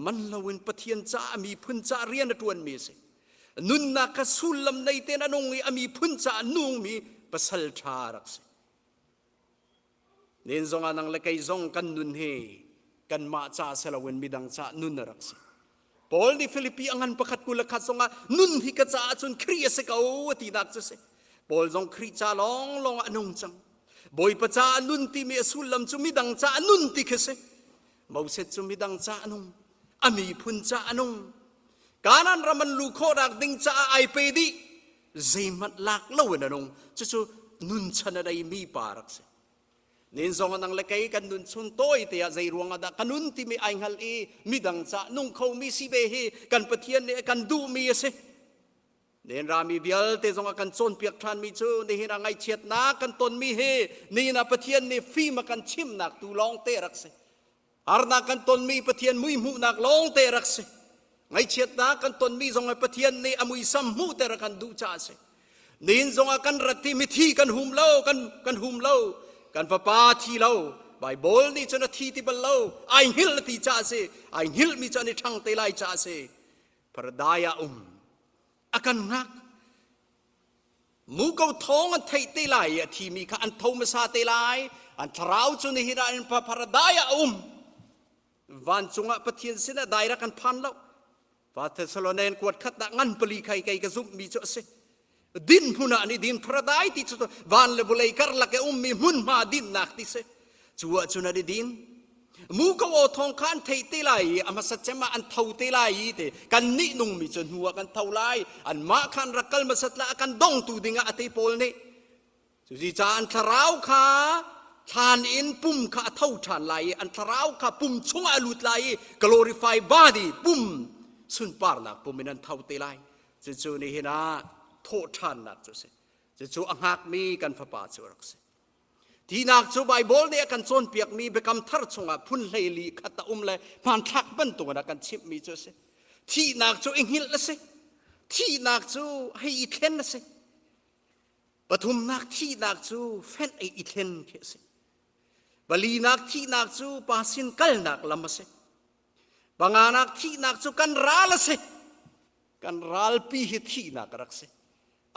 มันละเวนปะเทียนจ้ามีพุนจ้าเรียนตวนมีสินุนนักสุลลำในเตนนงมีพุนจ้านุ่งมีปัสลชารักสิเน้นซงอันนังเล็กไอซงกันนุนเฮกันมาจ้าเสลาเวนมีดังจ้านุนรักสิป ปอลนี่ฟิลิปปีอังันประคัดกุลขัดสงะนุนที่กระจาจนครีสเกาตีนักจะเสปอลจงครีจาลองอนงจังบอยประจานุนที่มีสุลลมจุมิดังจานุนที่เคสมาเสจุมิดังจานุงอามีพุนจานุงการนั้นรามันลูกโครักดิงจาไอเปดีเจมันลักเล่าวนงจู่นุนชนะได้มีปารักเสนินซองนังเล็กกันนุนชุนโต้ยเตียใจรวงอดากันนุนที่มีไอฮัลอีมีดังจานุงเขามีสิเบฮีกันปะเทียนเนี่ยกันดูมีเสเนินรามีเบียลเตซองกันโซนเปียกทานมีจูนี่ฮินังไอเชียดนากันตนมีเฮนี่นาปะเทียนนี่ฟีมากันชิมนักตูลองเตรักเสอาร์นากันตนมีปะเทียนมุยมูนักลองเตรักเสไอเชียดนากันตนมีซองไอปะเทียนนี่อมุยซัมมูเตรักันดูจ้าเสนินซองกันรัติมิธีกันหุมเล่ากันหุมเล่ากันฟ้าป่าทีเล่าใบบอลนี่จนทีที่บัลเล่าไอหิลที่จ้าเสไอหิลมีจนในทางเตลัยจ้าเสพระดายาอากันนักมูกเอาท้องอันไทยเตลัยที่มีข้าอันทมาซาเตลัยอันทราวจนในฮิราอินพระดายาวันจงะปะเทียนสินะได้รักันพันแล้วฟาเทสโลเนนกวดขัดดังันปลีไข่ไก่กระซุบมีเจาะเสดินหุนานี่ดินพระดายที่จุดวันเลบุเลยกระลักมีหุนมาดินนักที่เสจัวจุนาดินมูก็เอาทองคันไทยเตลัยอามาสัจจมาอันเท่าเตลัยเตกันนินุงมีจนหัวกันเท่าไรอันมาคันรักกัลมาสัตละกันดงตูดิ่งอติโพลนี่สุจิจาอันทราวขาทานอินปุ่มขาเท่าทานไหลอันทราวขาปุ่มชงอลุดไหล glorify body ปุ่มสุนปาร์นักปุ่มนั้นเท่าเตลัยจู่นี่เห็นนะโทษทานนักจุเสจู่อังหักมีกันฟ้าป่าจุรักเสที่นักจู่ไบเบิลเนี่ยกันโซนเปียกมีเบกำทัดชงอ่ะพุ่นเลลีขัดตะเลยผ่านทักบันตัวนักกันชิบมีจุเสที่นักจู่เองหิลละเสที่นักจู่ให้อีเทนละเสปฐุมนักที่นักจู่เฟ้นไออีเทนเคเสบาลีนักที่นักจู่ปาสินกัลนักลำเสบางานักที่นักจู่กันราละเสกันราลปีหิที่นักรักเส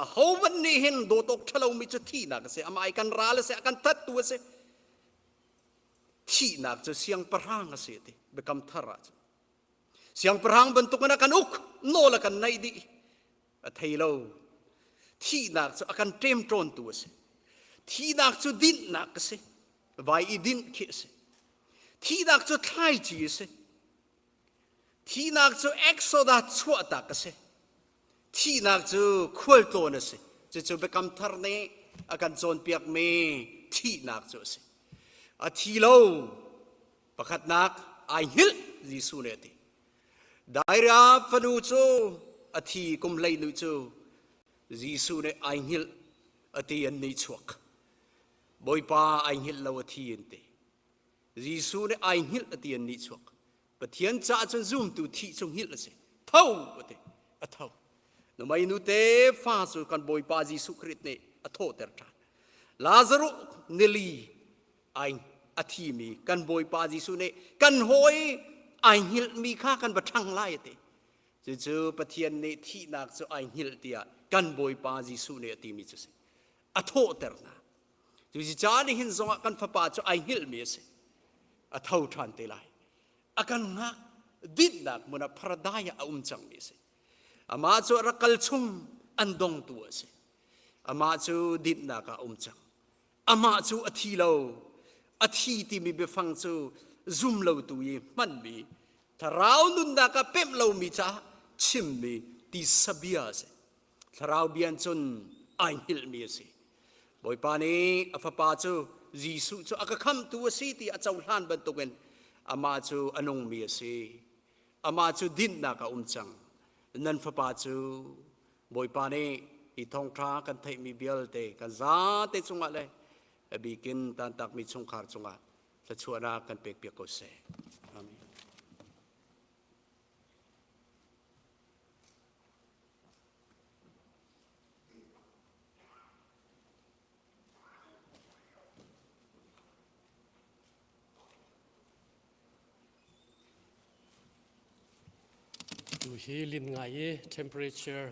อาหวันนี้เห็นโดตกทะเลมิจที่นักเสอามาไอกันราละเสกันทัดตัวเสที่นักจะเสียงปรางเสติเบกำทาราจเสียงปรางบรรทุกนักกันอุกโนละกันในดีไทยเราที่นักจะกันเต็มตรนตัวเสที่นักจะดินนักเสไว้ดินเขเสที่นักจะไทยจีเสที่นักจะเอ็กโซดัสชั่วตักเสที่นักจะควอลโตนเสจะเบกำทาร์เนอากันโซนเปียกเมที่นักจะเสอาทีโลประคัดนักไอฮิลจิสุเนติได้รับฟนูโจอาทีกุมไลนูโจจิสุเนไอฮิลอาทีอันนี้ชวกบอยป้าไอฮิลลาวทีอันเตจิสุเนไอฮิลอาทีอันนี้ชวกปะเทียนจ้าจนซุ่มตูที่จงฮิลละเสเท่าเตอเท่าโนไม่นูเตฟ้าสุกันบอยป้าจิสุคริตเนอโทเตอร์จานลาซารุเนลีไออาทีมีกันบอยปาจิสุเนกันหอยไอหิลมีค่ากันบัทังไล่เตจู่ปะเทียนเนที่นักจะไอหิลเตียกันบอยปาจิสุเนตีมีจุเสอโทเตอร์นาจู่จานี่หินซงกันฟ้าป่าจะไอหิลมีเสอเท่าทันเตลัยอากันนักดินนักมันพระดายาจังมีเสอามาจูรักกัลชุมอันดงตัวเสอามาจูดินนักจังอามาจูอธิโลอธิที่มีเบฟังจูซุมโลตุยมันมีถ้าเรานุนดากเป็มโลมีจ้าชิมมีที่สบียเสถ้าเราเบียนจนไอหิลมีเสบอยปานีอฟปาจูจีสุจูอากคำตัวสีที่อาจารย์หลานบรรทุกันอามาจูอนงมีเสอามาจูดินนักจังนันฟปาจูบอยปานีอีทองทรากันไทยมีเบียลเตกันซาเตจงอะไรbikin tantak mi chungkar chunga la chuana kan pek pek ko se amenดูฮีลินไง temperature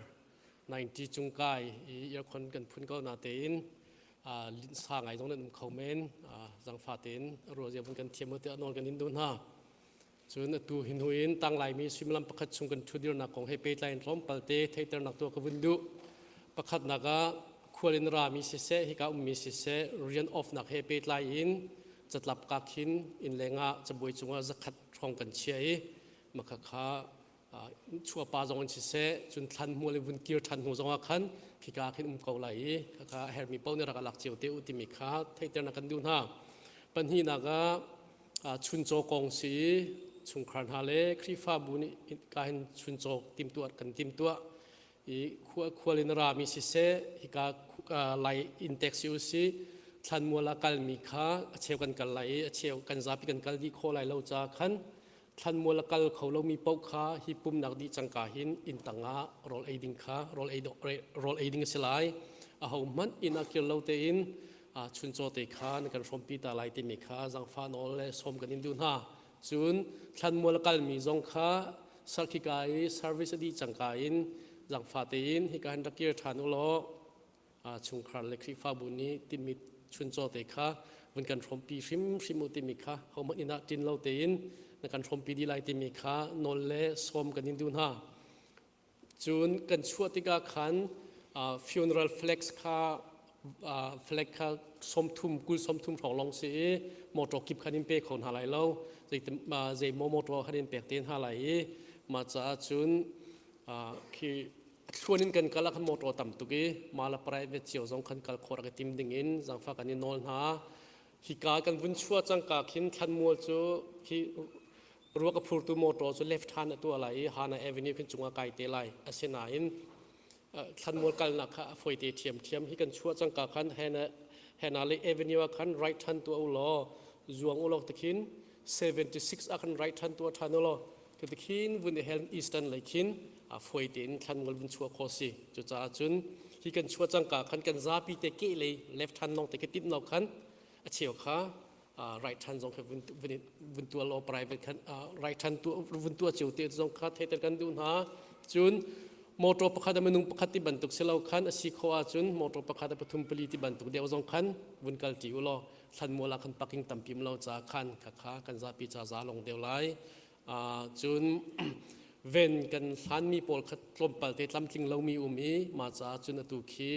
90 chungkai i kon kan phun ko na tein sa ngai jong nan comment jang fa tin ro je bun kan thiam te anon kan in dun ha ส่วนตัวหินหุยนตั้งหลายมีสิมลำประคัดชงกันชุดเดียวนักของให้ไปไลน์ร้อมปัลเตไทยเตอร์นักตัวกวินดุประคัดนักควรินรามีเสเสฮิกามีเสเสเรียนออฟนักให้ไปไลน์จัดหลับกักหินอินเลงะจะบวยจงว่าจะขัดทองกันเชียมาค่ะชัวปาจงเสเสจนทันมัวเลวุนเกียร์ทันหัวจงว่าขันฮิกาขึ้นเกาไหลค่ะเฮร์มีเป้าเนี่ยรักหลักเจียวเตอุติมิค่ะไทยเตอร์นักกันดูนะปัญหานักชุนโจกงสีชุงครันฮาเลครีฟ้าบุญการชุนโจติมตัวกันติมตัวอีควลินรามีสิเสฮิกาไลอินเท็กซิวซีทันมัวลากัลมีค่าเชี่ยวกันกันไลเชี่ยวกันจับกันกันดีโคไลเราจะขันทันมัวลากัลเขาเรามีเป้าค่าฮิปุ่มนักดีจังกาหินอินตังะโรลเอดิงค่าโรลเอดิงสลายอาหมันอินอาคิลเราเตอินชุนโจเตค่าในการชมปีตาไลติมีค่าจังฟ้าโนเลสมกันอินดูน่าส่วนทันมัวลากัลมีจงค่าสักขิกายเซอร์วิสดีจังกาอินจังฟ้าเตอินฮิการตะเกียร์ทันอุโลชุงครันเล็กครีฟ้าบุญนี้ติมิชุนโจเตค่าวันการชมปีชิมุติมีค่าเขามันอินาจินเราเตอินในการชมปีดีไลติมีค่าโนเลสมกันอินดูน่าส่วนกันชั่วติกาขันfuneral flex ค่าเฟล็กค่ะสมทุมกุลสมทุมของลองสีมอตรกิบขันินเปคนหาไหลเล่าใจมอตรขันินเปเตียนหาไหลมาจากจุนคือชวนินกันกัลขันมอตรต่ำตุกีมาละปลายเวทียวจงขันกัลโครักติมดิ่งอินจังฟ้ากันนินนอนหาฮิกากันวุ่นชั่วจังกาขินขันมัวจูคือรัวกับพูดตัวมอตรจู left hand ตัวอะไรฮานาเอเวนิวขึ้นจุงอาไกเตลัยอาเซนาอินขันมัวกันนักค่ะฝอยเทียมที่กันชั่วจังกาขันเฮนาเลเอเวนิวขัน right hand ตัวอุโลจวงอุโลตะคิน76ขัน right hand ตัวทันอุโลคือตะคินวันเดเฮลอีสตันเลยคินฝอยเทียนขันมัววันชั่วโคสิจุดจ้าจุนที่กันชั่วจังกาขันกันซาปีเตเกเลย left hand น้องเตกติดนอกขันเชียวค่ะright hand จงคือวันตัวโล private ขันright hand ตัววันตัวเชียวเตจงค่ะเทตกันดูนะจุนมอตรประคัดมันนุ่งประคัดที่บรรทุกเสลาขันสิขวาจุนมอตรประคัดปฐุมปลีที่บรรทุกเดียวจงขันวุนกัลติวโลขันมัวละขันปักกิ่งตั้มพิมเราจะขันขากันจะปีจะจะลงเดียวไลจุนเวนกันขันมีปอลขัดลมปัลเตลำทิ้งเรามีมีมาจากจุนตุกี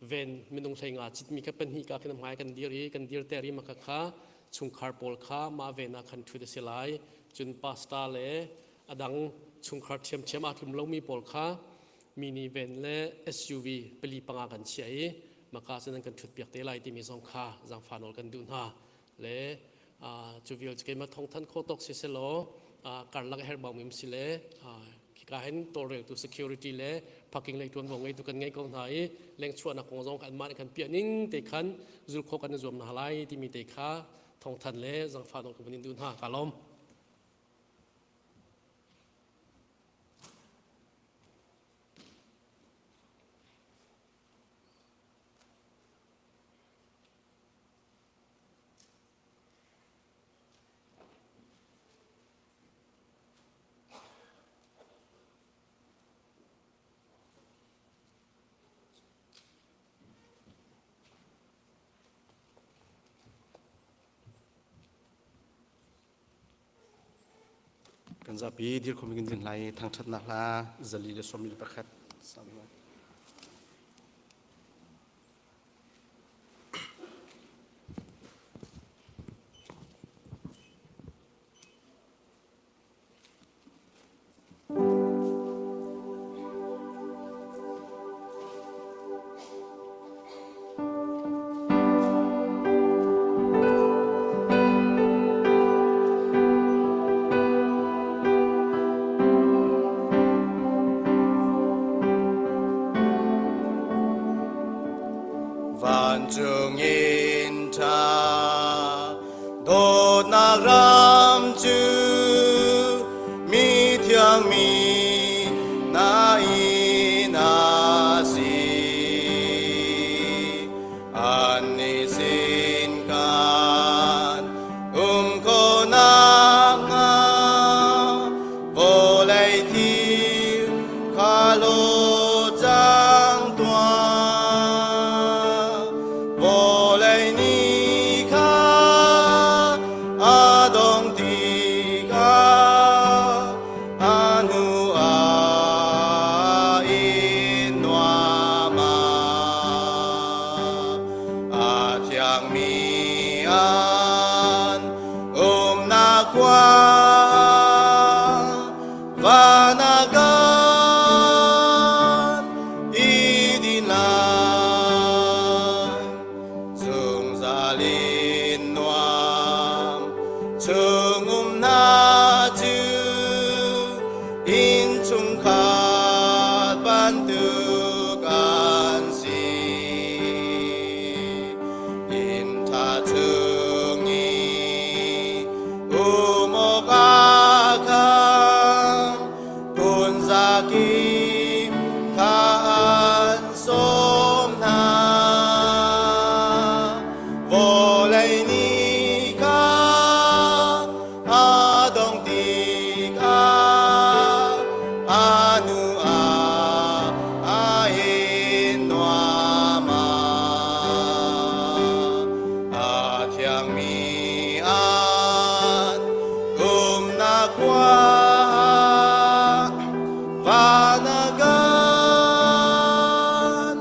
เวนมันนุ่งใส่งาจิตมีแค่เป็นหิกาขึ้นมากันเดียร์เตอรีมาขาชุงคาร์ปอลขามาเวนัขันทุดเสลายจุนปาสตาเลอดังชุงคาร์เทียมอาทุมเรามีปอลขามินิเวนและ SUV ไปรีปังกันเชียมาการนั้นกันชุดเปียกเตลัยที่มีสองขาจังฟานอลกันดูน่าและจูวิลจะเกิดมาท่องท่านโคตกเสโลการลักเฮร์บางมิมสิเลคิดการเห็นตัวเรื่องตัว security และ parking เลยตัววงไงตัวกันไงกองไหนแรงชวนนักของจงกันมาในกันเปียนิ่งเตะขันจุลโคกันในส่วนนาไลที่มีเตะขาท่องท่านและจังฟานอลกันดูน่ากาลมกันจะปีดีคมกินดินไหลทางชัดนักละจะลีเดสมิลประคัดสามวัน 중인자 도나람주 미향미 나이나시 안니신간 umkonanga voleiti kalojang tua volei ni ka adong ti thiang mi an na qua và na gan y đi lan dương gia linh noam trường na chư in chung khát ban tư can si in tha trường y umok akan kun zaki kaan som na volay ni ka adong ti ka anu ain noa ma thiang mi an na qua và na gan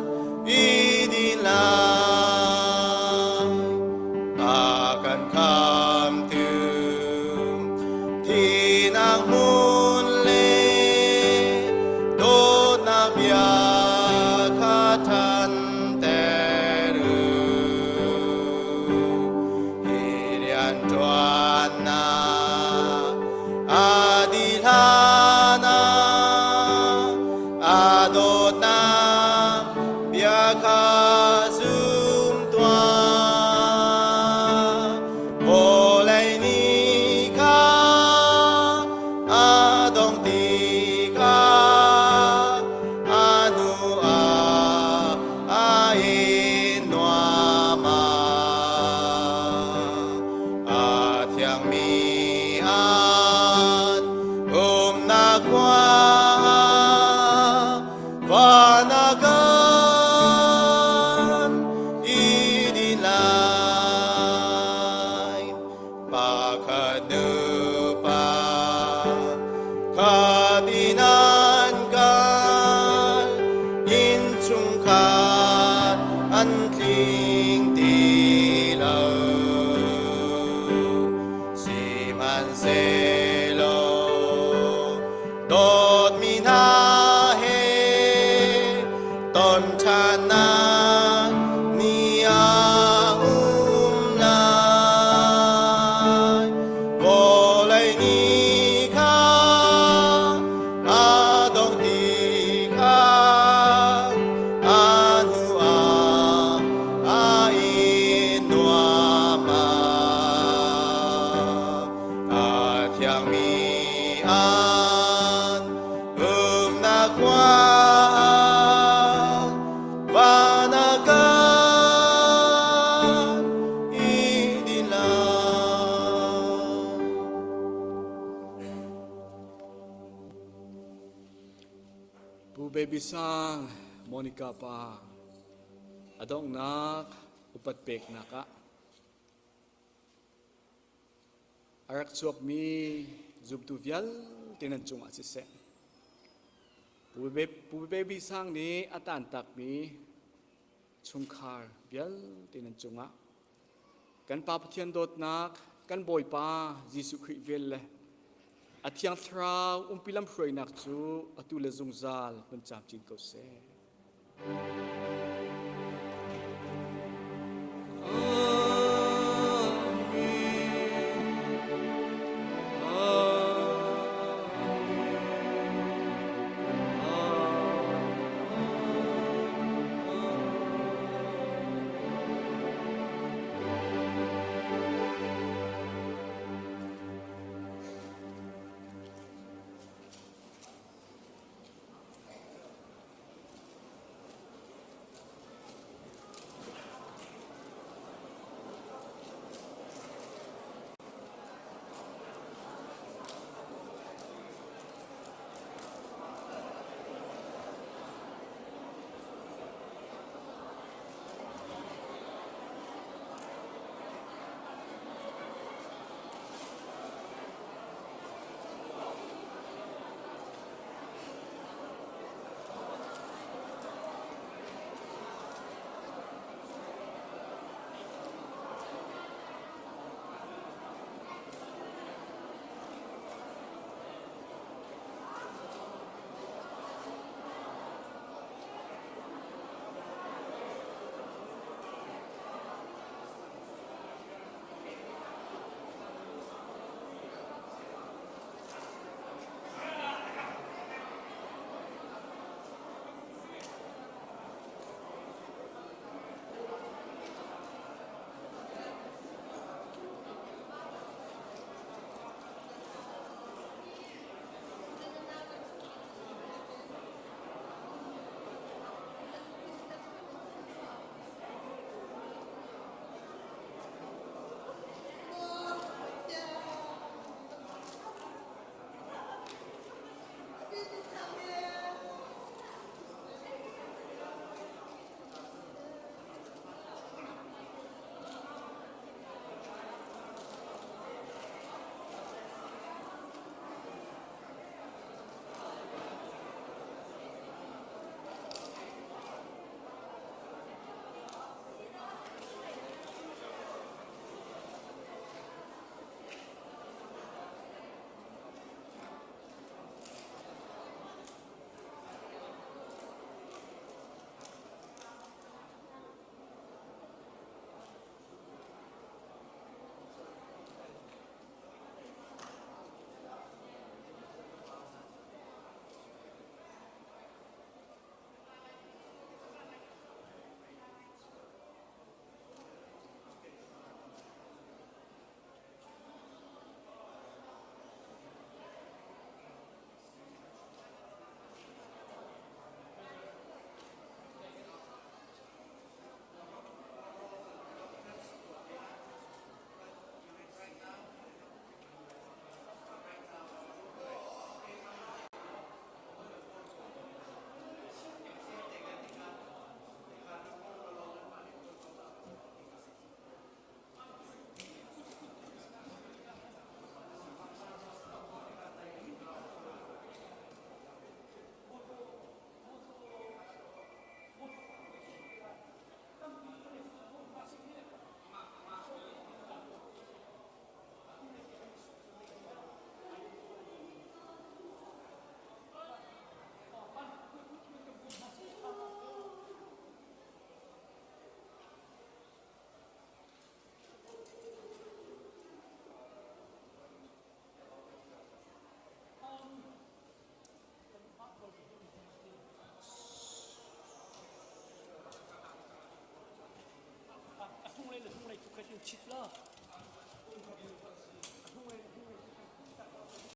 y đi lại akan kham thương thì nàng hôn lê đốt na bia kha thân tê rư hirian chuan na adilana adot na bia kha zum tua volay ni ka adong ti ka anu ain noa ma thiang mi an na qua và na gan y đi lại pa kha nu pa kha dinan gan in chung khat an thling ti lo si man se lo đột mi na he ton chan na ni na volay ni ka adong ti ka anu ain noa ma thiang mi an na qua và na gan y đi lại Pu baby sang Monica pa adong nak upat pek naka arak suak mi zub tu vial tinan chung asise pu baby sang ni atan tak mi chung khar vial tinan chunga kan pa pathian dot nak kan boy pa Jesu Christ vel le athiang thrau pilam hroi nak chu atu le zungzal pan cham chin ko se question chitla